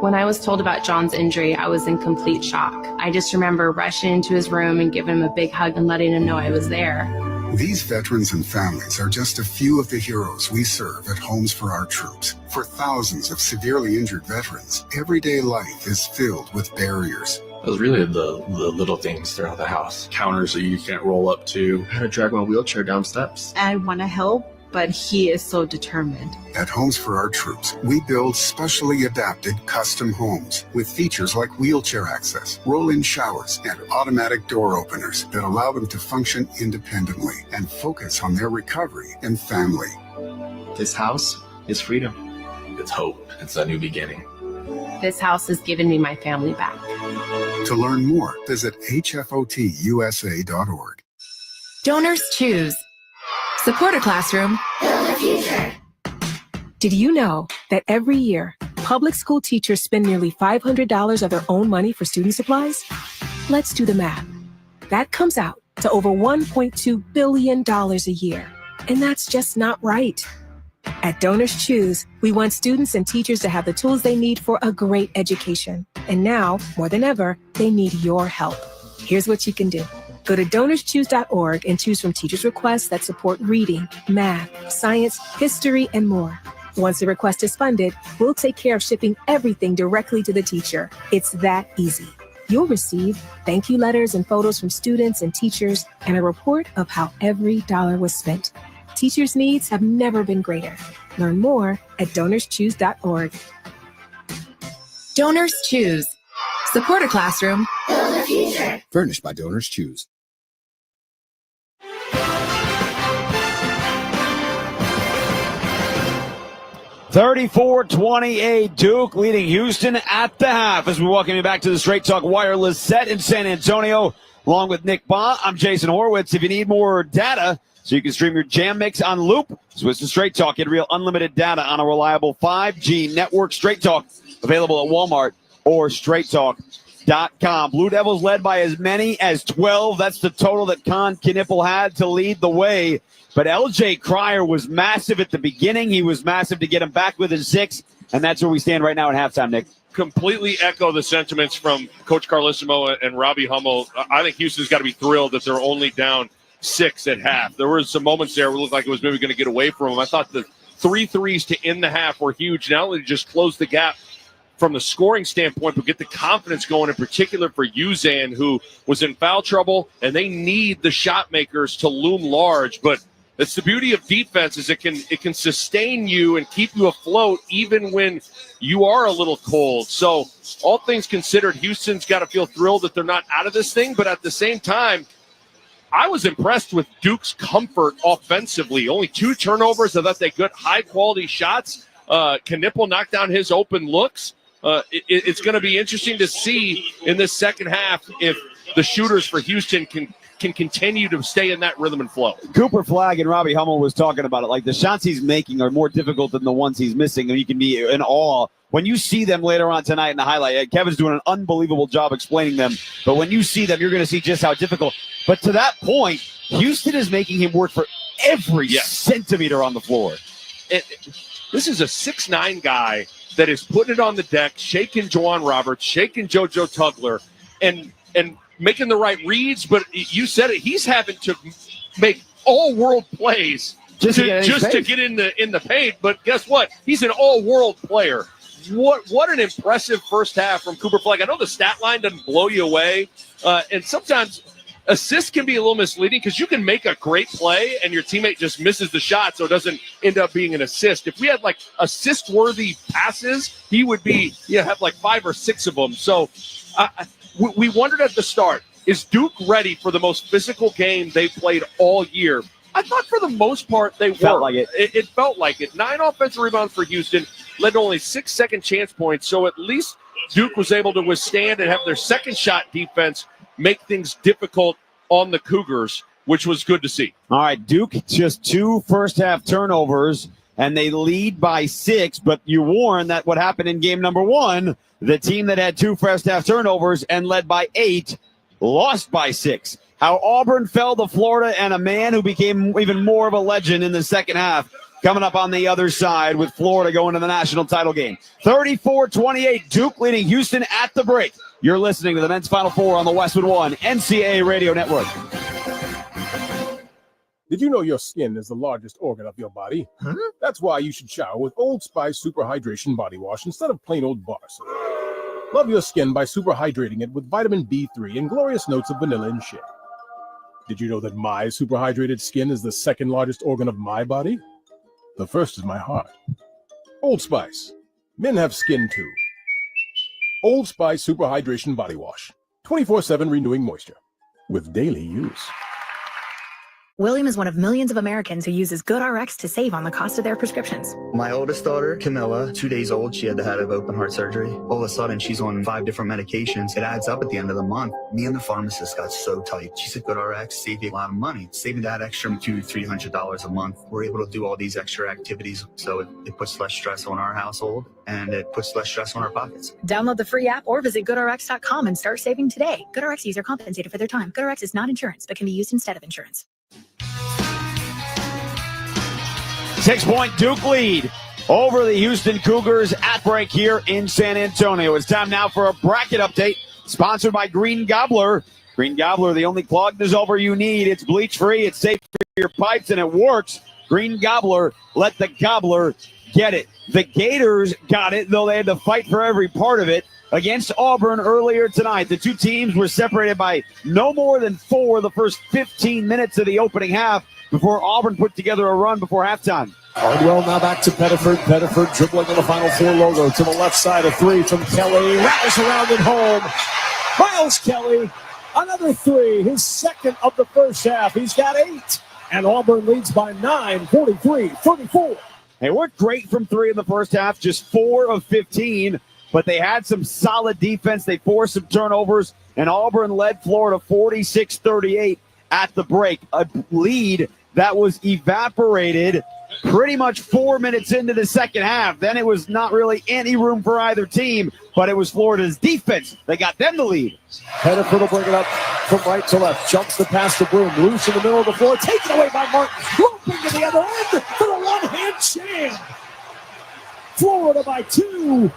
When I was told about John's injury, I was in complete shock. I just remember rushing into his room and giving him a big hug and letting him know I was there. These veterans and families are just a few of the heroes we serve at Homes for Our Troops. For thousands of severely injured veterans, everyday life is filled with barriers. It was really the little things throughout the house. Counters that you can't roll up to. I had to drag my wheelchair down steps. I want to help, but he is so determined. At Homes for Our Troops, we build specially adapted custom homes with features like wheelchair access, roll-in showers, and automatic door openers that allow them to function independently and focus on their recovery and family. This house is freedom. It's hope. It's a new beginning. This house has given me my family back. To learn more, visit hfotusa.org. Donors choose. Support a classroom. Build a future. Did you know that every year, public school teachers spend nearly $500 of their own money for student supplies? Let's do the math. That comes out to over $1.2 billion a year. And that's just not right. At Donors Choose, we want students and teachers to have the tools they need for a great education. And now, more than ever, they need your help. Here's what you can do. Go to DonorsChoose.org and choose from teachers' requests that support reading, math, science, history, and more. Once the request is funded, we'll take care of shipping everything directly to the teacher. It's that easy. You'll receive thank you letters and photos from students and teachers and a report of how every dollar was spent. Teachers' needs have never been greater. Learn more at DonorsChoose.org. Donors choose. Support a classroom. Build a future. Furnished by Donors Choose. (34-28) Duke leading Houston at the half as we welcome you back to the Straight Talk Wireless set in San Antonio. Along with Nick Baugh, I'm Jason Horowitz. If you need more data so you can stream your jam mix on loop, switch to Straight Talk. Get real unlimited data on a reliable 5G network. Straight Talk available at Walmart or straighttalk.com. Blue Devils led by as many as 12. That's the total that Con Knippel had to lead the way. But L.J. Cryer was massive at the beginning. He was massive to get him back within 6. And that's where we stand right now at halftime, Nick. Completely echo the sentiments from Coach Carlissimo and Robbie Hummel. I think Houston's got to be thrilled that they're only down 6 at half. There were some moments there where it looked like it was maybe going to get away from them. I thought the 3 threes to end the half were huge. Not only just close the gap from the scoring standpoint, but get the confidence going, in particular for Uzan, who was in foul trouble, and they need the shot makers to loom large. But it's the beauty of defense is it can sustain you and keep you afloat even when you are a little cold. So all things considered, Houston's got to feel thrilled that they're not out of this thing. But at the same time, I was impressed with Duke's comfort offensively. Only 2 turnovers. I thought they got high-quality shots. Knippel knocked down his open looks. It's going to be interesting to see in this second half if the shooters for Houston can continue to stay in that rhythm and flow. Cooper Flagg and Robbie Hummel was talking about it. Like, the shots he's making are more difficult than the ones he's missing, and you can be in awe. When you see them later on tonight in the highlight, Kevin's doing an unbelievable job explaining them. But when you see them, you're going to see just how difficult. But to that point, Houston is making him work for every centimeter on the floor. This is a 6'9" guy that is putting it on the deck, shaking Juwan Roberts, shaking JoJo Tugler, and making the right reads. But you said it, he's having to make all-world plays just to get in the paint. But guess what? He's an all-world player. What an impressive first half from Cooper Flagg. I know the stat line doesn't blow you away, and sometimes assists can be a little misleading because you can make a great play and your teammate just misses the shot, so it doesn't end up being an assist. If we had like assist-worthy passes, he would be have like 5 or 6 of them. So we wondered at the start, is Duke ready for the most physical game they've played all year? I thought for the most part they Felt were. like it. It felt like it. 9 offensive rebounds for Houston, led to only 6 second chance points. So at least Duke was able to withstand and have their second shot defense make things difficult on the Cougars, which was good to see. All right, Duke just 2 first-half turnovers, and they lead by 6, but you warned that what happened in game number 1, the team that had 2 first-half turnovers and led by 8 lost by 6. How Auburn fell to Florida, and a man who became even more of a legend in the second half coming up on the other side with Florida going to the national title game. 34-28, Duke leading Houston at the break. You're listening to the Men's Final Four on the Westwood One NCAA Radio Network. Did you know your skin is the largest organ of your body? Huh? That's why you should shower with Old Spice Super Hydration Body Wash instead of plain old bar soap. Love your skin by super hydrating it with vitamin B3 and glorious notes of vanilla and shea. Did you know that my super hydrated skin is the second largest organ of my body? The first is my heart. Old Spice. Men have skin too. Old Spice Super Hydration Body Wash. 24/7 renewing moisture. With daily use. William is one of millions of Americans who uses GoodRx to save on the cost of their prescriptions. My oldest daughter, Camilla, 2 days old, she had to have open heart surgery. All of a sudden, she's on 5 different medications. It adds up at the end of the month. Me and the pharmacist got so tight. She said, GoodRx saved you a lot of money. Saving that extra $200-300 a month. We're able to do all these extra activities, so it puts less stress on our household, and it puts less stress on our pockets. Download the free app or visit GoodRx.com and start saving today. GoodRx user compensated for their time. GoodRx is not insurance, but can be used instead of insurance. 6-point Duke lead over the Houston Cougars at break here in San Antonio. It's time now for a bracket update sponsored by Green Gobbler. Green Gobbler, the only clogged dissolver you need. It's bleach-free, it's safe for your pipes, and it works. Green Gobbler, let the gobbler get it. The Gators got it, though they had to fight for every part of it against Auburn earlier tonight. The two teams were separated by no more than 4 the first 15 minutes of the opening half before Auburn put together a run before halftime. Hardwell now back to Pettiford. Pettiford dribbling on the Final Four logo to the left side. A 3 from Kelly. Rattles around and home. Miles Kelly, another 3. His second of the first half. He's got 8. And Auburn leads by 9, 43-34. They weren't great from 3 in the first half, just 4 of 15. But they had some solid defense. They forced some turnovers. And Auburn led Florida 46-38 at the break. A lead that was evaporated pretty much 4 minutes into the second half. Then it was not really any room for either team, but it was Florida's defense that got them the lead. Pettiford will bring it up from right to left. Jumps the pass to Broom. Loose in the middle of the floor. Taken away by Martin. Roping to the other end for the one-hand jam. Florida by 2,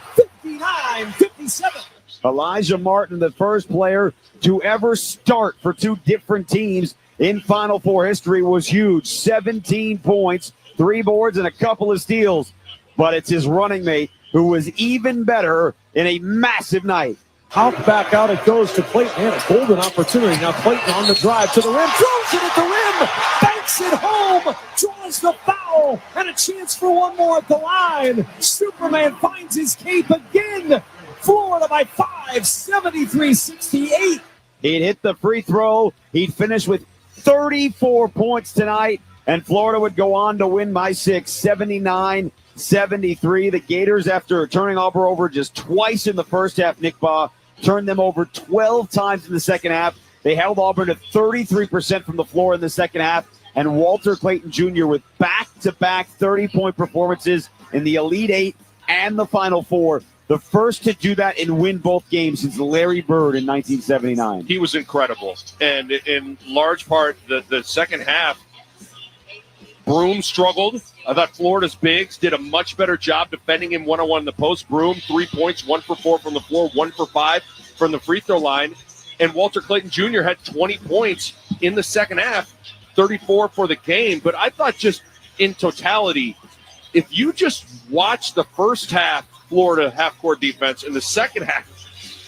59-57. Elijah Martin, the first player to ever start for 2 different teams in Final Four history, was huge. 17 points, 3 boards, and a couple of steals. But it's his running mate who was even better in a massive night. Houck back out. It goes to Clayton. And a golden opportunity. Now Clayton on the drive to the rim. Throws it at the rim. Banks it home. Draws the foul. And a chance for one more at the line. Superman finds his cape again. Florida by 5, 73-68. He'd hit the free throw. He'd finish with 34 points tonight. And Florida would go on to win by 6, 79-73. The Gators, after turning Auburn over just twice in the first half, Nick Baugh turned them over 12 times in the second half. They held Auburn to 33% from the floor in the second half. And Walter Clayton Jr. with back-to-back 30-point performances in the Elite Eight and the Final Four. The first to do that and win both games since Larry Bird in 1979. He was incredible. And in large part, the second half, Broom struggled. I thought Florida's bigs did a much better job defending him one-on-one in the post. Broom, 3 points, 1 for 4 from the floor, 1 for 5 from the free throw line. And Walter Clayton Jr. had 20 points in the second half, 34 for the game. But I thought just in totality, if you just watch the first half Florida half-court defense and the second half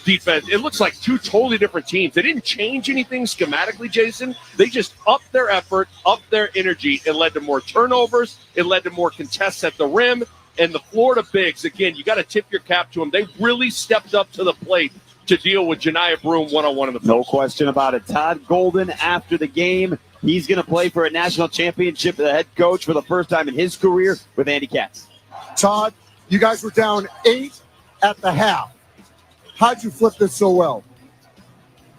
defense, it looks like 2 totally different teams. They didn't change anything schematically, Jason. They just upped their effort, upped their energy. It led to more turnovers. It led to more contests at the rim. And the Florida bigs, again, you got to tip your cap to them. They really stepped up to the plate to deal with Janiah Broom one-on-one in the post. No question about it. Todd Golden, after the game, He's going to play for a national championship, the head coach for the first time in his career with Andy Katz. Todd, you guys were down 8 at the half. How'd you flip this so well?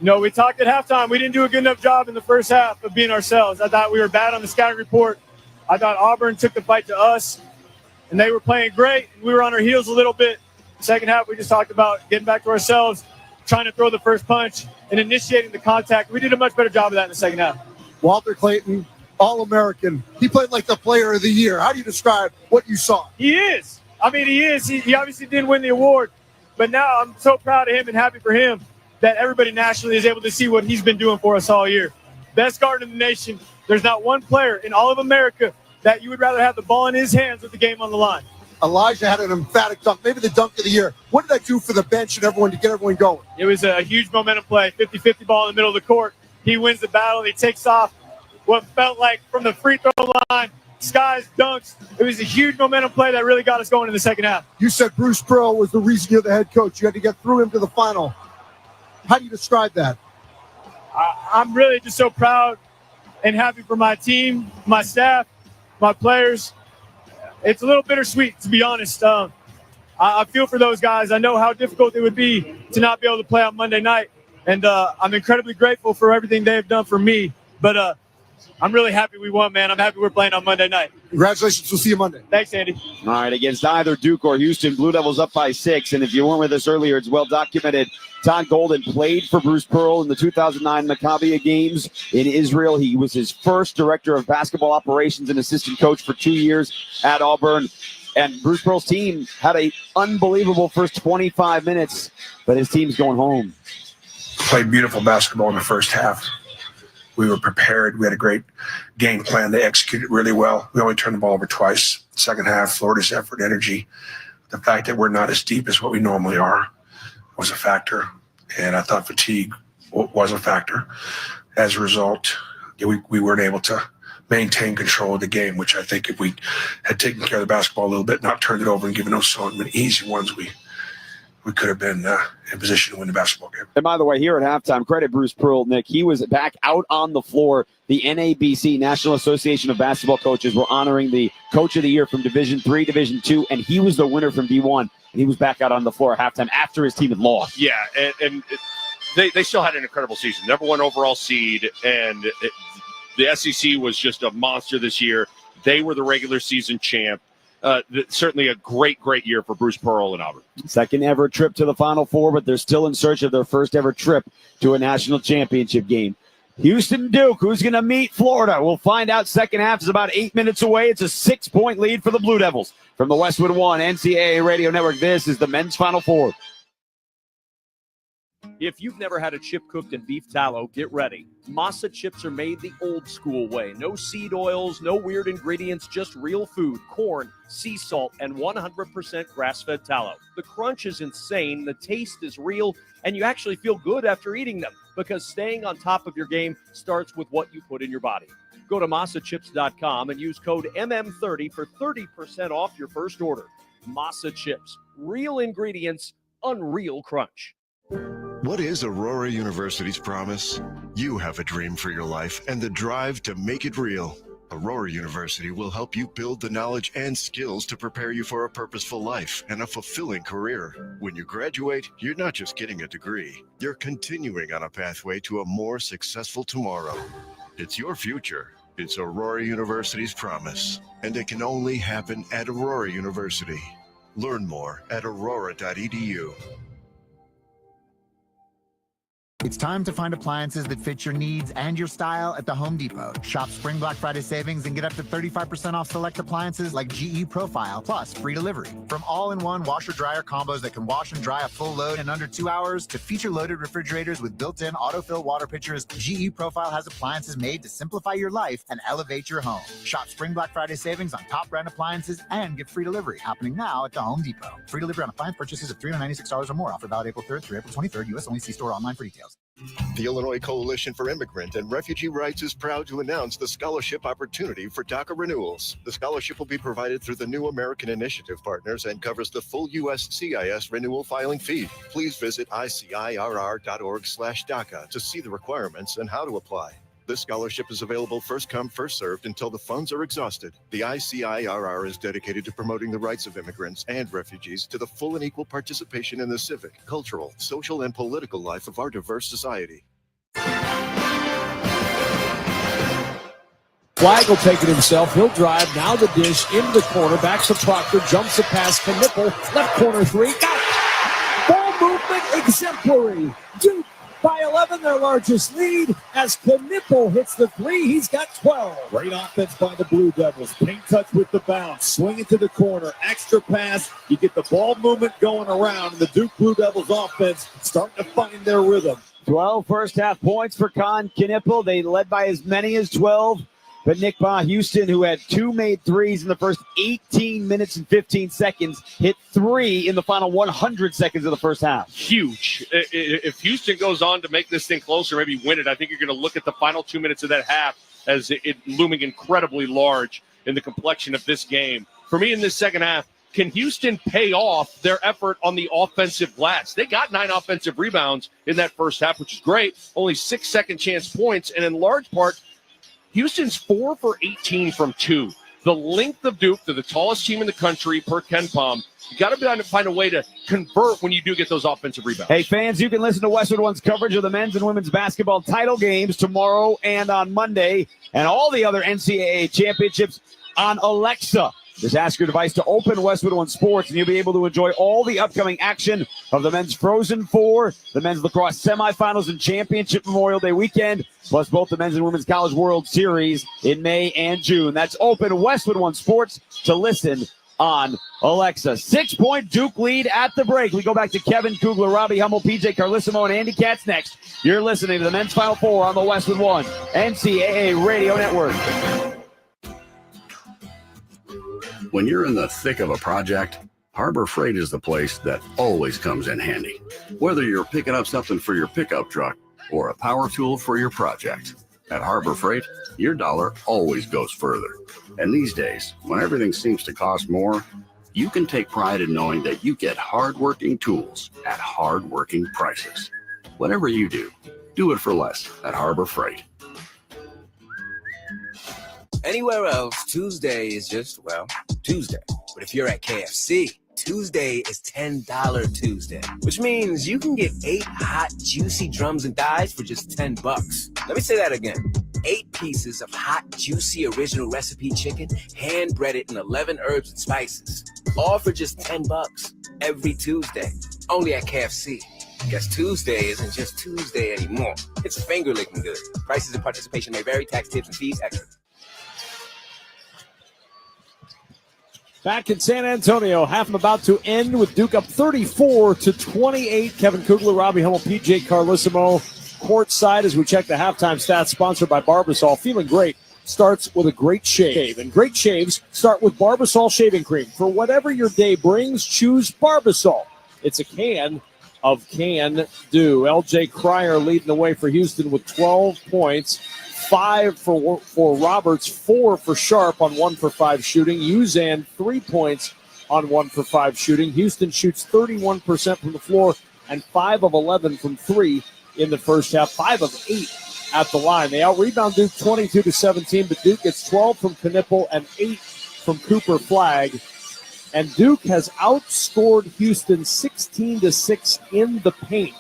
No, we talked at halftime. We didn't do a good enough job in the first half of being ourselves. I thought we were bad on the scouting report. I thought Auburn took the fight to us, and they were playing great. We were on our heels a little bit. Second half, we just talked about getting back to ourselves, trying to throw the first punch, and initiating the contact. We did a much better job of that in the second half. Walter Clayton, All-American. He played like the player of the year. How do you describe what you saw? He is. I mean, he is. He obviously didn't win the award, but now I'm so proud of him and happy for him that everybody nationally is able to see what he's been doing for us all year. Best guard in the nation. There's not one player in all of America that you would rather have the ball in his hands with the game on the line. Elijah had an emphatic dunk, maybe the dunk of the year. What did that do for the bench and everyone to get everyone going? It was a huge momentum play, 50-50 ball in the middle of the court. He wins the battle. He takes off what felt like from the free throw line, skies, dunks. It was a huge momentum play that really got us going in the second half. You said Bruce Pearl was the reason you're the head coach. You had to get through him to the final. How do you describe that? I'm really just so proud and happy for my team, my staff, my players. It's a little bittersweet, to be honest. I feel for those guys. I know how difficult it would be to not be able to play on Monday night. And I'm incredibly grateful for everything they have done for me. But I'm really happy we won, man. I'm happy we're playing on Monday night. Congratulations. We'll see you Monday. Thanks, Andy. All right, against either Duke or Houston, Blue Devils up by 6. And if you weren't with us earlier, it's well documented. Todd Golden played for Bruce Pearl in the 2009 Maccabi Games in Israel. He was his first director of basketball operations and assistant coach for 2 years at Auburn. And Bruce Pearl's team had an unbelievable first 25 minutes, but his team's going home. Played beautiful basketball in the first half. We were prepared. We had a great game plan. They executed really well. We only turned the ball over twice. Second half, Florida's effort, energy, the fact that we're not as deep as what we normally are was a factor. And I thought fatigue was a factor. As a result, we weren't able to maintain control of the game, which I think if we had taken care of the basketball a little bit, not turned it over and given those so many easy ones, we could have been in position to win the basketball game. And by the way, here at halftime, credit Bruce Pearl, Nick. He was back out on the floor. The NABC, National Association of Basketball Coaches, were honoring the Coach of the Year from Division III, Division II, and he was the winner from D1. And he was back out on the floor at halftime after his team had lost. Yeah, and they still had an incredible season. Number 1 overall seed, and the SEC was just a monster this year. They were the regular season champ. Certainly a great year for Bruce Pearl and Auburn. Second ever trip to the Final Four, but they're still in search of their first ever trip to a national championship game. Houston Duke, who's going to meet Florida? We'll find out. Second half is about 8 minutes away. It's a 6-point lead for the Blue Devils. From the Westwood One NCAA Radio Network, this is the Men's Final Four. If you've never had a chip cooked in beef tallow, get ready. Masa chips are made the old school way. No seed oils, no weird ingredients, just real food, corn, sea salt, and 100% grass-fed tallow. The crunch is insane, the taste is real, and you actually feel good after eating them because staying on top of your game starts with what you put in your body. Go to masachips.com and use code MM30 for 30% off your first order. Masa Chips, real ingredients, unreal crunch. What is Aurora University's promise? You have a dream for your life and the drive to make it real. Aurora University will help you build the knowledge and skills to prepare you for a purposeful life and a fulfilling career. When you graduate, you're not just getting a degree. You're continuing on a pathway to a more successful tomorrow. It's your future. It's Aurora University's promise. And it can only happen at Aurora University. Learn more at aurora.edu. It's time to find appliances that fit your needs and your style at the Home Depot. Shop Spring Black Friday savings and get up to 35% off select appliances like GE Profile, plus free delivery. From all-in-one washer-dryer combos that can wash and dry a full load in under 2 hours to feature-loaded refrigerators with built-in autofill water pitchers, GE Profile has appliances made to simplify your life and elevate your home. Shop Spring Black Friday savings on top brand appliances and get free delivery happening now at the Home Depot. Free delivery on appliance purchases of $396 or more. Offer valid April 3rd through April 23rd. U.S. only. See store online for details. The Illinois Coalition for Immigrant and Refugee Rights is proud to announce the scholarship opportunity for DACA renewals. The scholarship will be provided through the New American Initiative partners and covers the full USCIS renewal filing fee. Please visit icirr.org/DACA to see the requirements and how to apply. This scholarship is available first come, first served until the funds are exhausted. The ICIRR is dedicated to promoting the rights of immigrants and refugees to the full and equal participation in the civic, cultural, social, and political life of our diverse society. Flag will take it himself. He'll drive. Now the dish into the corner. Back to Proctor. Jumps it past Knipple. Left corner three. Got it. Ball movement exemplary. Duke by 11, their largest lead. As Knipple hits the three, he's got 12. Great offense by the Blue Devils. Pink touch with the bounce. Swing it to the corner. Extra pass. You get the ball movement going around. And the Duke Blue Devils offense starting to find their rhythm. 12 first half points for Con Knipple. They led by as many as 12. But Nick Baugh Houston, who had 2 made threes in the first 18 minutes and 15 seconds, hit 3 in the final 100 seconds of the first half. Huge. If Houston goes on to make this thing closer, maybe win it, I think you're going to look at the final 2 minutes of that half as it looming incredibly large in the complexion of this game. For me in this second half, can Houston pay off their effort on the offensive glass? They got 9 offensive rebounds in that first half, which is great. Only 6 second chance points, and in large part, Houston's 4 for 18 from 2. The length of Duke, they're the tallest team in the country per KenPom. You got to find a way to convert when you do get those offensive rebounds. Hey, fans, you can listen to Westwood One's coverage of the men's and women's basketball title games tomorrow and on Monday, and all the other NCAA championships on Alexa. Just ask your device to open Westwood One Sports, and you'll be able to enjoy all the upcoming action of the men's Frozen Four, the men's lacrosse semifinals and championship Memorial Day weekend, plus both the men's and women's College World Series in May and June. That's open Westwood One Sports to listen on Alexa. 6-point Duke lead at the break. We go back to Kevin Kugler, Robbie Hummel, PJ Carlissimo, and Andy Katz next. You're listening to the men's Final Four on the Westwood One NCAA Radio Network. When you're in the thick of a project, Harbor Freight is the place that always comes in handy. Whether you're picking up something for your pickup truck or a power tool for your project, at Harbor Freight, your dollar always goes further. And these days, when everything seems to cost more, you can take pride in knowing that you get hardworking tools at hardworking prices. Whatever you do, do it for less at Harbor Freight. Anywhere else, Tuesday is just, well, Tuesday. But if you're at KFC, Tuesday is $10 Tuesday, which means you can get 8 hot, juicy drums and thighs for just $10. Let me say that again. 8 pieces of hot, juicy, original recipe chicken, hand-breaded in 11 herbs and spices, all for just $10 every Tuesday, only at KFC. Guess Tuesday isn't just Tuesday anymore. It's finger-licking good. Prices and participation may vary. Tax, tips, and fees extra. Back in San Antonio, half about to end with Duke up 34-28. Kevin Kugler, Robbie Hummel, PJ Carlissimo, courtside as we check the halftime stats, sponsored by Barbasol. Feeling great starts with a great shave, and great shaves start with Barbasol shaving cream. For whatever your day brings, choose Barbasol. It's a can of can do. LJ Cryer leading the way for Houston with 12 points. 5 for Roberts, 4 for Sharp on 1 for 5 shooting. Uzan, 3 points on 1 for 5 shooting. Houston shoots 31% from the floor and 5 of 11 from 3 in the first half. 5 of 8 at the line. They out-rebound Duke 22-17, but Duke gets 12 from Knipple and 8 from Cooper Flagg. And Duke has outscored Houston 16-6 in the paint.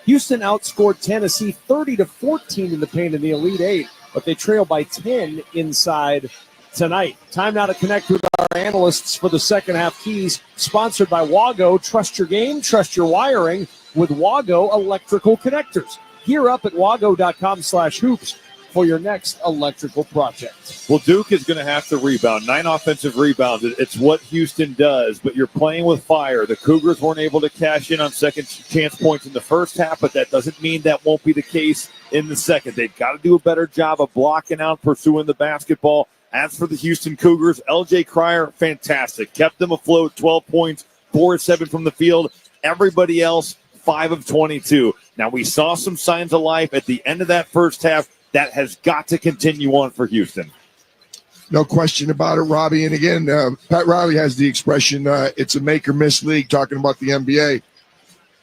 Houston outscored Tennessee 30-14 in the paint in the Elite Eight, but they trail by 10 inside tonight. Time now to connect with our analysts for the second half keys, sponsored by Wago. Trust your game, trust your wiring with Wago electrical connectors. Gear up at wago.com/hoops for your next electrical project. Well, Duke is going to have to rebound. 9 offensive rebounds. It's what Houston does, but you're playing with fire. The Cougars weren't able to cash in on second chance points in the first half, but that doesn't mean that won't be the case in the second. They've got to do a better job of blocking out, pursuing the basketball. As for the Houston Cougars, LJ Cryer, fantastic. Kept them afloat, 12 points, 4 of 7 from the field. Everybody else, 5 of 22. Now, we saw some signs of life at the end of that first half. That has got to continue on for Houston. No question about it, Robbie. And again, Pat Riley has the expression, it's a make or miss league, talking about the NBA.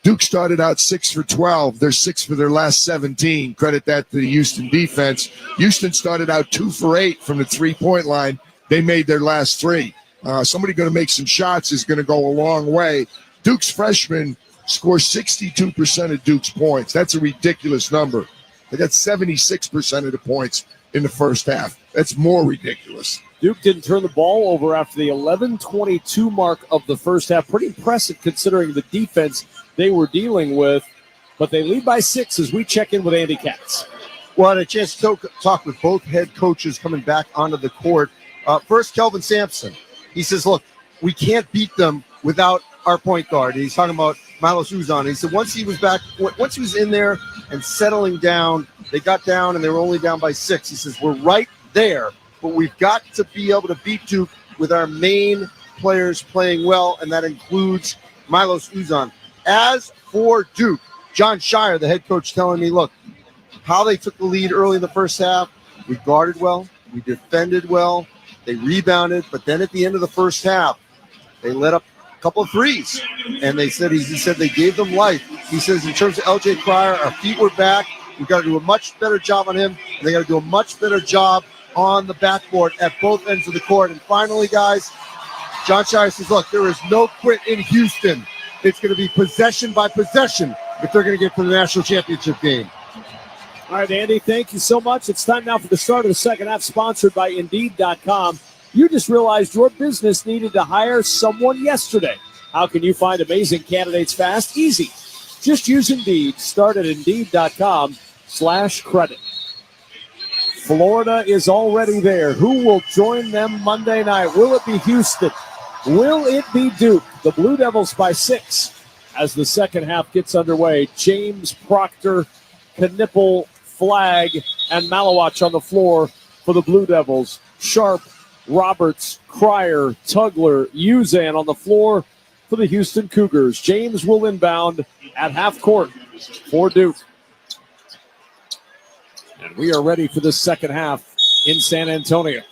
Duke started out 6 for 12. They're 6 for their last 17. Credit that to the Houston defense. Houston started out 2 for 8 from the three-point line. They made their last 3. Somebody going to make some shots is going to go a long way. Duke's freshmen score 62% of Duke's points. That's a ridiculous number. They got 76% of the points in the first half. That's more ridiculous. Duke didn't turn the ball over after the 11:22 mark of the first half. Pretty impressive considering the defense they were dealing with. But they lead by 6 as we check in with Andy Katz. Well, I had a chance to talk with both head coaches coming back onto the court. First, Kelvin Sampson. He says, look, we can't beat them without our point guard. And he's talking about Milos Uzan. He said once he was in there and settling down, they got down and they were only down by 6. He says, we're right there, but we've got to be able to beat Duke with our main players playing well, and that includes Milos Uzan. As for Duke, John Shire, the head coach, telling me, look, how they took the lead early in the first half, we guarded well, we defended well, they rebounded, but then at the end of the first half, they let up a couple of threes, and he said they gave them life. He says in terms of LJ Cryer, our feet were back. We've got to do a much better job on him, and they got to do a much better job on the backboard at both ends of the court. And finally, guys, John Shire says, look, there is no quit in Houston. It's going to be possession by possession if they're going to get to the national championship game. All right, Andy, thank you so much. It's time now for the start of the second half, sponsored by Indeed.com. You just realized your business needed to hire someone yesterday. How can you find amazing candidates fast? Easy. Just use Indeed. Start at Indeed.com/credit. Florida is already there. Who will join them Monday night? Will it be Houston? Will it be Duke? The Blue Devils by 6 as the second half gets underway. James, Proctor, Knipple, Flag, and Malawach on the floor for the Blue Devils. Sharp, Roberts, Cryer, Tugler, Uzan on the floor for the Houston Cougars. James will inbound at half court for Duke. And we are ready for the second half in San Antonio.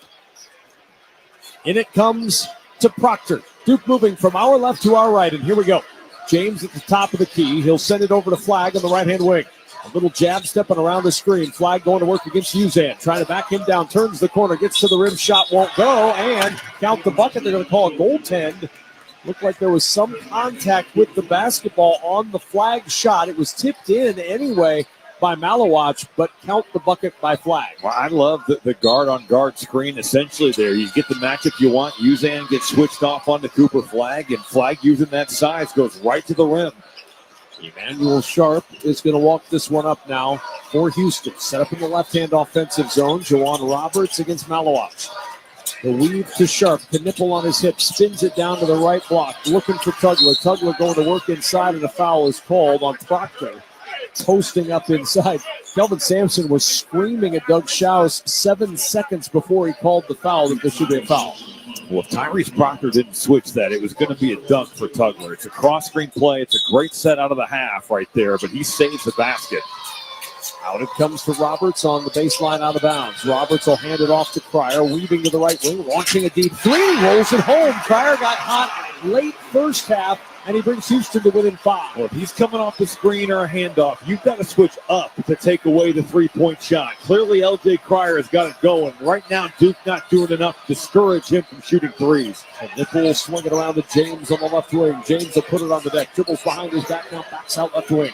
In it comes to Proctor. Duke moving from our left to our right, and here we go. James at the top of the key. He'll send it over to Flag on the right-hand wing. A little jab stepping around the screen. Flag going to work against Uzan. Trying to back him down. Turns the corner. Gets to the rim. Shot won't go. And count the bucket. They're going to call a goaltend. Looked like there was some contact with the basketball on the Flag shot. It was tipped in anyway by Malawach, but count the bucket by Flag. Well, I love the guard-on-guard screen essentially there. You get the matchup you want. Uzan gets switched off on the Cooper Flag, and Flag using that size goes right to the rim. Emmanuel Sharp is going to walk this one up now for Houston. Set up in the left-hand offensive zone. Jawan Roberts against Malawach. The weave to Sharp. Knipple on his hip. Spins it down to the right block. Looking for Tugler. Tugler going to work inside, and a foul is called on Proctor. Posting up inside. Kelvin Sampson was screaming at Doug Schaus 7 seconds before he called the foul that this should be a foul. Well, if Tyrese Proctor didn't switch that, it was going to be a dunk for Tugler. It's a cross-screen play. It's a great set out of the half right there, but he saves the basket. Out it comes to Roberts on the baseline out of bounds. Roberts will hand it off to Cryer, weaving to the right wing, launching a deep three, rolls it home. Cryer got hot late first half, and he brings Houston to within 5. Well, if he's coming off the screen or a handoff, you've got to switch up to take away the three-point shot. Clearly, LJ Cryer has got it going. Right now, Duke not doing enough to discourage him from shooting threes. And Nipple will swing it around to James on the left wing. James will put it on the deck. Dribbles behind his back, now backs out left wing.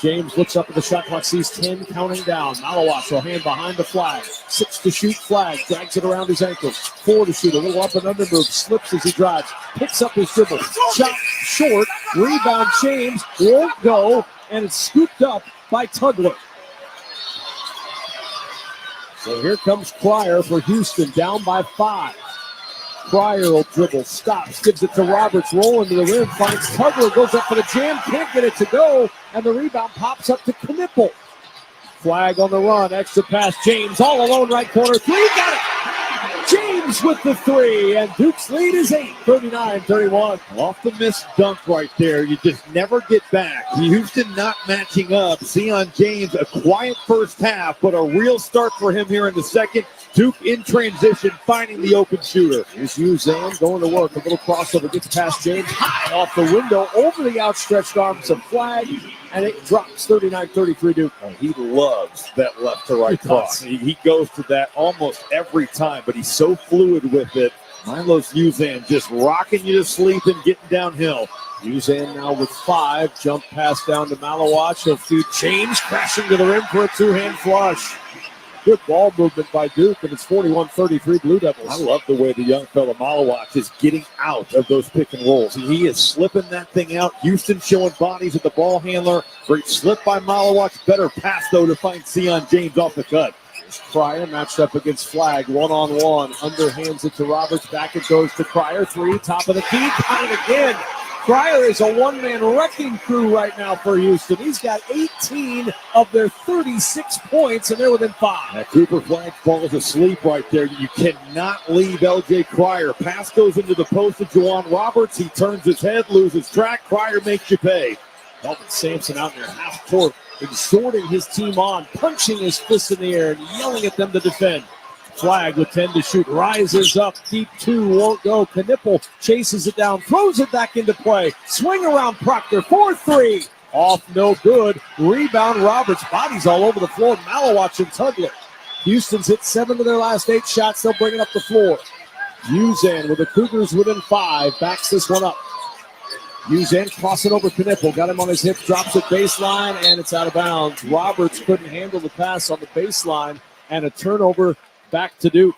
James looks up at the shot clock, sees 10 counting down. Malawach will hand behind the Flag. 6 to shoot. Flag drags it around his ankles. 4 to shoot. A little up and under move. Slips as he drives. Picks up his dribble. Shot short. Rebound James. Won't go. And it's scooped up by Tugler. So here comes Cryer for Houston, down by 5. Cryer will dribble, stops, gives it to Roberts, rolling to the rim, finds Tugler, goes up for the jam, can't get it to go, and the rebound pops up to Knipple. Flag on the run, extra pass, James all alone, right corner, 3, got it! James James with the three, and Duke's lead is 8, 39-31. Off the missed dunk right there. You just never get back. Houston not matching up. Zion James, a quiet first half, but a real start for him here in the second. Duke in transition, finding the open shooter. Here's Uzan going to work. A little crossover, gets past James, high off the window, over the outstretched arms of Flag, and it drops 39-33 Duke. Oh, he loves that left to right cross. He goes to that almost every time, but he's so fluid with it. Milos Uzan just rocking you to sleep and getting downhill. Uzan now with 5. Jump pass down to Malawach. He'll feed James, crashing to the rim for a two-hand flush. Good ball movement by Duke, and it's 41-33 Blue Devils. I love the way the young fella Malawach is getting out of those pick and rolls. He is slipping that thing out. Houston showing bodies at the ball handler. Great slip by Malawach. Better pass, though, to find Zion James off the cut. Cryer matched up against Flag, one-on-one. Underhands it to Roberts. Back it goes to Cryer. 3, top of the key. Got it again. Cryer is a one-man wrecking crew right now for Houston. He's got 18 of their 36 points, and they're within 5. That Cooper Flag falls asleep right there. You cannot leave L.J. Cryer. Pass goes into the post of Juwan Roberts. He turns his head, loses track. Cryer makes you pay. Elvin Sampson out there half court, exhorting his team on, punching his fists in the air and yelling at them to defend. Flag with 10 to shoot, rises up, deep 2, won't go. Knipple chases it down, throws it back into play. Swing around Proctor, 4-3. Off, no good. Rebound, Roberts. Bodies all over the floor. Malawach and Tugler. Houston's hit 7 of their last 8 shots. They'll bring it up the floor. Uzan with the Cougars within 5. Backs this one up. Uzan crossing over Knipple. Got him on his hip, drops it baseline, and it's out of bounds. Roberts couldn't handle the pass on the baseline, and a turnover back to Duke.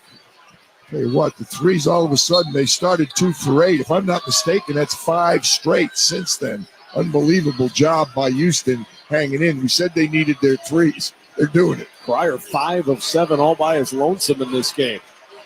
Tell you what, the threes all of a sudden, they started 2 for 8. If I'm not mistaken, that's 5 straight since then. Unbelievable job by Houston hanging in. We said they needed their threes. They're doing it. Cryer 5 of 7 all by his lonesome in this game.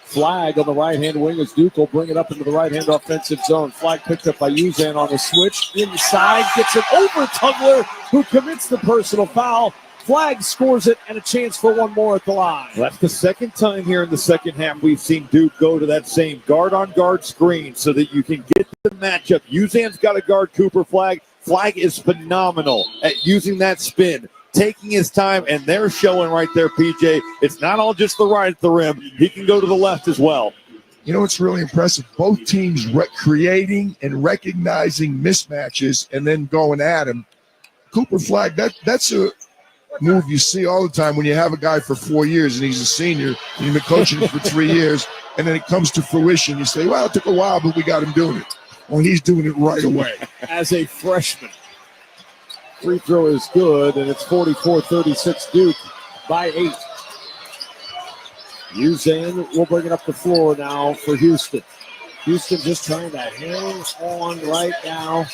Flag on the right-hand wing as Duke will bring it up into the right-hand offensive zone. Flag picked up by Uzan on the switch. Inside, gets it over Tugler, who commits the personal foul. Flag scores it, and a chance for one more at the line. Well, that's the second time here in the second half we've seen Duke go to that same guard-on-guard screen so that you can get the matchup. Uzan's got to guard Cooper Flag. Flag is phenomenal at using that spin, taking his time, and they're showing right there, PJ. It's not all just the right at the rim. He can go to the left as well. You know what's really impressive? Both teams creating and recognizing mismatches and then going at him. Cooper Flag, that's a move you see all the time when you have a guy for 4 years and he's a senior and you've been coaching him for 3 years, and then it comes to fruition. You say, well, it took a while, but we got him doing it. Well, he's doing it right away. As a freshman. Free throw is good, and it's 44-36 Duke by 8. Uzan will bring it up the floor now for Houston. Houston just trying to hang on right now.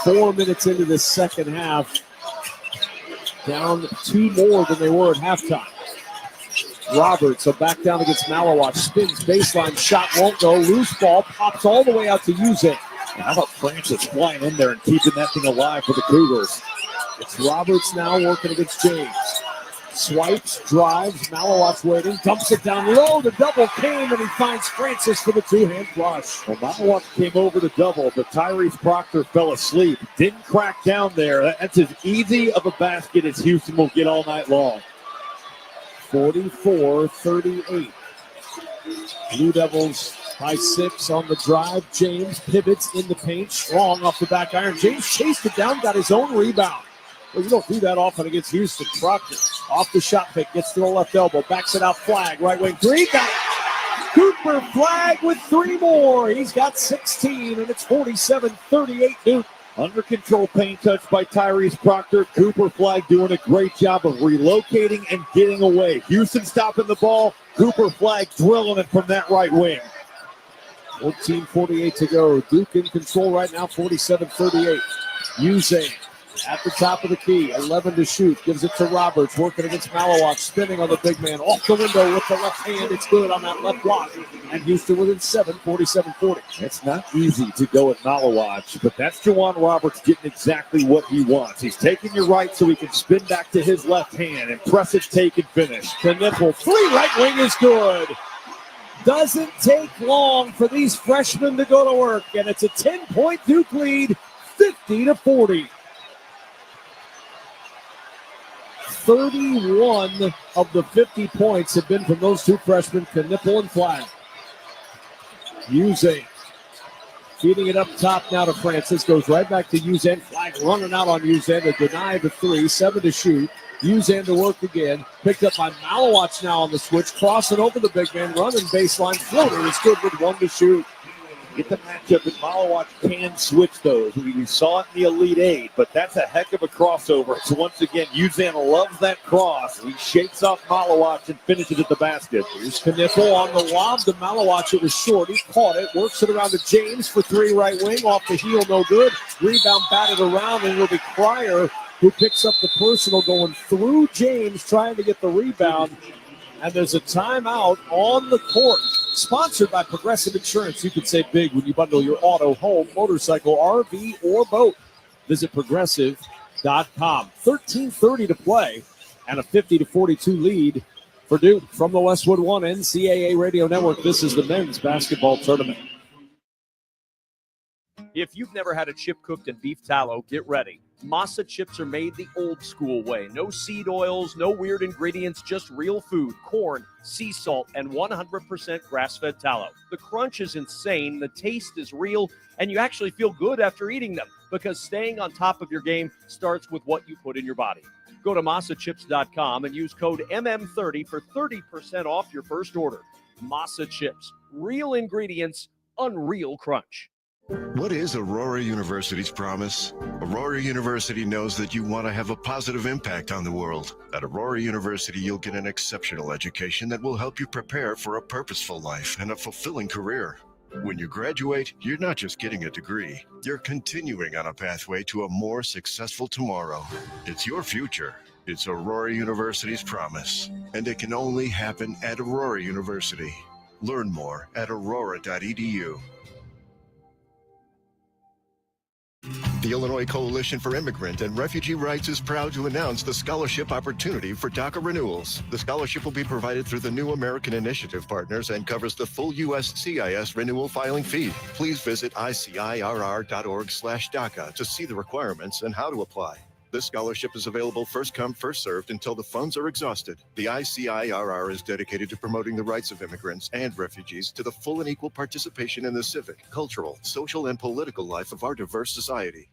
4 minutes into the second half. Down 2 more than they were at halftime. Roberts, so back down against Malawach. Spins, baseline, shot won't go. Loose ball, pops all the way out to Uzan. How about Francis flying in there and keeping that thing alive for the Cougars? It's Roberts now working against James. Swipes, drives, Malawach waiting, dumps it down low. The double came, and he finds Francis for the two-hand flush. Well, Malawach came over to double, but Tyrese Proctor fell asleep. Didn't crack down there. That's as easy of a basket as Houston will get all night long. 44-38. Blue Devils by 6 on the drive. James pivots in the paint, strong off the back iron. James chased it down, got his own rebound. Well, you don't do that often against Houston. Proctor off the shot pick, gets to the left elbow, backs it out. Flag, right wing three, got it. Cooper Flag with 3 more. He's got 16, and it's 47-38 Duke. Under control paint touch by Tyrese Proctor. Cooper Flag doing a great job of relocating and getting away. Houston stopping the ball. Cooper Flag drilling it from that right wing. 14:48 to go. Duke in control right now, 47-38. Uzan at the top of the key, 11 to shoot. Gives it to Roberts, working against Malawach, spinning on the big man. Off the window with the left hand. It's good on that left block. And Houston within 7, 47-40. It's not easy to go at Malawach, but that's Juwan Roberts getting exactly what he wants. He's taking your right so he can spin back to his left hand and press it, take, and finish. Knipple, 3 right wing is good. Doesn't take long for these freshmen to go to work, and it's a 10-point Duke lead, 50-40. 31 of the 50 points have been from those two freshmen, Knipple and Flagg. Usain feeding it up top now to Francis. Goes right back to Usain. Flagg running out on Usain to deny the three. 7 to shoot. Usain to work again. Picked up by Malawatch now on the switch. Crossing over the big man. Running baseline. Floater is good with 1 to shoot. Get the matchup, and Malawatch can switch those. We saw it in the Elite Eight, but that's a heck of a crossover. So once again, Uzan loves that cross. He shakes off Malawatch and finishes at the basket. Here's Knipple on the lob to Malawatch. It was short. He caught it. Works it around to James for 3 right wing. Off the heel, no good. Rebound batted around, and it'll be Cryer who picks up the personal going through James trying to get the rebound. And there's a timeout on the court. Sponsored by Progressive Insurance. You can save big when you bundle your auto, home, motorcycle, RV, or boat. Visit Progressive.com. 13:30 to play and a 50-42 lead for Duke. From the Westwood One NCAA Radio Network, this is the men's basketball tournament. If you've never had a chip cooked in beef tallow, get ready. Masa chips are made the old school way. No seed oils, no weird ingredients, just real food, corn, sea salt, and 100% grass-fed tallow. The crunch is insane, the taste is real, and you actually feel good after eating them because staying on top of your game starts with what you put in your body. Go to masachips.com and use code MM30 for 30% off your first order. Masa Chips, real ingredients, unreal crunch. What is Aurora University's promise? Aurora University knows that you want to have a positive impact on the world. At Aurora University, you'll get an exceptional education that will help you prepare for a purposeful life and a fulfilling career. When you graduate, you're not just getting a degree. You're continuing on a pathway to a more successful tomorrow. It's your future. It's Aurora University's promise. And it can only happen at Aurora University. Learn more at aurora.edu. The Illinois Coalition for Immigrant and Refugee Rights is proud to announce the scholarship opportunity for DACA renewals. The scholarship will be provided through the New American Initiative partners and covers the full USCIS renewal filing fee. Please visit icirr.org/DACA to see the requirements and how to apply. This scholarship is available first come, first served until the funds are exhausted. The ICIRR is dedicated to promoting the rights of immigrants and refugees to the full and equal participation in the civic, cultural, social, and political life of our diverse society.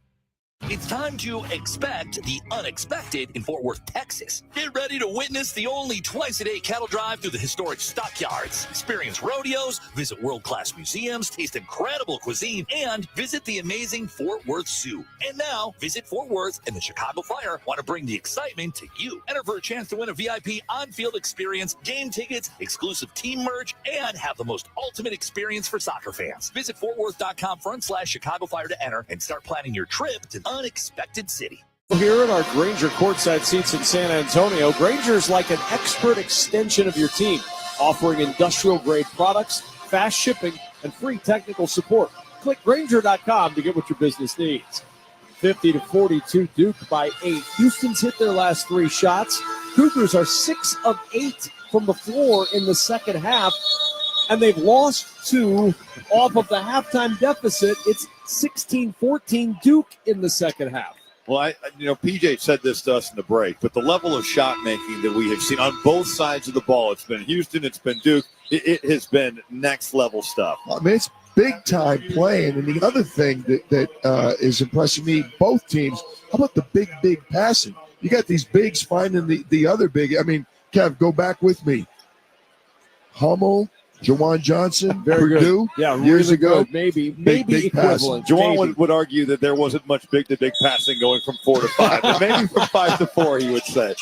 It's time to expect the unexpected in Fort Worth, Texas. Get ready to witness the only twice-a-day cattle drive through the historic stockyards. Experience rodeos, visit world-class museums, taste incredible cuisine, and visit the amazing Fort Worth Zoo. And now, Visit Fort Worth and the Chicago Fire want to bring the excitement to you. Enter for a chance to win a VIP on-field experience, game tickets, exclusive team merch, and have the most ultimate experience for soccer fans. Visit FortWorth.com/Chicago Fire to enter and start planning your trip to unexpected city. Here at our Grainger courtside seats in San Antonio, Grainger is like an expert extension of your team, offering industrial-grade products, fast shipping, and free technical support. Click Grainger.com to get what your business needs. 50-42, Duke by 8. Houston's hit their last 3 shots. Cougars are 6 of 8 from the floor in the second half, and they've lost 2 off of the halftime deficit. It's 16-14 Duke in the second half. Well, PJ said this to us in the break, but the level of shot making that we have seen on both sides of the ball, it's been Houston, it's been Duke, it has been next level stuff. I mean, it's big time playing. And the other thing that is impressing me, both teams, how about the big passing? You got these bigs finding the other big. I mean, Kev, go back with me. Hummel, Jawan Johnson, Purdue, years ago. Good. Maybe big equivalent. Jawan would argue that there wasn't much big-to-big passing going from 4 to 5. But maybe from 5 to 4, he would say.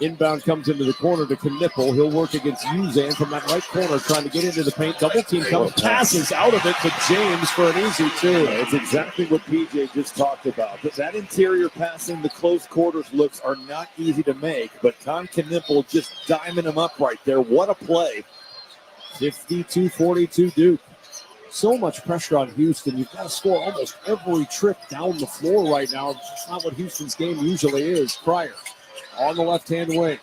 Inbound comes into the corner to Knipple. He'll work against Uzan from that right corner, trying to get into the paint. Double team comes, passes out of it to James for an easy 2. It's exactly what PJ just talked about. That interior passing, the close quarters looks are not easy to make, but Tom Knipple just diming him up right there. What a play. 52-42 Duke. So much pressure on Houston. You've got to score almost every trip down the floor right now. It's not what Houston's game usually is. Cryer on the left-hand wing.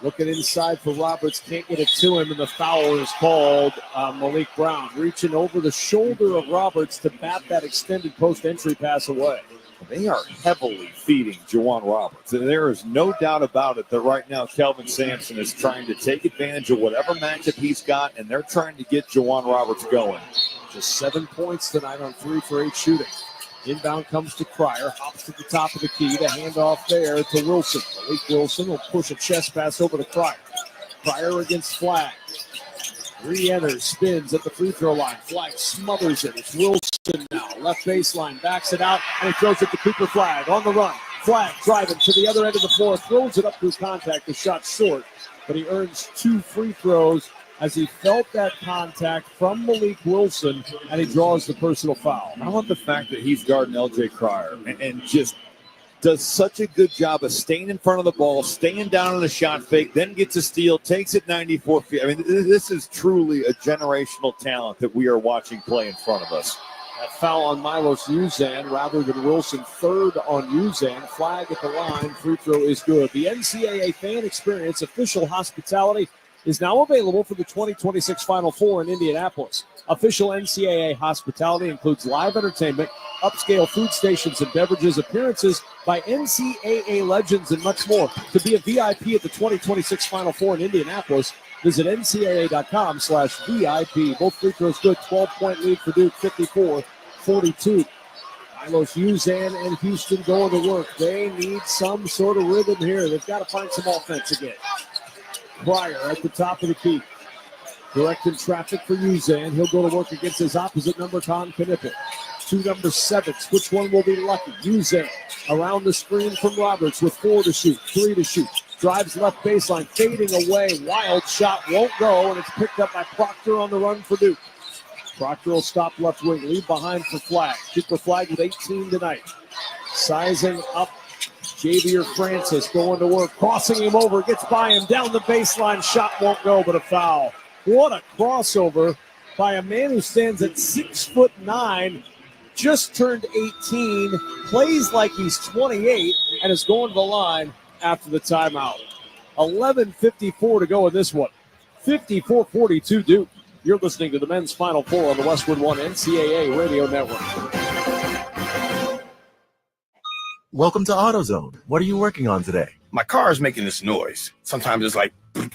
Looking inside for Roberts, can't get it to him, and the foul is called. Malik Brown reaching over the shoulder of Roberts to bat that extended post-entry pass away. They are heavily feeding Juwan Roberts. And there is no doubt about it that right now Kelvin Sampson is trying to take advantage of whatever matchup he's got, and they're trying to get Juwan Roberts going. Just 7 points tonight on 3 for 8 shooting. Inbound comes to Cryer, hops to the top of the key, the handoff there to Wilson. Malik Wilson will push a chest pass over to Cryer. Cryer against Flagg. Re-enters, spins at the free throw line. Flagg smothers it. It's Wilson now. Left baseline, backs it out, and he throws it to Cooper Flagg on the run. Flagg driving to the other end of the floor, throws it up through contact. The shot short, but he earns 2 free throws as he felt that contact from Malik Wilson, and he draws the personal foul. I love the fact that he's guarding L.J. Cryer and just does such a good job of staying in front of the ball, staying down on the shot fake, then gets a steal, takes it 94 feet. I mean, this is truly a generational talent that we are watching play in front of us. That foul on Milos Uzan rather than Wilson. Third on Uzan. Flag at the line. Free throw is good. The NCAA Fan Experience official hospitality is now available for the 2026 Final Four in Indianapolis. Official NCAA hospitality includes live entertainment, upscale food stations and beverages, appearances by NCAA legends, and much more. To be a VIP at the 2026 Final Four in Indianapolis, visit ncaa.com/VIP. Both free throws good. 12-point lead for Duke, 54-42. Milos Uzan and Houston going to work. They need some sort of rhythm here. They've got to find some offense again. Cryer at the top of the key. Directing traffic for Uzan. He'll go to work against his opposite number, Con Knippel. 2 number 7s. Which one will be lucky? Uzan around the screen from Roberts with 4 to shoot, 3 to shoot. Drives left baseline, fading away. Wild shot won't go, and it's picked up by Proctor on the run for Duke. Proctor will stop left wing, leave behind for Flagg. Cooper Flagg with 18 tonight. Sizing up Javier Francis going to work, crossing him over, gets by him, down the baseline, shot won't go, but a foul. What a crossover by a man who stands at 6'9", just turned 18, plays like he's 28, and is going to the line after the timeout. 11:54 to go in this one. 54-42 Duke. You're listening to the men's Final Four on the Westwood One NCAA Radio Network. Welcome to AutoZone. What are you working on today? My car is making this noise. Sometimes it's like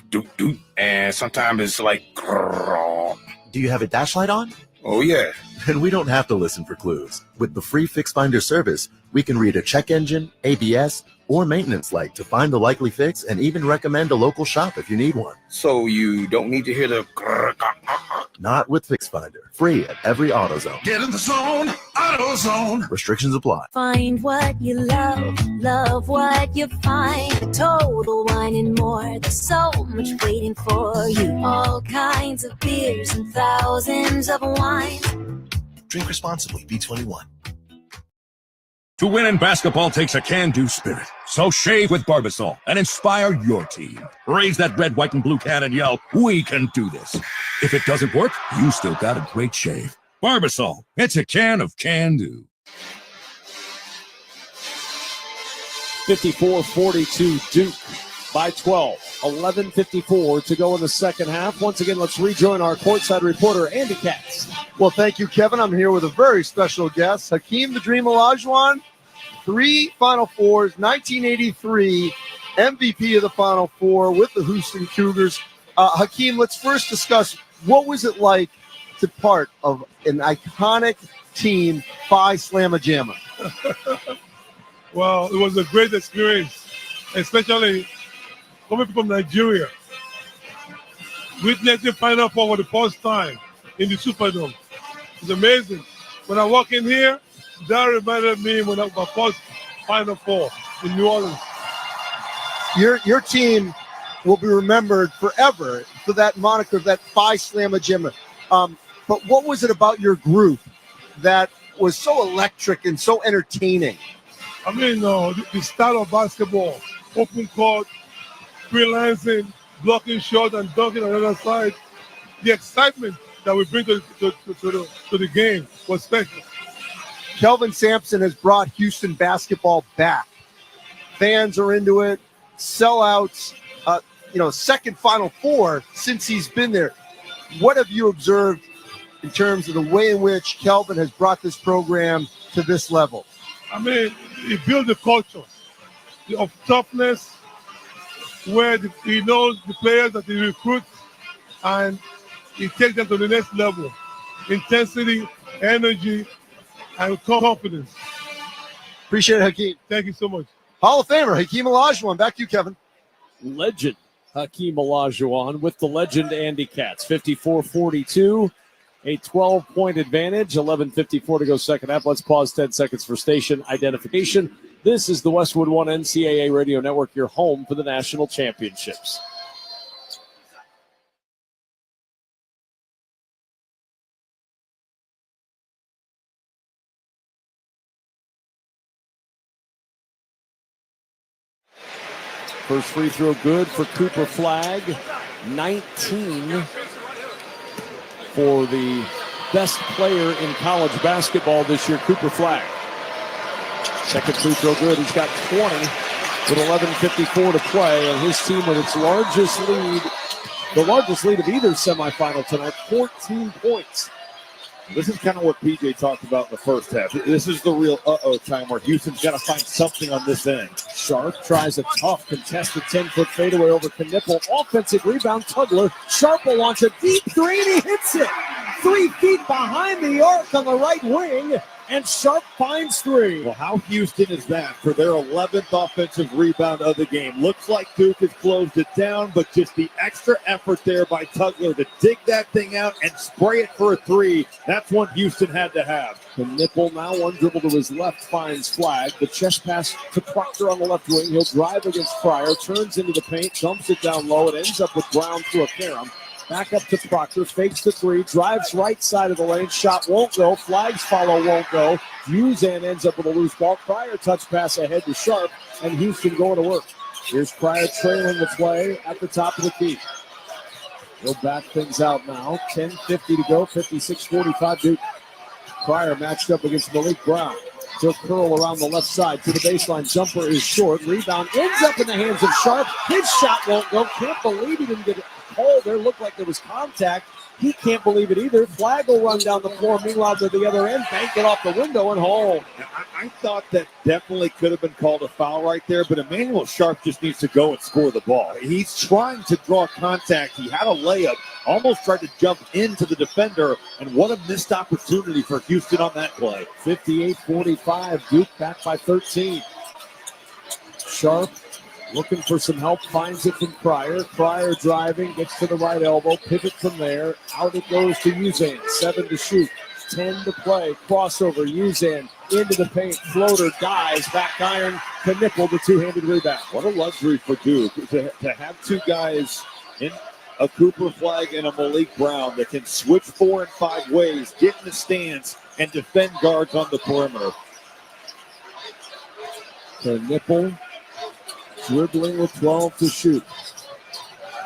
doot doot, and sometimes it's like grrr. Do you have a dash light on? Oh yeah. Then we don't have to listen for clues. With the free Fix Finder service, we can read a check engine, ABS, or maintenance light to find the likely fix and even recommend a local shop if you need one. So you don't need to hear the grrr, grrr, grrr. Not with Fix Finder. Free at every AutoZone. Get in the zone, AutoZone. Restrictions apply. Find what you love, love what you find. Total Wine and More. There's so much waiting for you. All kinds of beers and thousands of wines. Drink responsibly. B21. To win in basketball takes a can-do spirit. So shave with Barbasol and inspire your team. Raise that red, white, and blue can and yell, "We can do this." If it doesn't work, you still got a great shave. Barbasol, it's a can of can-do. 54-42 Duke by 12. 11:54 to go in the second half. Once again, let's rejoin our courtside reporter, Andy Katz. Well, thank you, Kevin. I'm here with a very special guest, Hakeem the Dream Olajuwon. 3 Final Fours, 1983 MVP of the Final Four with the Houston Cougars. Hakeem, let's first discuss what was it like to part of an iconic team by Slamma Jamma? Well, it was a great experience, especially coming from Nigeria. Witnessing Final Four for the first time in the Superdome. It's amazing. When I walk in here, that reminded me when I was my first Final Four in New Orleans. Your team will be remembered forever for that moniker, that Phi Slamma Jamma. But what was it about your group that was so electric and so entertaining? I mean, the style of basketball, open court, freelancing, blocking shots and dunking on the other side. The excitement that we bring to the game was special. Kelvin Sampson has brought Houston basketball back. Fans are into it, sellouts. second Final Four since he's been there. What have you observed in terms of the way in which Kelvin has brought this program to this level? I mean, he built a culture of toughness where he knows the players that he recruits and he takes them to the next level. Intensity, energy, and confidence. Appreciate it, Hakeem. Thank you so much. Hall of Famer Hakeem Olajuwon. Back to you, Kevin. Legend Hakeem Olajuwon with the legend Andy Katz. 54-42, a 12-point advantage. 11:54 to go second half. Let's pause 10 seconds for station identification. This is the Westwood One NCAA Radio Network, your home for the national championships. First free throw good for Cooper Flagg. 19 for the best player in college basketball this year, Cooper Flagg. Second free throw good. He's got 20 with 11:54 to play, and his team with its largest lead, the largest lead of either semifinal tonight, 14 points. This is kind of what PJ talked about in the first half. This is the real time where Houston's got to find something on this end. Sharp tries a tough contested 10-foot fadeaway over Knipple. Offensive rebound, Tugler. Sharp will launch a deep three, and he hits it. 3 feet behind the arc on the right wing, and Sharp finds three. Well, how Houston is that for their 11th offensive rebound of the game? Looks like Duke has closed it down, but just the extra effort there by Tugler to dig that thing out and spray it for a three. That's what Houston had to have. Knipple now one dribble to his left finds Flagg. The chest pass to Proctor on the left wing. He'll drive against Pryor, turns into the paint, dumps it down low. It ends up with Brown through a carom. Back up to Proctor, fakes the three, drives right side of the lane, shot won't go, Flagg's follow won't go. Uzan ends up with a loose ball. Pryor touch pass ahead to Sharp, and Houston going to work. Here's Pryor trailing the play at the top of the key. He'll back things out now. 10:50 to go, 56-45 Duke. Pryor matched up against Malik Brown. He'll curl around the left side to the baseline. Jumper is short. Rebound ends up in the hands of Sharp. His shot won't go. Can't believe he didn't get it. There looked like there was contact. He can't believe it either. Flagg will run down the floor. Meanwhile, to the other end, bank it off the window and hole. I thought that definitely could have been called a foul right there, but Emmanuel Sharp just needs to go and score the ball. He's trying to draw contact. He had a layup, almost tried to jump into the defender, and what a missed opportunity for Houston on that play. 58-45, Duke back by 13. Sharp looking for some help, finds it from Pryor. Pryor driving, gets to the right elbow, pivot from there. Out it goes to Uzan. 7 to shoot, 10 to play. Crossover, Uzan into the paint. Floater, dives, back iron to Knipple, the two-handed rebound. What a luxury for Duke to have two guys in a Cooper Flagg and a Malik Brown that can switch 4 and 5 ways, get in the stance, and defend guards on the perimeter. To Knipple. Dribbling with 12 to shoot.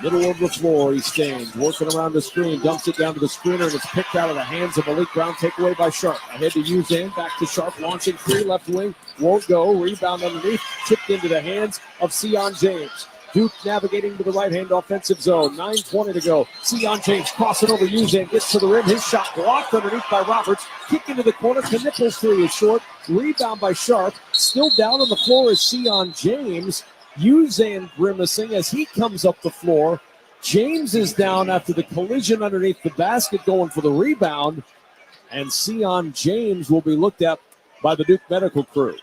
Middle of the floor, he stands, working around the screen, dumps it down to the screener, and it's picked out of the hands of Malik Brown, takeaway by Sharp. Ahead to Uzan, back to Sharp, launching three, left wing, won't go, rebound underneath, tipped into the hands of Sion James. Duke navigating to the right-hand offensive zone, 9:20 to go. Sion James crossing over Uzan, gets to the rim, his shot blocked underneath by Roberts, kick into the corner, Knipple's three is short, rebound by Sharp, still down on the floor is Sion James. Uzan grimacing as he comes up the floor. James is down after the collision underneath the basket going for the rebound. And Sion James will be looked at by the Duke medical crew.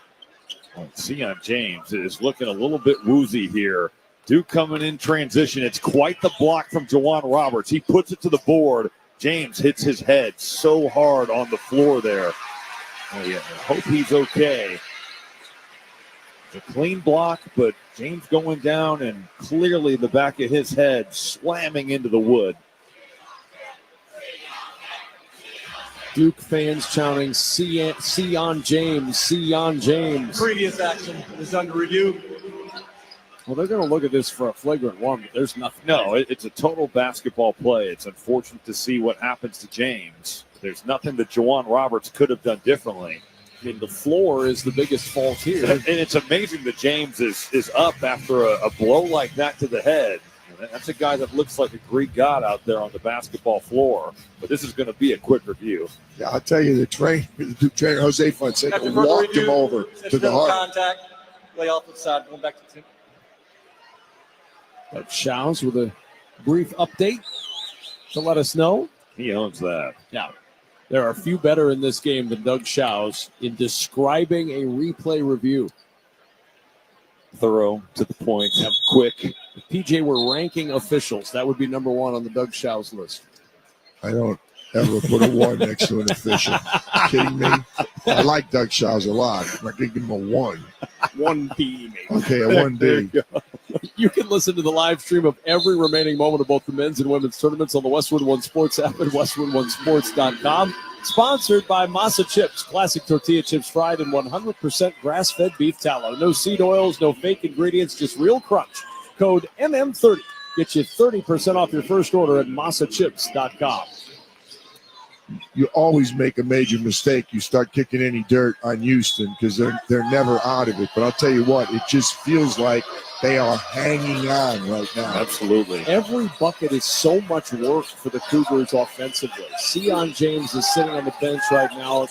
Well, Sion James is looking a little bit woozy here. Duke coming in transition. It's quite the block from Juwan Roberts. He puts it to the board. James hits his head so hard on the floor there. Oh, yeah, I hope he's okay. It's a clean block, but James going down and clearly the back of his head slamming into the wood. Duke fans chanting, Sion James, Sion James. Previous action is under review. Well, they're going to look at this for a flagrant one, but there's nothing. No, it's a total basketball play. It's unfortunate to see what happens to James. There's nothing that Juwan Roberts could have done differently. I mean, the floor is the biggest fault here. And it's amazing that James is up after a blow like that to the head. That's a guy that looks like a Greek god out there on the basketball floor. But this is going to be a quick review. Yeah, I'll tell you, the trainer Jose Fonseca walked him over to the heart. Contact, lay off the side, going back to Tim. But Shows with a brief update to let us know. He owns that. Yeah. There are few better in this game than Doug Shows in describing a replay review. Thorough, to the point, quick. If PJ were ranking officials, that would be number one on the Doug Shows list. I don't ever put a 1 next to an official. Kidding me? I like Doug Shows a lot. I could give him a 1. 1B, maybe. Okay, a 1B. You can listen to the live stream of every remaining moment of both the men's and women's tournaments on the Westwood One Sports app at westwoodonesports.com. Sponsored by Masa Chips, classic tortilla chips fried in 100% grass-fed beef tallow. No seed oils, no fake ingredients, just real crunch. Code MM30 gets you 30% off your first order at masachips.com. You always make a major mistake. You start kicking any dirt on Houston because they're never out of it. But I'll tell you what, it just feels like they are hanging on right now. Absolutely. Every bucket is so much work for the Cougars offensively. Sion James is sitting on the bench right now.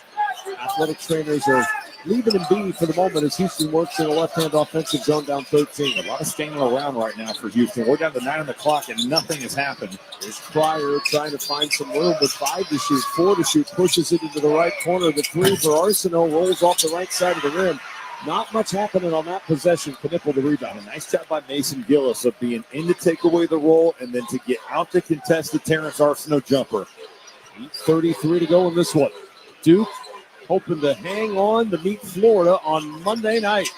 Athletic trainers are leaving him be for the moment as Houston works in a left-hand offensive zone down 13. A lot of standing around right now for Houston. We're down to 9 on the clock and nothing has happened. There's Pryor trying to find some room with 5 to shoot, 4 to shoot, pushes it into the right corner. The 3 for Arsenal rolls off the right side of the rim. Not much happening on that possession. Knipple the rebound. A nice job by Mason Gillis of being in to take away the roll and then to get out to contest the Terrence Arsenault jumper. 8:33 to go in this one. Duke hoping to hang on to meet Florida on Monday night.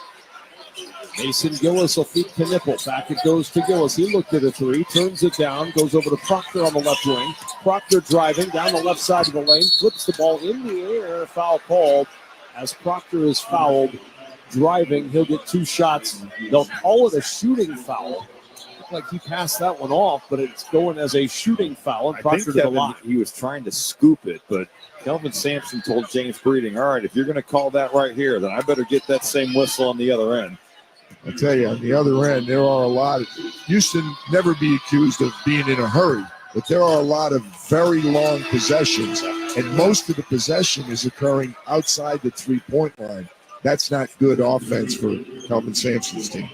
Mason Gillis will feed Knipple. Back it goes to Gillis. He looked at a 3, turns it down, goes over to Proctor on the left wing. Proctor driving down the left side of the lane, flips the ball in the air. Foul called as Proctor is fouled. Driving, he'll get 2 shots. They'll call it a shooting foul. Looked like he passed that one off, but it's going as a shooting foul. And Proctor to the line. He was trying to scoop it, but Kelvin Sampson told James Breeding, all right, if you're going to call that right here, then I better get that same whistle on the other end. I tell you, on the other end, there are a lot of Houston never be accused of being in a hurry, but there are a lot of very long possessions, and most of the possession is occurring outside the 3-point line. That's not good offense for Kelvin Sampson's team.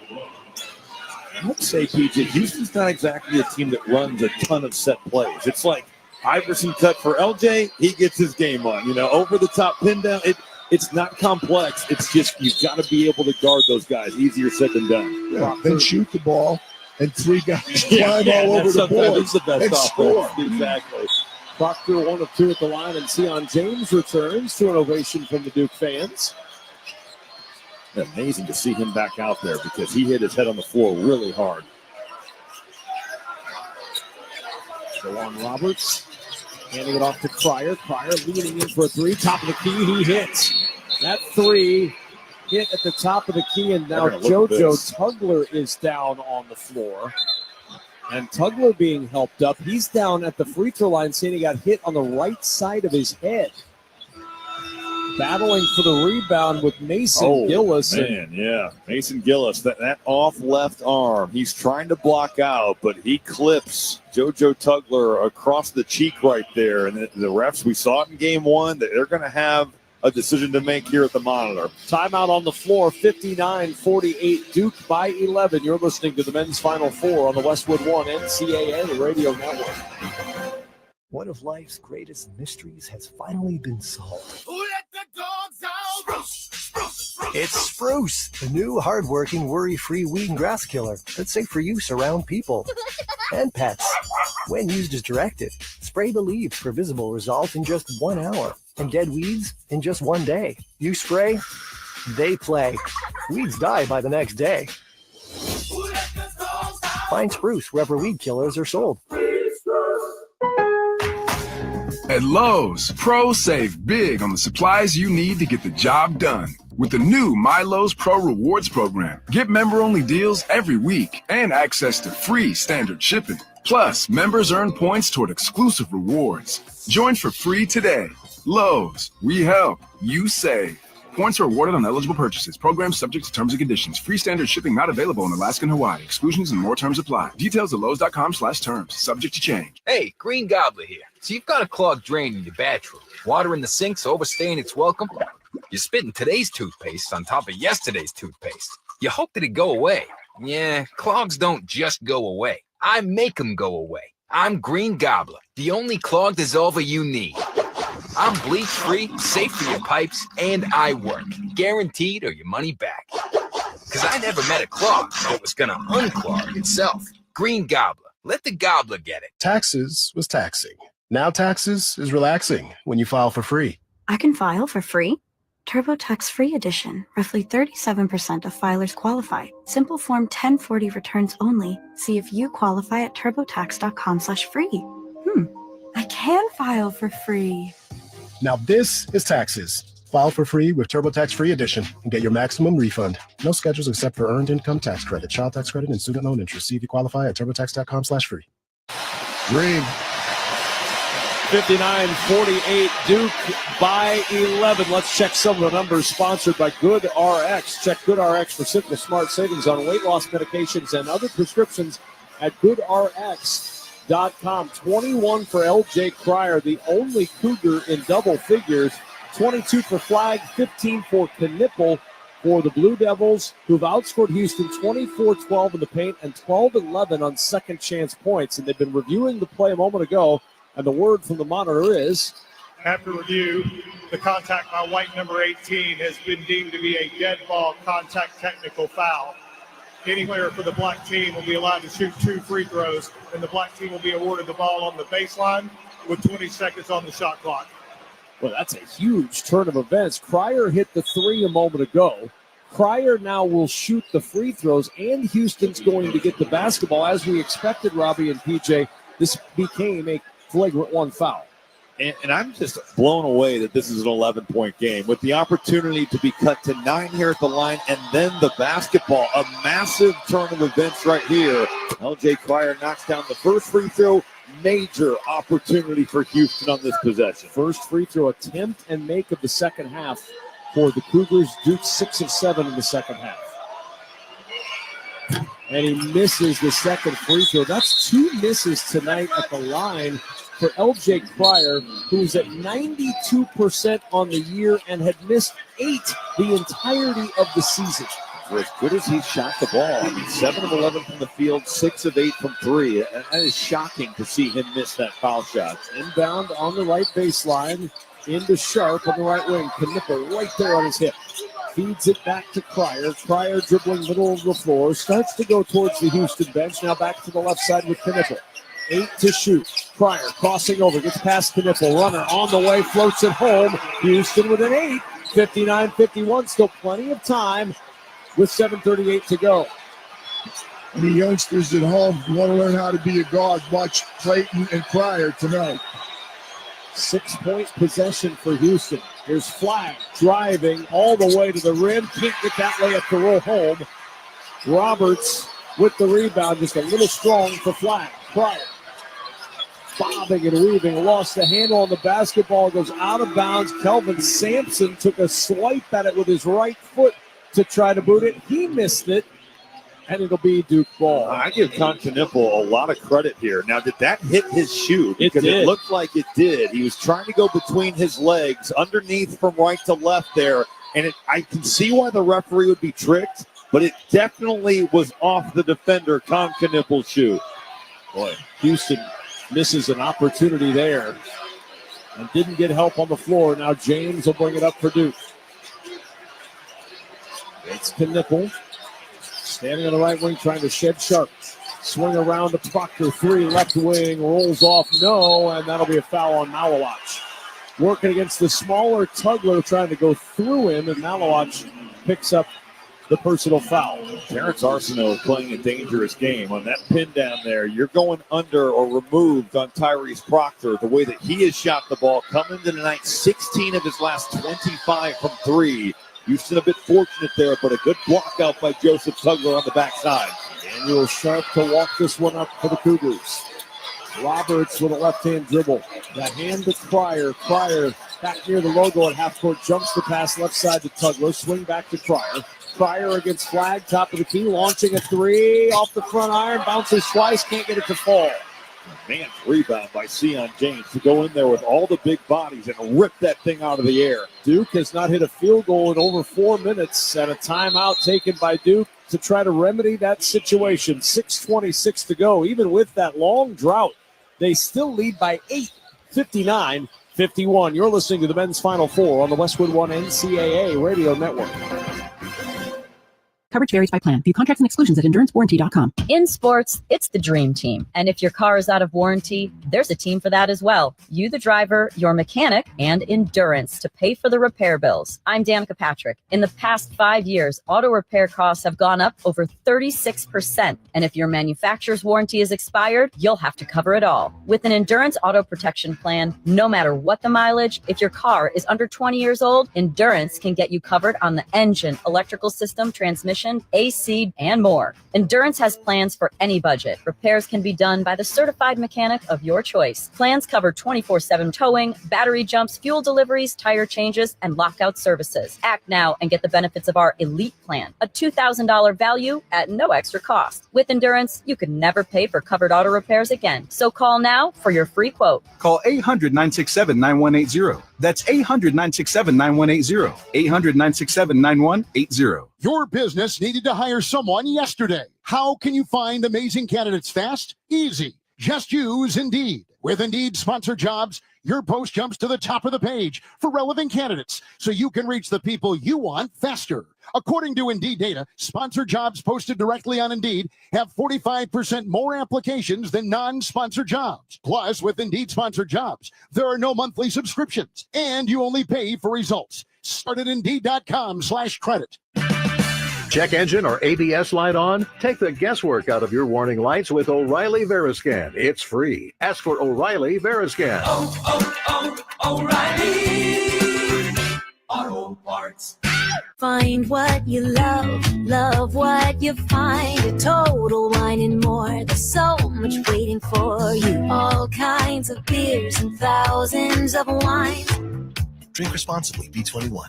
I would say, PJ, Houston's not exactly a team that runs a ton of set plays. It's like Iverson cut for LJ, he gets his game on. You know, over the top pin down. It's not complex. It's just you've got to be able to guard those guys. Easier said than done. Yeah, then shoot the ball, and 3 guys climb all over the board that's the best and score. Exactly. Proctor 1 of 2 at the line, and Sion James returns to an ovation from the Duke fans. Amazing to see him back out there because he hit his head on the floor really hard. DeJuan Roberts handing it off to Pryor. Pryor leaning in for a 3. Top of the key, he hits. That 3 hit at the top of the key, and now JoJo Tugler is down on the floor. And Tugler being helped up. He's down at the free throw line, saying he got hit on the right side of his head. Battling for the rebound with Mason Gillis. Man, yeah. Mason Gillis, that off left arm. He's trying to block out, but he clips JoJo Tugler across the cheek right there. And the refs, we saw it in game 1, that they're going to have a decision to make here at the monitor. Timeout on the floor, 59-48. Duke by 11. You're listening to the men's Final Four on the Westwood One NCAA Radio Network. One of life's greatest mysteries has finally been solved. Who let the dogs out? Spruce! It's Spruce, the new hard-working, worry-free weed and grass killer that's safe for use around people and pets. When used as directed, spray the leaves for visible results in just 1 hour and dead weeds in just 1 day. You spray, they play. Weeds die by the next day. Find Spruce wherever weed killers are sold. At Lowe's, pros save big on the supplies you need to get the job done. With the new My Lowe's Pro Rewards program, get member-only deals every week and access to free standard shipping. Plus, members earn points toward exclusive rewards. Join for free today. Lowe's, we help, you save. Points are awarded on eligible purchases. Program subject to terms and conditions. Free standard shipping not available in Alaska and Hawaii. Exclusions and more terms apply. Details at Lowe's.com/terms. Subject to change. Hey, Green Gobbler here. So you've got a clogged drain in your bathroom. Water in the sink's overstaying its welcome. You're spitting today's toothpaste on top of yesterday's toothpaste. You hope that it go away. Yeah, clogs don't just go away. I make them go away. I'm Green Gobbler, the only clog dissolver you need. I'm bleach-free, safe for your pipes, and I work. Guaranteed or your money back. Because I never met a clog that was going to unclog itself. Green Gobbler. Let the gobbler get it. Taxes was taxing. Now taxes is relaxing when you file for free. I can file for free? TurboTax Free Edition. Roughly 37% of filers qualify. Simple Form 1040 returns only. See if you qualify at turbotax.com/free. I can file for free. Now this is taxes. File for free with TurboTax Free Edition and get your maximum refund. No schedules except for earned income tax credit, child tax credit, and student loan interest. See if you qualify at turbotax.com/free. Green. 59-48, Duke by 11. Let's check some of the numbers sponsored by GoodRx. Check GoodRx for simple, smart savings on weight loss medications and other prescriptions at GoodRx.com. 21 for L.J. Cryer, the only Cougar in double figures. 22 for Flag, 15 for Knipple for the Blue Devils, who've outscored Houston 24-12 in the paint and 12-11 on second chance points. And they've been reviewing the play a moment ago. And the word from the monitor is, After review, the contact by white number 18 has been deemed to be a dead ball contact technical foul. Any player for the black team will be allowed to shoot 2 free throws, and the black team will be awarded the ball on the baseline with 20 seconds on the shot clock. well, that's a huge turn of events. Cryer hit the 3 a moment ago. Cryer now will shoot the free throws, and Houston's going to get the basketball. As we expected, Robbie and PJ, this became a flagrant 1 foul. And I'm just blown away that this is an 11-point game with the opportunity to be cut to 9 here at the line and then the basketball. A massive turn of events right here. L.J. Cryer knocks down the first free throw. Major opportunity for Houston on this possession. First free throw attempt and make of the second half for the Cougars. Duke 6 of 7 in the second half. And he misses the second free throw. That's 2 misses tonight at the line for L.J. Cryer, who's at 92% on the year and had missed 8 the entirety of the season. For as good as he shot the ball, 7 of 11 from the field, 6 of 8 from 3. And that is shocking to see him miss that foul shot. Inbound on the right baseline, into Sharp on the right wing. Knipple right there on his hip. Feeds it back to Cryer. Cryer dribbling middle of the floor. Starts to go towards the Houston bench. Now back to the left side with Knipple. 8 to shoot. Cryer crossing over. Gets past Knipple. Runner on the way. Floats it home. Houston with an 8. 59-51. Still plenty of time with 7:38 to go. And the youngsters at home, you want to learn how to be a guard. Watch Clayton and Cryer tonight. 6-point possession for Houston. Here's Flag driving all the way to the rim. Can't get that layup to roll home. Roberts with the rebound, just a little strong for Flag. Cryer bobbing and weaving, lost the handle on the basketball, goes out of bounds. Kelvin Sampson took a swipe at it with his right foot to try to boot it. He missed it, and it'll be Duke ball. I give Knipple a lot of credit here. Now, did that hit his shoe? Because did. It looked like it did. He was trying to go between his legs, underneath from right to left there, and I can see why the referee would be tricked, but it definitely was off the defender, Knipple's shoe. Boy, Houston misses an opportunity there and didn't get help on the floor. Now James will bring it up for Duke. It's Knipple. Standing on the right wing, trying to shed Sharp. Swing around to Proctor. 3 left wing. Rolls off. No. And that'll be a foul on Malawach. Working against the smaller Tugler, trying to go through him. And Malawach picks up the personal foul. Terrence Arsenault is playing a dangerous game. On that pin down there, you're going under or removed on Tyrese Proctor. The way that he has shot the ball, coming into the night, 16 of his last 25 from 3. Houston a bit fortunate there, but a good block out by Joseph Tugler on the backside. Daniel Sharp to walk this one up for the Cougars. Roberts with a left-hand dribble. That hand to Cryer. Cryer back near the logo at half court. Jumps the pass left side to Tugler. Swing back to Cryer. Cryer against Flag. Top of the key. Launching a three. Off the front iron. Bounces twice. Can't get it to fall. Man's rebound by Sion James to go in there with all the big bodies and rip that thing out of the air. Duke has not hit a field goal in over 4 minutes, and a timeout taken by Duke to try to remedy that situation. 6:26 to go. Even with that long drought, they still lead by 8, 59-51. You're listening to the men's Final Four on the Westwood One NCAA Radio Network. Coverage varies by plan. View contracts and exclusions at endurancewarranty.com. In sports, it's the dream team. And if your car is out of warranty, there's a team for that as well. You, the driver, your mechanic, and Endurance to pay for the repair bills. I'm Danica Patrick. In the past 5 years, auto repair costs have gone up over 36%. And if your manufacturer's warranty is expired, you'll have to cover it all. With an Endurance auto protection plan, no matter what the mileage, if your car is under 20 years old, Endurance can get you covered on the engine, electrical system, transmission, AC, and more. Endurance has plans for any budget. Repairs can be done by the certified mechanic of your choice. Plans cover 24/7 towing, battery jumps, fuel deliveries, tire changes, and lockout services. Act now and get the benefits of our Elite Plan, a $2,000 value at no extra cost. With Endurance, you could never pay for covered auto repairs again. So call now for your free quote. Call 800-967-9180. That's 800-967-9180. 800-967-9180. Your business needed to hire someone yesterday. How can you find amazing candidates fast? Easy. Just use Indeed. With Indeed Sponsored Jobs, your post jumps to the top of the page for relevant candidates so you can reach the people you want faster. According to Indeed data, sponsored jobs posted directly on Indeed have 45% more applications than non-sponsored jobs. Plus, with Indeed Sponsored Jobs, there are no monthly subscriptions, and you only pay for results. Start at Indeed.com/credit. Check engine or ABS light on? Take the guesswork out of your warning lights with O'Reilly Veriscan. It's free. Ask for O'Reilly Veriscan. O'Reilly Auto Parts. Find what you love, love what you find. A Total Wine and More. There's so much waiting for you. All kinds of beers and thousands of wines. Drink responsibly. B21.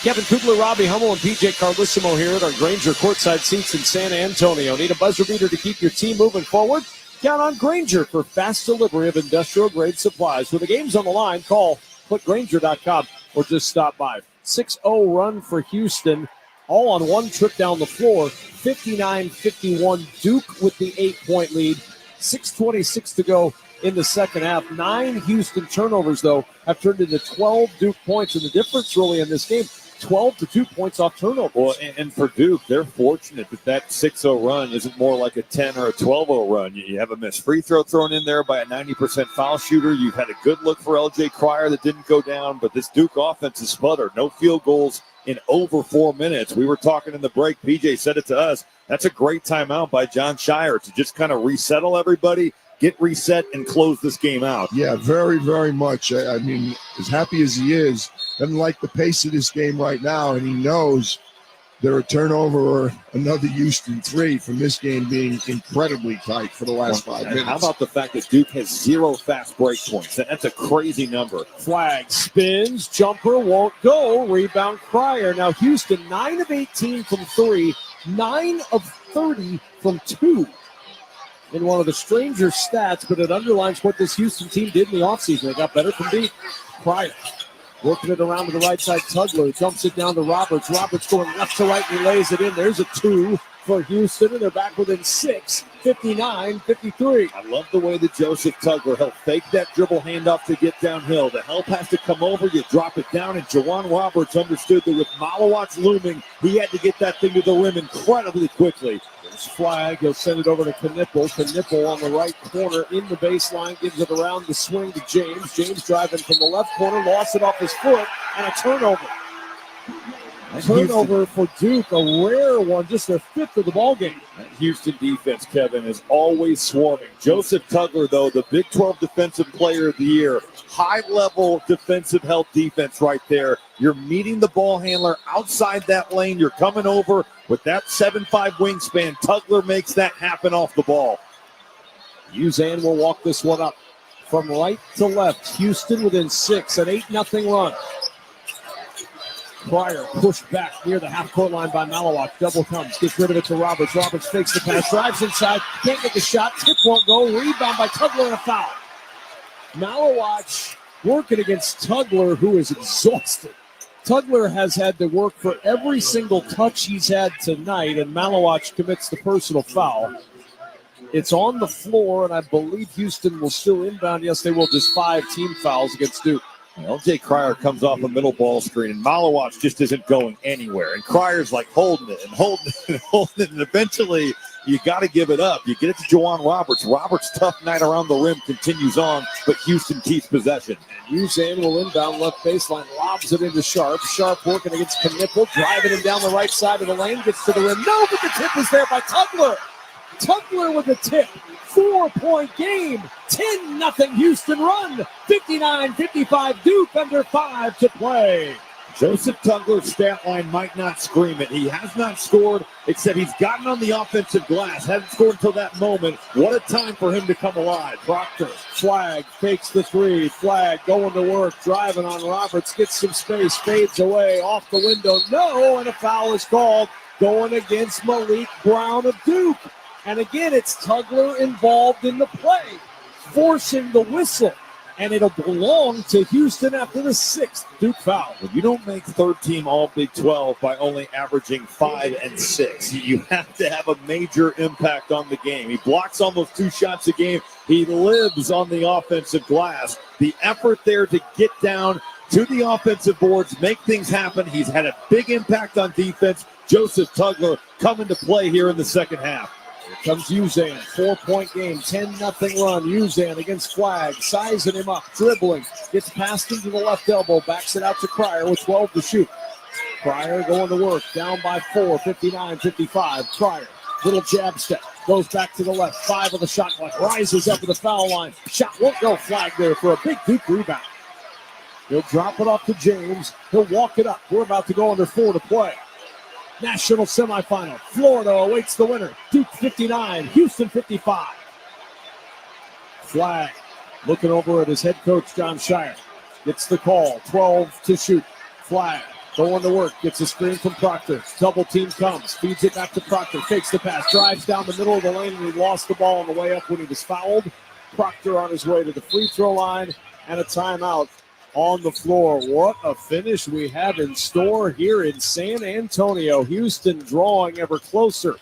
Kevin Kugler, Robbie Hummel, and PJ Carlissimo here at our Grainger courtside seats in San Antonio. Need a buzzer beater to keep your team moving forward? Count on Grainger for fast delivery of industrial-grade supplies. With the games on the line, call Grainger.com or just stop by. 6-0 run for Houston, all on one trip down the floor. 59-51, Duke with the 8-point lead. 6:26 to go in the second half. 9 Houston turnovers, though, have turned into 12 Duke points. And the difference really in this game, 12 to 2 points off turnovers. Well, and for Duke, they're fortunate that 6-0 run isn't more like a 10 or a 12-0 run. You have a missed free throw thrown in there by a 90% foul shooter. You've had a good look for L.J. Cryer that didn't go down, but this Duke offense is sputtered. No field goals in over 4 minutes. We were talking in the break. PJ said it to us. That's a great timeout by John Shire to just kind of resettle everybody, get reset, and close this game out. Yeah, very, very much. I mean, as happy as he is, doesn't like the pace of this game right now, and he knows there a turnover or another Houston 3 from this game being incredibly tight for the last 5 minutes. How about the fact that Duke has 0 fast break points? That's a crazy number. Flag spins, jumper won't go, rebound Cryer. Now Houston, 9 of 18 from 3, 9 of 30 from 2. In one of the stranger stats, but it underlines what this Houston team did in the offseason. They got better from deep. Cryer working it around to the right side. Tugler jumps it down to Roberts. Roberts going left to right, and he lays it in. There's a 2 for Houston, and they're back within 6, 59-53. I love the way that Joseph Tugler helped fake that dribble handoff to get downhill. The help has to come over. You drop it down, and Jawan Roberts understood that with Malawatz looming, he had to get that thing to the rim incredibly quickly. There's Flag. He'll send it over to Knipple. Knipple on the right corner in the baseline. Gives it around the swing to James. James driving from the left corner. Lost it off his foot, and a turnover. Turnover for Duke, a rare one, just their fifth of the ball game. That Houston defense, Kevin, is always swarming. Joseph Tugler, though, the Big 12 Defensive Player of the Year. High-level defensive health defense right there. You're meeting the ball handler outside that lane. You're coming over with that 7'5" wingspan. Tugler makes that happen off the ball. Uzan will walk this one up from right to left. Houston within 6, an 8-0 run. Pryor pushed back near the half-court line by Malawak. Double comes, gets rid of it to Roberts. Roberts fakes the pass, drives inside, can't get the shot. Tip won't go. Rebound by Tugler and a foul. Malawak working against Tugler, who is exhausted. Tugler has had to work for every single touch he's had tonight, and Malawak commits the personal foul. It's on the floor, and I believe Houston will still inbound. Yes, they will. Just 5 team fouls against Duke. LJ Cryer comes off a middle ball screen, and Malawak just isn't going anywhere. And Cryer's like holding it and holding it and holding it. And eventually, you got to give it up. You get it to Juwan Roberts. Roberts' tough night around the rim continues on, but Houston keeps possession. And Uzan will inbound left baseline, lobs it into Sharp. Sharp working against Knipple, driving him down the right side of the lane, gets to the rim. No, but the tip is there by Tugler. Tugler with the tip. 4-point game. 10-0 Houston run. 59-55 Duke, under 5 to play. Joseph Tugler's stat line might not scream it. He has not scored, except he's gotten on the offensive glass. Hasn't scored until that moment. What a time for him to come alive. Proctor, flag, fakes the 3. Flag, going to work, driving on Roberts, gets some space, fades away, off the window. No, and a foul is called going against Malik Brown of Duke. And again, it's Tugler involved in the play, forcing the whistle. And it'll belong to Houston after the 6th Duke foul. Well, you don't make third team all Big 12 by only averaging 5 and 6. You have to have a major impact on the game. He blocks almost 2 shots a game. He lives on the offensive glass. The effort there to get down to the offensive boards, make things happen. He's had a big impact on defense. Joseph Tugler coming to play here in the second half. Here comes Uzan, 4-point game, 10-0 run. Uzan against Flag, sizing him up, dribbling, gets past him to the left elbow, backs it out to Cryer with 12 to shoot. Cryer going to work, down by 4, 59-55. Cryer, little jab step, goes back to the left, 5 of the shot clock, rises up to the foul line. Shot won't go. Flag there for a big Duke rebound. He'll drop it off to James. He'll walk it up. We're about to go under 4 to play. National semifinal. Florida awaits the winner. Duke 59, Houston 55. Flag looking over at his head coach, John Shire. Gets the call. 12 to shoot. Flag going to work. Gets a screen from Proctor. Double team comes. Feeds it back to Proctor. Fakes the pass. Drives down the middle of the lane, and he lost the ball on the way up when he was fouled. Proctor on his way to the free throw line, and a timeout on the floor. What a finish we have in store here in San Antonio. Houston drawing ever closer.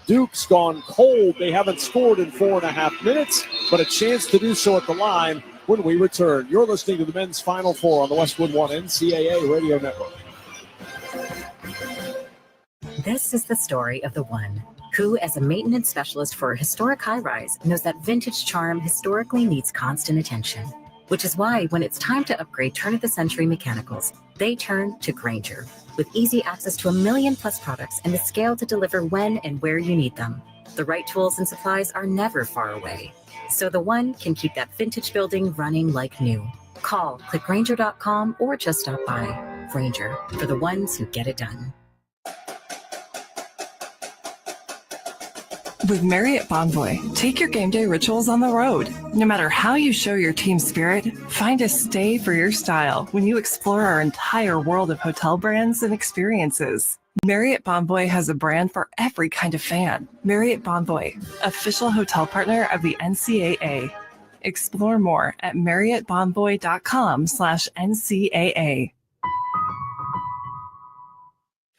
Duke's gone cold. They haven't scored in 4.5 minutes, but a chance to do so at the line when we return. You're listening to the Men's Final Four on the Westwood One NCAA Radio Network. This is the story of the one who, as a maintenance specialist for a historic high-rise, knows that vintage charm historically needs constant attention. Which is why when it's time to upgrade turn-of-the-century mechanicals, they turn to Grainger. With easy access to 1 million+ products and the scale to deliver when and where you need them. The right tools and supplies are never far away. So the one can keep that vintage building running like new. Call, click Grainger.com, or just stop by. Grainger, for the ones who get it done. With Marriott Bonvoy, take your game day rituals on the road. No matter how you show your team spirit, find a stay for your style when you explore our entire world of hotel brands and experiences. Marriott Bonvoy has a brand for every kind of fan. Marriott Bonvoy, official hotel partner of the NCAA. Explore more at marriottbonvoy.com/NCAA.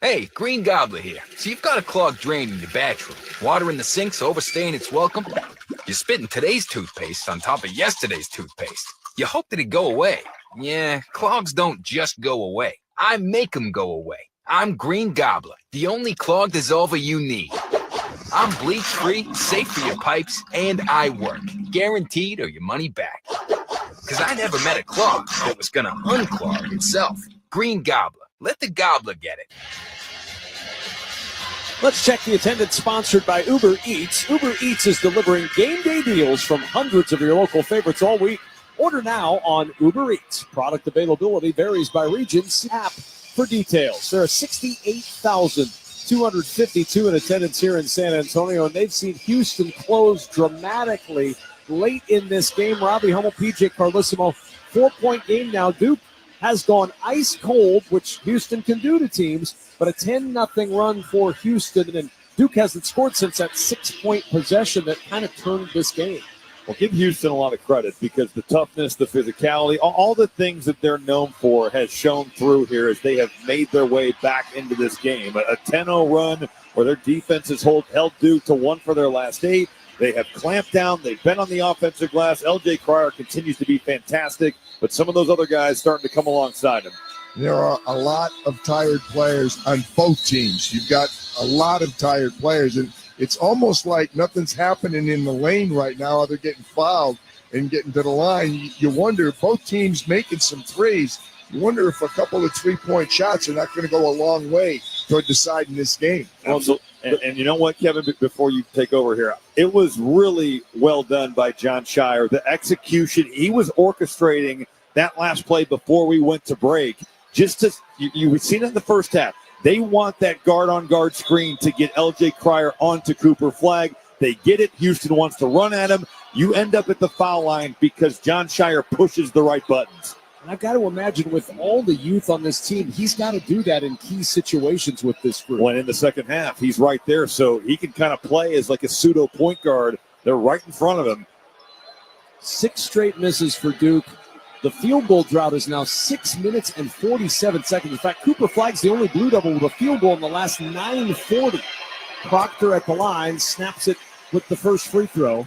Hey, Green Gobbler here. So you've got a clogged drain in your bathroom. Water in the sink's overstaying its welcome. You're spitting today's toothpaste on top of yesterday's toothpaste. You hope that it go away. Yeah, clogs don't just go away. I make them go away. I'm Green Gobbler, the only clog dissolver you need. I'm bleach-free, safe for your pipes, and I work. Guaranteed or your money back. Because I never met a clog that was going to unclog itself. Green Gobbler. Let the gobbler get it. Let's check the attendance sponsored by Uber Eats. Uber Eats is delivering game day deals from hundreds of your local favorites all week. Order now on Uber Eats. Product availability varies by region. See app for details. There are 68,252 in attendance here in San Antonio, and they've seen Houston close dramatically late in this game. Robbie Hummel, PJ Carlissimo, 4-point game now. Duke has gone ice cold, which Houston can do to teams, but a 10-0 run for Houston, and Duke hasn't scored since that 6-point possession that kind of turned this game. Well, give Houston a lot of credit because the toughness, the physicality, all the things that they're known for has shown through here as they have made their way back into this game. A 10-0 run where their defense has held Duke to 1 for their last 8. They have clamped down. They've been on the offensive glass. L.J. Cryer continues to be fantastic, but some of those other guys starting to come alongside him. There are a lot of tired players on both teams. You've got a lot of tired players, and it's almost like nothing's happening in the lane right now. They're getting fouled and getting to the line. You wonder, both teams making some threes. You wonder if a couple of three-point shots are not going to go a long way toward deciding this game. Also, and you know what, Kevin, before you take over here, it was really well done by John Shire. The execution, he was orchestrating that last play before we went to break. Just to, you've seen it in the first half. They want that guard-on-guard screen to get L.J. Cryer onto Cooper Flagg. They get it. Houston wants to run at him. You end up at the foul line because John Shire pushes the right buttons. And I've got to imagine with all the youth on this team, he's got to do that in key situations with this group. When in the second half, he's right there, so he can kind of play as like a pseudo point guard. They're right in front of him. 6 straight misses for Duke. The field goal drought is now 6 minutes and 47 seconds. In fact, Cooper Flagg's the only Blue Devil with a field goal in the last 9:40. Proctor at the line, snaps it with the first free throw.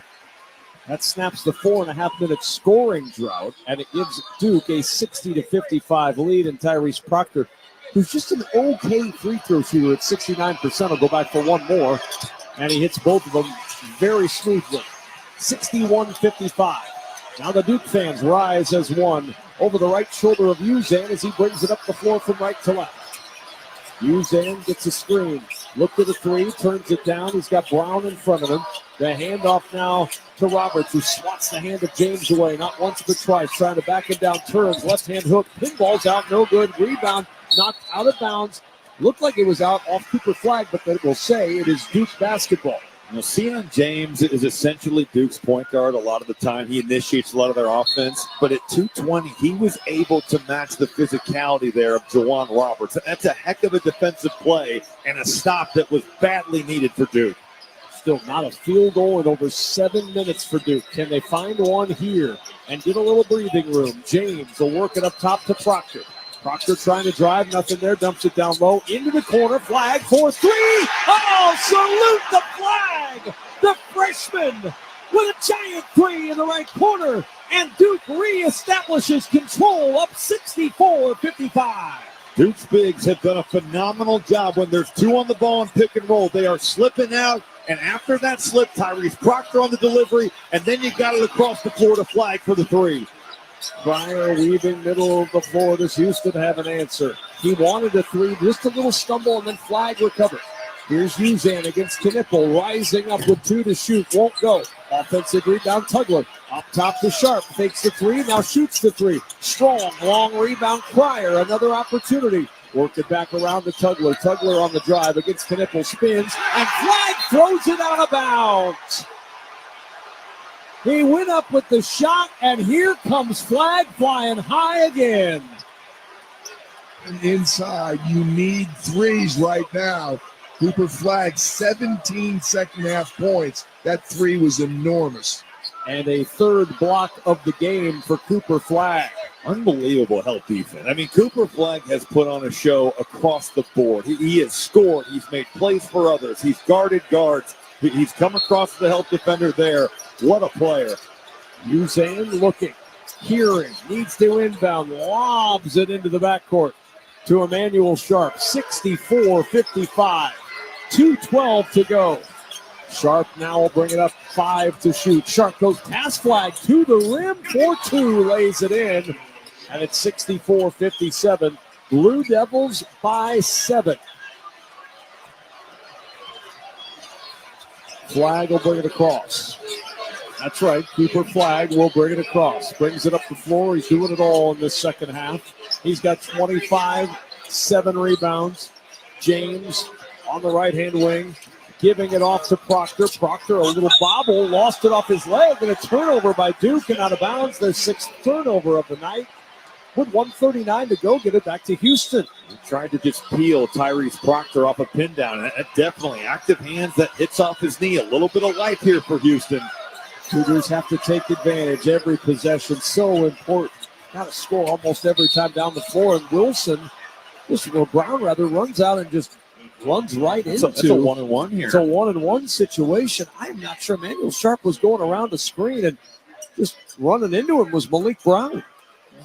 That snaps the 4.5-minute scoring drought, and it gives Duke a 60-55 lead. And Tyrese Proctor, who's just an okay free throw shooter at 69%, will go back for one more, and he hits both of them very smoothly. 61-55. Now the Duke fans rise as one over the right shoulder of Uzan as he brings it up the floor from right to left. Uzan gets a screen. Looked at the three, turns it down. He's got Brown in front of him. The handoff now to Roberts, who swats the hand of James away. Not once but twice, trying to back him down. Turns, left-hand hook. Pinball's out, no good. Rebound, knocked out of bounds. Looked like it was out off Cooper Flagg, but they will say it is Duke basketball. You know, Sion James is essentially Duke's point guard a lot of the time. He initiates a lot of their offense, but at 220, he was able to match the physicality there of Jawan Roberts. That's a heck of a defensive play and a stop that was badly needed for Duke. Still not a field goal in over 7 minutes for Duke. Can they find one here and get a little breathing room? James will work it up top to Proctor. Proctor trying to drive, nothing there, dumps it down low, into the corner, Flagg for 3. Oh, salute the Flagg! The freshman with a giant 3 in the right corner, and Duke reestablishes control up 64-55. Duke's bigs have done a phenomenal job when there's 2 on the ball and pick and roll. They are slipping out, and after that slip, Tyrese Proctor on the delivery, and then you got it across the floor to Flagg for the 3. Cryer weaving middle of the floor. Does Houston have an answer? He wanted a 3, just a little stumble, and then Flagg recovered. Here's Uzan against Knipple, rising up with 2 to shoot. Won't go. Offensive rebound, Tugler. Up top to Sharp. Fakes the 3, now shoots the 3. Strong, long rebound, Cryer. Another opportunity. Worked it back around to Tugler. Tugler on the drive against Knipple, spins, and Flagg throws it out of bounds. He went up with the shot, and here comes Flagg flying high again. And inside, you need threes right now. Cooper Flagg, 17 second-half points. That 3 was enormous. And a third block of the game for Cooper Flagg. Unbelievable help defense. I mean, Cooper Flagg has put on a show across the board. He has scored. He's made plays for others. He's guarded guards. He's come across the help defender there. What a player. Uzan looking, hearing, needs to inbound, lobs it into the backcourt to Emmanuel Sharp. 64-55, 2:12 to go. Sharp now will bring it up, 5 to shoot. Sharp goes past Flagg to the rim for 2, lays it in, and it's 64-57. Blue Devils by 7. Flag will bring it across. That's right. Cooper Flag will bring it across. Brings it up the floor. He's doing it all in this second half. He's got 25, 7 rebounds. James on the right-hand wing, giving it off to Proctor. Proctor, a little bobble, lost it off his leg, and a turnover by Duke and out of bounds. Their 6th turnover of the night. With 1:39 to go, get it back to Houston. He tried to just peel Tyrese Proctor off a pin down. Definitely active hands that hits off his knee. A little bit of life here for Houston. Cougars have to take advantage. Every possession so important. Got to score almost every time down the floor. And Wilson, Brown runs out and just runs right into. It's a 1-and-1 here. It's a 1-and-1 situation. I'm not sure Emmanuel Sharp was going around the screen and just running into him was Malik Brown.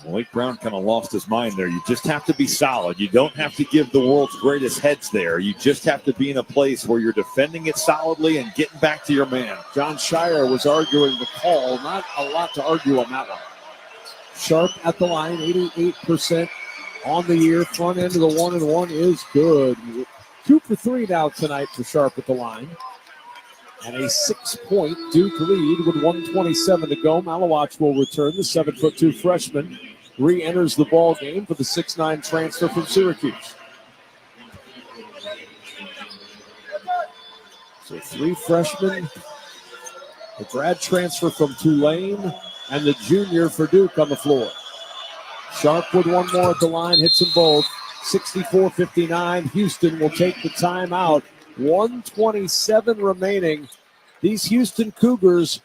Malik Brown kind of lost his mind there. You just have to be solid. You don't have to give the world's greatest heads there. You just have to be in a place where you're defending it solidly and getting back to your man. John Shire was arguing the call. Not a lot to argue on that one. Sharp at the line, 88% on the year. Front end of the 1-and-1 is good. 2 for 3 now tonight for Sharp at the line. And a 6-point Duke lead with 1:27 to go. Malawach will return. The 7'2" freshman re-enters the ball game for the 6'9" transfer from Syracuse. So 3 freshmen, the grad transfer from Tulane, and the junior for Duke on the floor. Sharp with one more at the line, hits them both. 64-59. Houston will take the timeout. 1:27 remaining. These Houston Cougars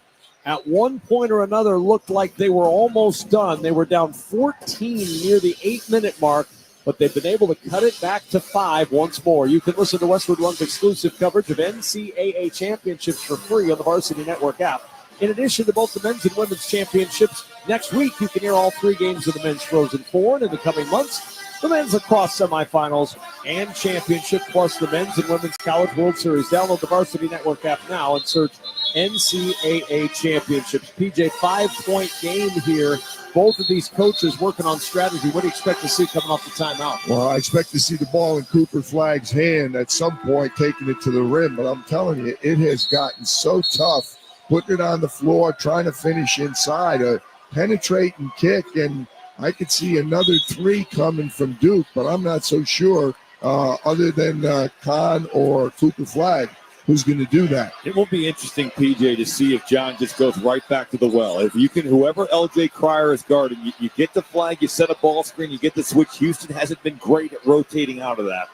at one point or another looked like they were almost done. They were down 14 near the 8-minute mark, but they've been able to cut it back to 5 once more. You can listen to Westwood One's exclusive coverage of NCAA championships for free on the Varsity Network app. In addition to both the men's and women's championships, next week you can hear all 3 games of the men's Frozen Four, and in the coming months, the men's lacrosse semifinals and championship, plus the men's and women's College World Series. Download the Varsity Network app now and search NCAA championships. PJ, 5-point game here. Both of these coaches working on strategy. What do you expect to see coming off the timeout? Well, I expect to see the ball in Cooper Flag's hand at some point, taking it to the rim. But I'm telling you, it has gotten so tough putting it on the floor, trying to finish inside, a penetrating kick, and I could see another 3 coming from Duke, but I'm not so sure other than Kahn or Cooper Flag who's going to do that. It will be interesting, PJ, to see if John just goes right back to the well. If you can, whoever LJ Cryer is guarding, you get the flag, you set a ball screen, you get the switch. Houston hasn't been great at rotating out of that.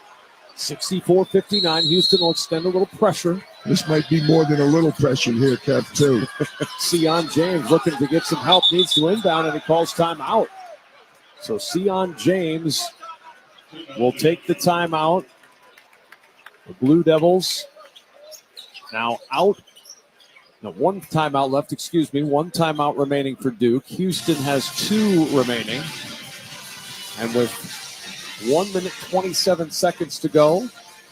64-59. Houston will extend a little pressure. This might be more than a little pressure here, Kev, too. Sion James looking to get some help, needs to inbound, and he calls timeout. So Sion James will take the timeout. The Blue Devils now out. No, 1 timeout left, 1 timeout remaining for Duke. Houston has 2 remaining. And with 1 minute, 27 seconds to go,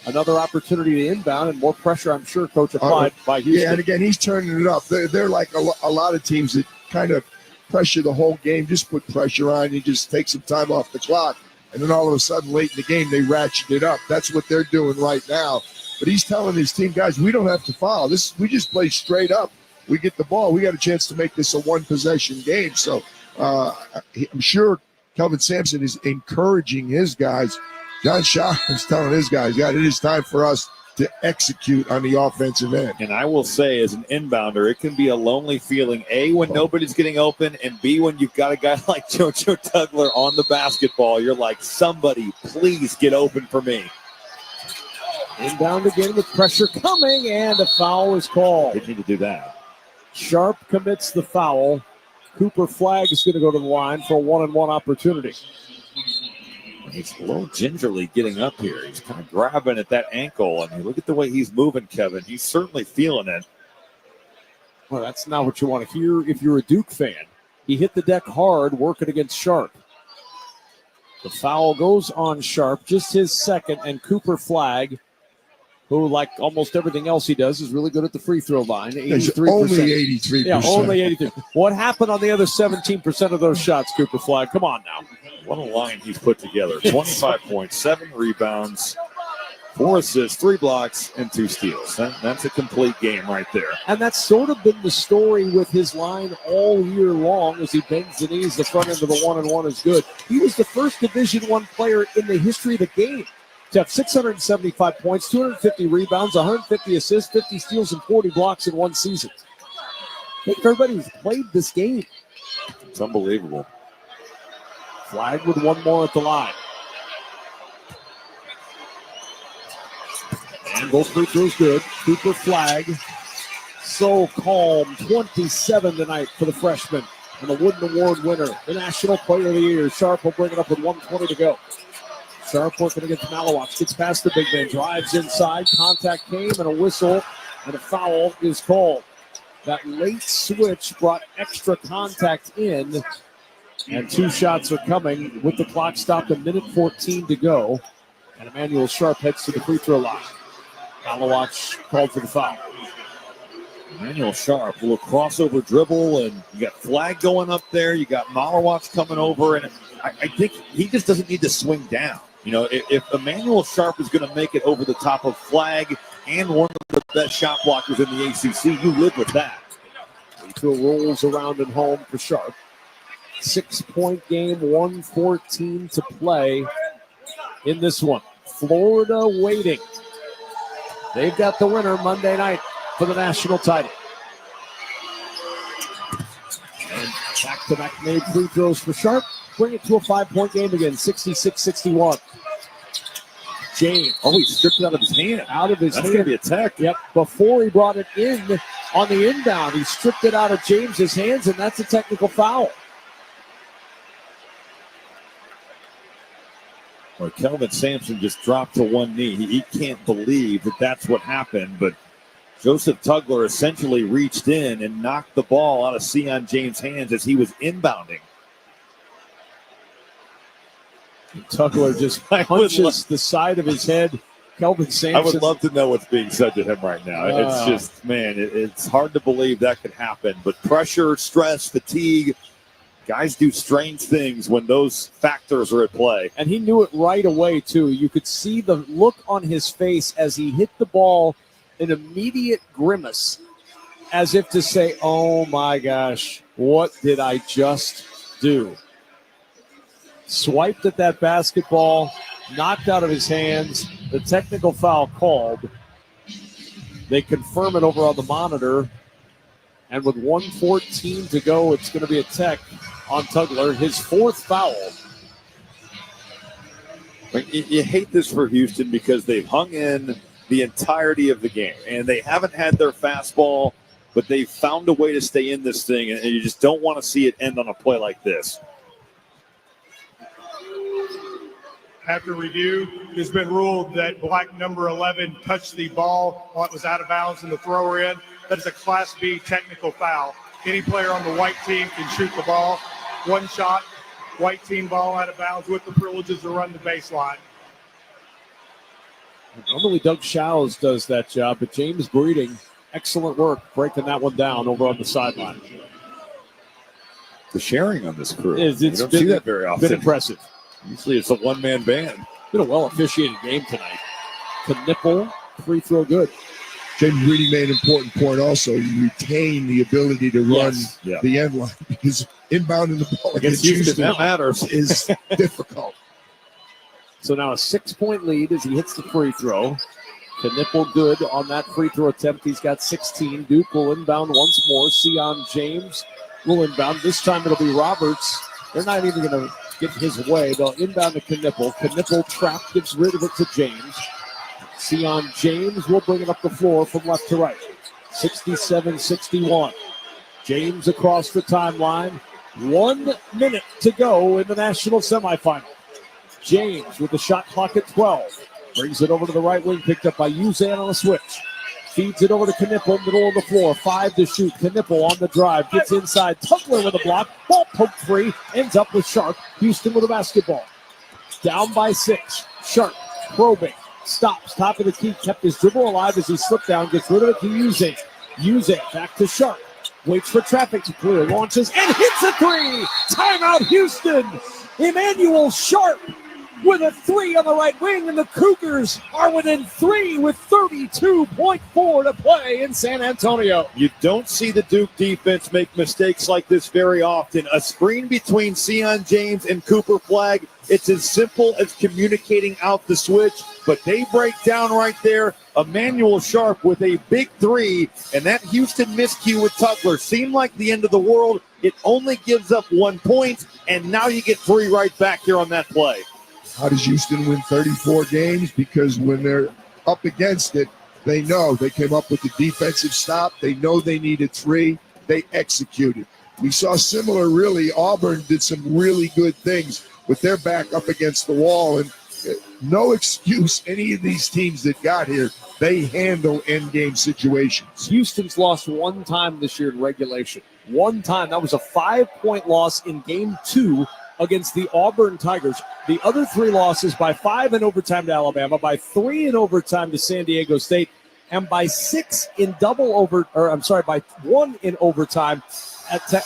another opportunity to inbound and more pressure, I'm sure, Coach, applied by Houston. Yeah, and again, he's turning it up. They're like a lot of teams that kind of pressure the whole game, just put pressure on you, just take some time off the clock, and then all of a sudden late in the game they ratchet it up. That's what they're doing right now. But he's telling his team, guys, we don't have to foul. We just play straight up. We get the ball. We got a chance to make this a 1-possession game. So I'm sure Kelvin Sampson is encouraging his guys. John Shaw is telling his guys, it is time for us to execute on the offensive end. And I will say, as an inbounder, it can be a lonely feeling, A, when nobody's getting open, and B, when you've got a guy like JoJo Tugler on the basketball. You're like, somebody please get open for me. Inbound again with pressure coming, and a foul is called. They need to do that. Sharp commits the foul. Cooper Flag is going to go to the line for a 1-on-1 opportunity. He's a little gingerly getting up here. He's kind of grabbing at that ankle. I mean, look at the way he's moving, Kevin. He's certainly feeling it. Well, that's not what you want to hear if you're a Duke fan. He hit the deck hard working against Sharp. The foul goes on Sharp, just his second, and Cooper Flag, who, like almost everything else he does, is really good at the free throw line. 83%. Only 83%. Yeah, only 83%. What happened on the other 17% of those shots, Cooper Flag? Come on now. What a line he's put together. 25 points, 7 rebounds, 4 assists, 3 blocks, and 2 steals. That's a complete game right there. And that's sort of been the story with his line all year long as he bends the knees. The front end of the 1-and-1 is good. He was the first Division I player in the history of the game to have 675 points, 250 rebounds, 150 assists, 50 steals, and 40 blocks in one season. I think everybody who's played this game. It's unbelievable. Flag with one more at the line. And both free throws good. Cooper Flag. So calm. 27 tonight for the freshman. And the Wooden Award winner, the National Player of the Year. Sharp will bring it up with 1:20 to go. Sharp working against Malawatch. Gets past the big man. Drives inside. Contact came and a whistle. And a foul is called. That late switch brought extra contact in. And 2 shots are coming with the clock stopped. 1:14 to go. And Emmanuel Sharp heads to the free throw line. Malawatch called for the foul. Emmanuel Sharp, a little crossover dribble, and you got Flag going up there. You got Malawatch coming over, and I think he just doesn't need to swing down. You know, if Emmanuel Sharp is going to make it over the top of Flag and one of the best shot blockers in the ACC, you live with that. Free throw rolls around and home for Sharp. 6-point game, 1:14 to play in this one. Florida waiting. They've got the winner Monday night for the national title. And back-to-back made free throws for Sharp. Bring it to a 5-point game again, 66-61. James. Oh, he stripped it out of his hand. Out of his hand. That's going to be a tech. Yep. Before he brought it in on the inbound, he stripped it out of James's hands, and that's a technical foul. Or Kelvin Sampson just dropped to one knee. He can't believe that that's what happened, but Joseph Tugler essentially reached in and knocked the ball out of Sion James' hands as he was inbounding. Tugler just punches the side of his head. Kelvin Sampson. I would love to know what's being said to him right now. It's just, man, it's hard to believe that could happen. But pressure, stress, fatigue, guys do strange things when those factors are at play. And he knew it right away, too. You could see the look on his face as he hit the ball, an immediate grimace, as if to say, oh, my gosh, what did I just do? Swiped at that basketball, knocked out of his hands, the technical foul called. They confirm it over on the monitor. And with 1:14 to go, it's going to be a tech on Tugler, his 4th foul. You hate this for Houston because they've hung in the entirety of the game, and they haven't had their fastball, but they've found a way to stay in this thing, and you just don't want to see it end on a play like this. After review, it's been ruled that black number 11 touched the ball while it was out of bounds in the thrower end. That is a Class B technical foul. Any player on the white team can shoot the ball. One shot, white team ball out of bounds with the privileges to run the baseline. Normally Doug Shows does that job, but James Breeding, excellent work breaking that one down over on the sideline. The sharing on this crew. It's you don't been, see that very often. Been impressive. Usually it's a one-man band. Been a well-officiated game tonight. Knipple, free throw good. James Breeding made an important point also. You retain the ability to run the end line because inbounding the ball against Houston that matters. is difficult. So now a 6-point lead as he hits the free throw. Knipple good on that free throw attempt. He's got 16. Duke will inbound once more. Sion James will inbound. This time it'll be Roberts. They're not even going to get his way. They'll inbound to Knipple. Knipple trapped, gives rid of it to James. Sion James will bring it up the floor from left to right. 67-61. James across the timeline. 1 minute to go in the national semifinal. James with the shot clock at 12. Brings it over to the right wing, picked up by Uzan on a switch. Feeds it over to Knipple, middle of the floor. 5 to shoot. Knipple on the drive. Gets inside. Tugler with a block. Ball poked free. Ends up with Sharp. Houston with a basketball. Down by 6. Sharp probing. Stops. Top of the key. Kept his dribble alive as he slipped down. Gets rid of it to Uzan. Uzan back to Sharp. Waits for traffic to clear. Launches and hits a 3. Timeout Houston. Emmanuel Sharp with a 3 on the right wing, and the Cougars are within 3 with 32.4 to play in San Antonio. You don't see the Duke defense make mistakes like this very often. A screen between Sion James and Cooper Flagg. It's as simple as communicating out the switch, but they break down right there. Emmanuel Sharp with a big 3, and that Houston miscue with Tugler seemed like the end of the world. It only gives up 1 point, and now you get 3 right back here on that play. How does Houston win 34 games? Because when they're up against it, they know they came up with the defensive stop. They know they needed 3. They executed. We saw similar, really. Auburn did some really good things with their back up against the wall. And no excuse, any of these teams that got here, they handle endgame situations. Houston's lost 1 time this year in regulation. 1 time. That was a 5-point loss in game 2 against the Auburn Tigers. The other 3 losses by 5 in overtime to Alabama, by 3 in overtime to San Diego State, and by 6 in by 1 in overtime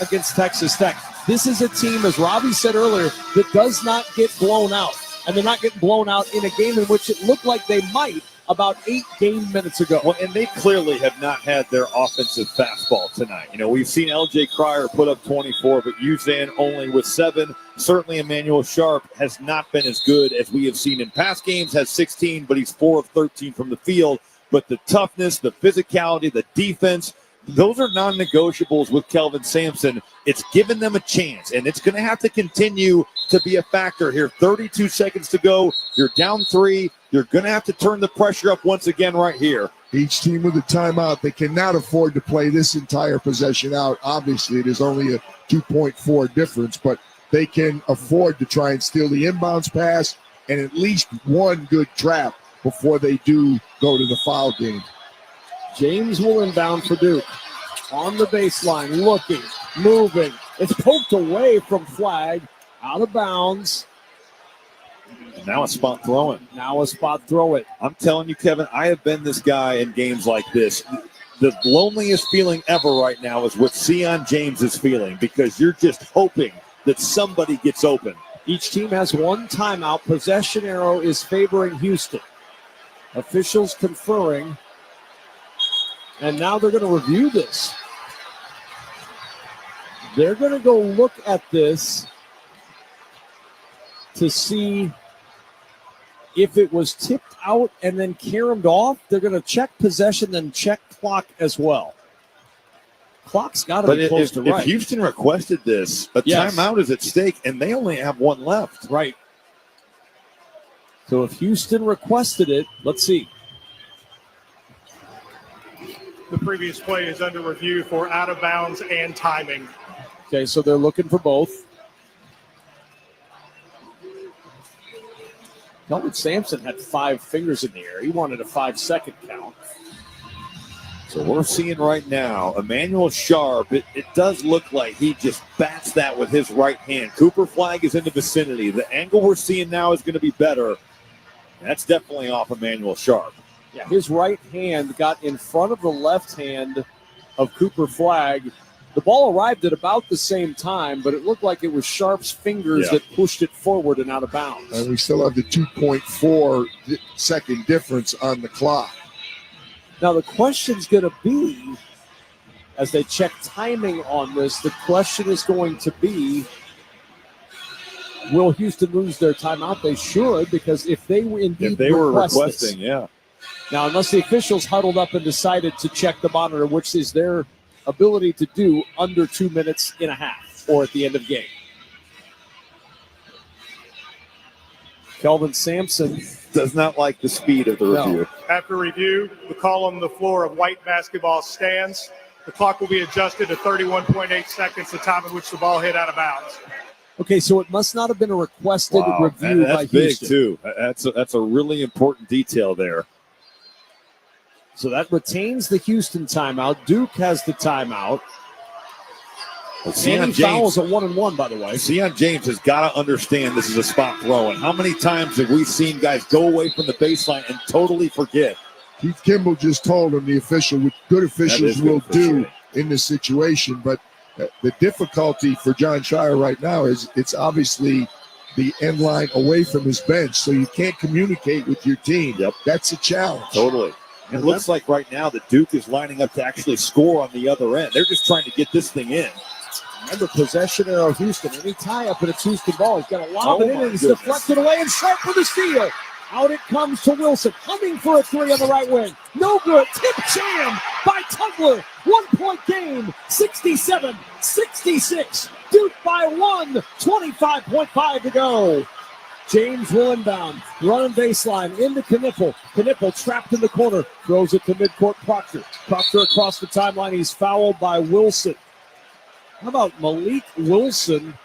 against Texas Tech. This is a team, as Robbie said earlier, that does not get blown out. And they're not getting blown out in a game in which it looked like they might about 8 game minutes ago. Well, and they clearly have not had their offensive fastball tonight. You know, we've seen L.J. Cryer put up 24, but Uzan only with 7. Certainly Emmanuel Sharp has not been as good as we have seen in past games, has 16, but he's 4 of 13 from the field. But the toughness, the physicality, the defense, those are non-negotiables with Kelvin Sampson. It's given them a chance, and it's going to have to continue to be a factor here. 32 seconds to go. You're down 3. You're going to have to turn the pressure up once again right here. Each team with a timeout. They cannot afford to play this entire possession out. Obviously, it is only a 2.4 difference, but they can afford to try and steal the inbounds pass and at least 1 good trap before they do go to the foul game. James will inbound for Duke. On the baseline, looking, moving. It's poked away from Flagg. Out of bounds. And now a spot throw it. I'm telling you, Kevin, I have been this guy in games like this. The loneliest feeling ever right now is what Sion James is feeling, because you're just hoping that somebody gets open. Each team has 1 timeout. Possession arrow is favoring Houston. Officials conferring. And now they're going to review this. They're going to go look at this to see if it was tipped out and then caromed off. They're going to check possession, then check clock as well. Clock's got to be close to right. If Houston requested this, a timeout is at stake, and they only have 1 left. Right. So if Houston requested it, let's see. The previous play is under review for out of bounds and timing. Okay, so they're looking for both. Kelvin Sampson had 5 fingers in the air. He wanted a 5-second count. So we're seeing right now, Emmanuel Sharp, it does look like he just bats that with his right hand. Cooper Flagg is in the vicinity. The angle we're seeing now is going to be better. That's definitely off Emmanuel Sharp. Yeah, his right hand got in front of the left hand of Cooper Flagg. The ball arrived at about the same time, but it looked like it was Sharp's fingers that pushed it forward and out of bounds. And we still have the 2.4 second difference on the clock. Now the question's going to be, as they check timing on this, the question is going to be, will Houston lose their timeout? They should, because if they were indeed requesting, Now, unless the officials huddled up and decided to check the monitor, which is their ability to do under 2 minutes and a half or at the end of game. Kelvin Sampson does not like the speed of the review. After review, the call on the floor of white basketball stands. The clock will be adjusted to 31.8 seconds, the time at which the ball hit out of bounds. Okay, so it must not have been a requested review by Houston. That's big, too. That's a really important detail there. So that retains the Houston timeout. Duke has the timeout. Any fouls at 1-1, by the way. Sion James has got to understand this is a spot throw. And how many times have we seen guys go away from the baseline and totally forget? Keith Kimball just told him the official, what good officials will do in this situation. But the difficulty for John Shire right now is it's obviously the end line away from his bench, so you can't communicate with your team. Yep. That's a challenge. Totally. It looks like right now that Duke is lining up to actually score on the other end. They're just trying to get this thing in. Remember, possession arrow Houston. Any tie-up, and it's Houston ball. He's got to lob it in, and it's deflected away, and Sharp for the steal. Out it comes to Wilson, humming for a three on the right wing. No good. Tip jam by Tugler. 1 point game, 67-66. Duke by 1, 25.5 to go. James will inbound, running baseline into Knippel. Knippel trapped in the corner, throws it to midcourt Proctor. Proctor across the timeline. He's fouled by Wilson. How about Malik Wilson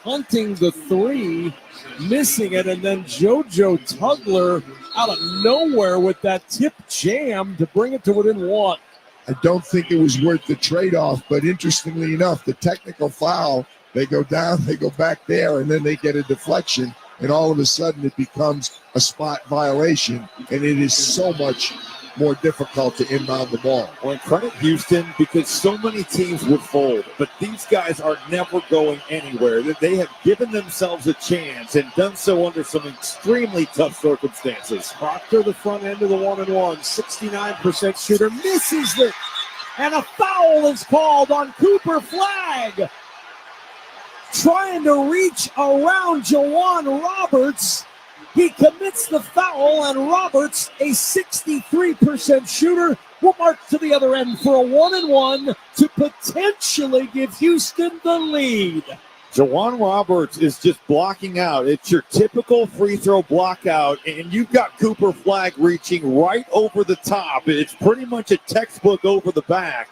hunting the three, missing it, and then JoJo Tugler out of nowhere with that tip jam to bring it to within 1. I don't think it was worth the trade-off, but interestingly enough, the technical foul, they go down, they go back there, and then they get a deflection, and all of a sudden it becomes a spot violation, and it is so much more difficult to inbound the ball. Well, credit Houston because so many teams would fold, but these guys are never going anywhere. They have given themselves a chance and done so under some extremely tough circumstances. Proctor, the front end of the 1-and-1, 69% shooter, misses it, and a foul is called on Cooper Flagg. Trying to reach around Jawan Roberts. He commits the foul, and Roberts, a 63% shooter, will march to the other end for a 1-and-1 to potentially give Houston the lead. Jawan Roberts is just blocking out. It's your typical free throw block out, and you've got Cooper Flagg reaching right over the top. It's pretty much a textbook over the back.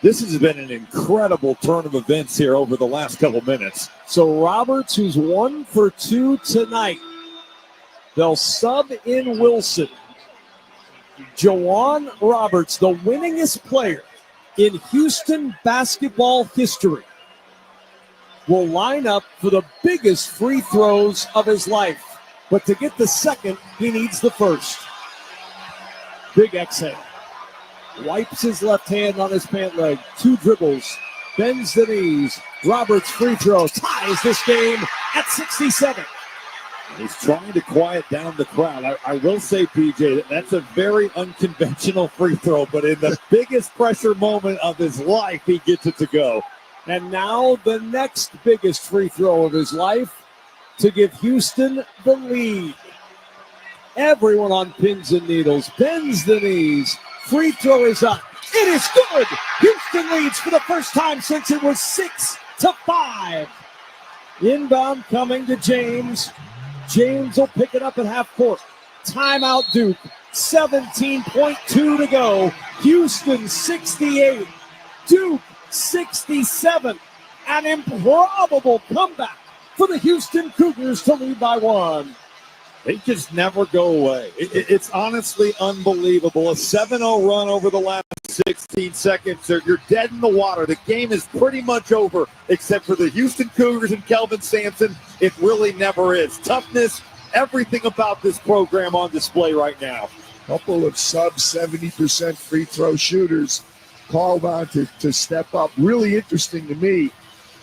This has been an incredible turn of events here over the last couple minutes. So Roberts, who's 1 for 2 tonight, they'll sub in Wilson. Jawan Roberts, the winningest player in Houston basketball history, will line up for the biggest free throws of his life. But to get the second, he needs the first. Big exhale. Wipes his left hand on his pant leg. 2 dribbles. Bends the knees. Roberts' free throw ties this game at 67. He's trying to quiet down the crowd. I will say, PJ, that's a very unconventional free throw, but in the biggest pressure moment of his life, he gets it to go. And now the next biggest free throw of his life to give Houston the lead. Everyone on pins and needles. Bends the knees. Free throw is up. It is good. Houston leads for the first time since it was 6-5. Inbound coming to James. James will pick it up at half court. Timeout Duke. 17.2 to go. Houston 68. Duke 67. An improbable comeback for the Houston Cougars to lead by 1. They just never go away. It's honestly unbelievable. A 7-0 run over the last 16 seconds. You're dead in the water. The game is pretty much over, except for the Houston Cougars and Kelvin Sampson. It really never is. Toughness, everything about this program on display right now. Couple of sub 70% free throw shooters called on to step up. Really interesting to me,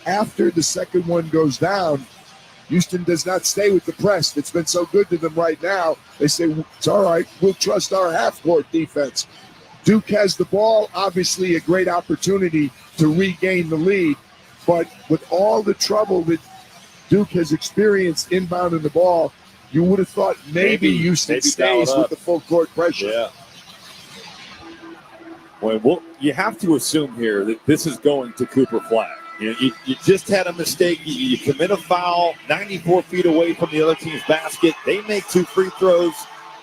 after the second one goes down, Houston does not stay with the press. It's been so good to them right now. They say, it's all right, we'll trust our half-court defense. Duke has the ball, obviously a great opportunity to regain the lead. But with all the trouble that Duke has experienced inbounding the ball, you would have thought maybe Houston stays with the full-court pressure. Yeah. Well, you have to assume here that this is going to Cooper Flagg. You just had a mistake. You commit a foul 94 feet away from the other team's basket. They make 2 free throws,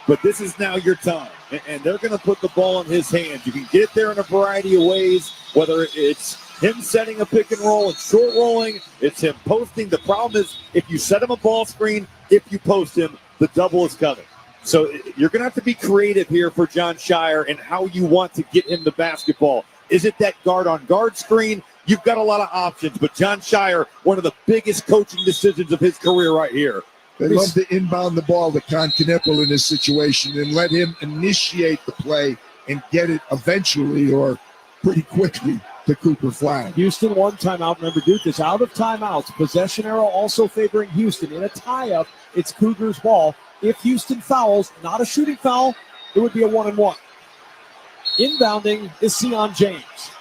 but this is now your time. And they're going to put the ball in his hands. You can get it there in a variety of ways, whether it's him setting a pick and roll and short rolling, it's him posting. The problem is if you set him a ball screen, if you post him, the double is coming. So you're going to have to be creative here for John Shire and how you want to get him the basketball. Is it that guard-on-guard screen? You've got a lot of options, but John Shire, one of the biggest coaching decisions of his career right here. They love to inbound the ball to Con Knippel in this situation and let him initiate the play and get it eventually or pretty quickly. to Cooper Flag. Houston one timeout. Remember, Duke is out of timeouts. Possession arrow also favoring Houston. In a tie-up, it's Cougars ball. If Houston fouls, not a shooting foul, it would be a 1-and-1. Inbounding is Sion James.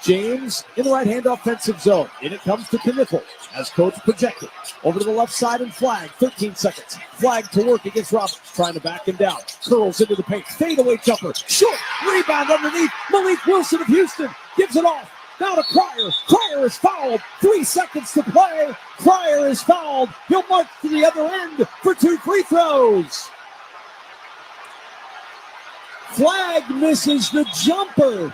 James in the right-hand offensive zone. In it comes to Kniffel as coach projected. Over to the left side and Flag. 13 seconds. Flag to work against Roberts. Trying to back him down. Curls into the paint. Fadeaway jumper. Short. Rebound underneath. Malik Wilson of Houston gives it off. Now to Cryer. Cryer is fouled. 3 seconds to play. Cryer is fouled. He'll march to the other end for 2 free throws. Flag misses the jumper.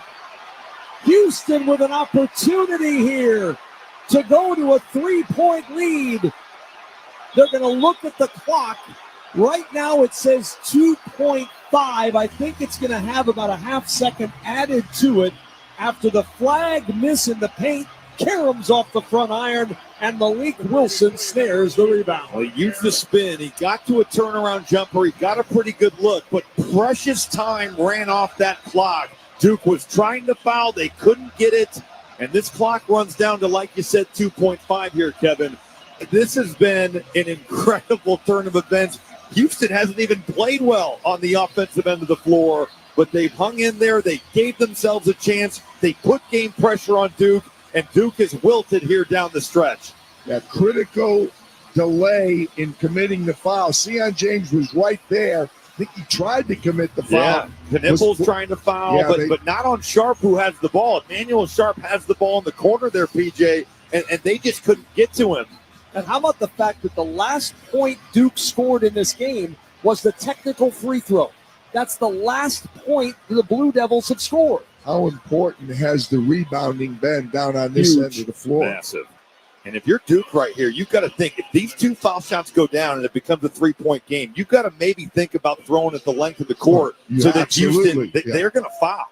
Houston with an opportunity here to go to a 3-point lead. They're going to look at the clock. Right now it says 2.5. I think it's going to have about a half second added to it after the Flag miss in the paint. Karam's off the front iron, and Malik Wilson snares the rebound. Well, he used the spin. He got to a turnaround jumper. He got a pretty good look, but precious time ran off that clock. Duke was trying to foul. They couldn't get it. And this clock runs down to, like you said, 2.5 here, Kevin. This has been an incredible turn of events. Houston hasn't even played well on the offensive end of the floor, but they've hung in there. They gave themselves a chance. They put game pressure on Duke, and Duke is wilted here down the stretch. That critical delay in committing the foul. Sion James was right there. I think he tried to commit the foul. Yeah, Knippel's trying to foul, but not on Sharp, who has the ball. Emmanuel Sharp has the ball in the corner there, PJ, and they just couldn't get to him. And how about the fact that the last point Duke scored in this game was the technical free throw? That's the last point the Blue Devils have scored. How important has the rebounding been down on this end of the floor? Massive. And if you're Duke right here, you've got to think, if these 2 foul shots go down and it becomes a 3-point game, you've got to maybe think about throwing at the length of the court so that Houston, they're going to foul.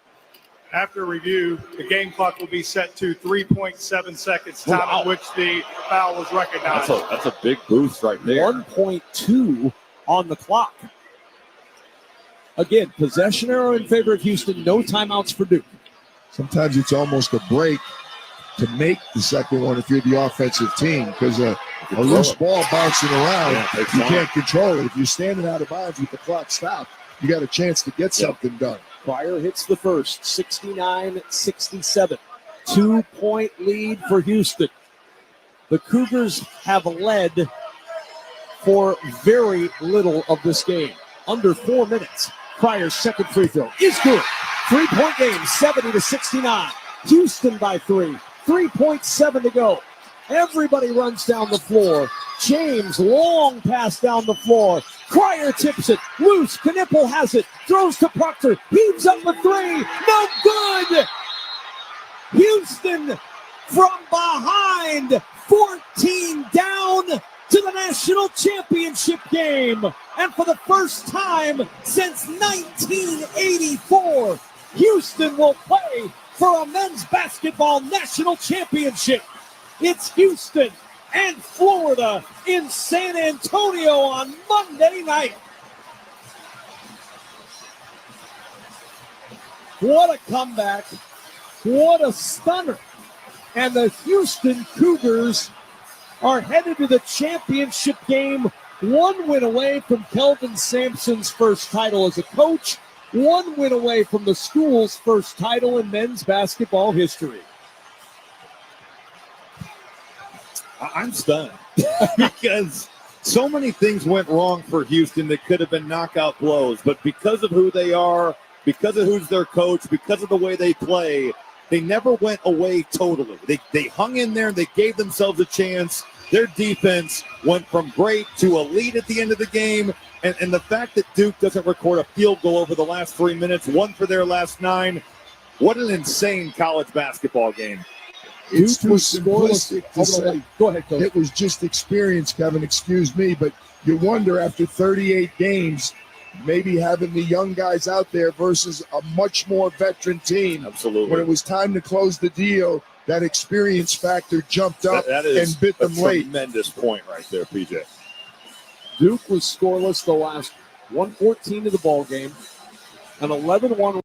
After review, the game clock will be set to 3.7 seconds, time at which the foul was recognized. That's a big boost right there. 1.2 on the clock. Again, possession arrow in favor of Houston. No timeouts for Duke. Sometimes it's almost a break to make the second one if you're the offensive team, because a loose ball bouncing around, you can't control it. If you're standing out of bounds with the clock stopped, you got a chance to get something done. Cryer hits the first, 69-67. 2-point lead for Houston. The Cougars have led for very little of this game. Under 4 minutes. Cryer's second free throw is good. 3-point game, 70-69. Houston by 3. 3.7 to go. Everybody runs down the floor. James, long pass down the floor. Cryer tips it. Loose. Knippel has it. Throws to Proctor. Heaves up a 3. No good. Houston from behind. 14 down to the national championship game. And for the first time since 1984, Houston will play for a men's basketball national championship. It's Houston and Florida in San Antonio on Monday night. What a comeback. What a stunner. And the Houston Cougars are headed to the championship game, 1 win away from Kelvin Sampson's first title as a coach, 1 win away from the school's first title in men's basketball history. I'm stunned because so many things went wrong for Houston that could have been knockout blows, but because of who they are, because of who's their coach, because of the way they play, they never went away totally. They hung in there and they gave themselves a chance. Their defense went from great to a lead at the end of the game. And the fact that Duke doesn't record a field goal over the last 3 minutes, 1 for their last 9, what an insane college basketball game. It's too simplistic to say. Go ahead, Coach. It was just experience, Kevin, excuse me, but you wonder after 38 games, maybe having the young guys out there versus a much more veteran team. Absolutely. When it was time to close the deal, that experience factor jumped up and bit them late. Tremendous point right there, PJ. Duke was scoreless the last 1:14 of the ball game. An 11-1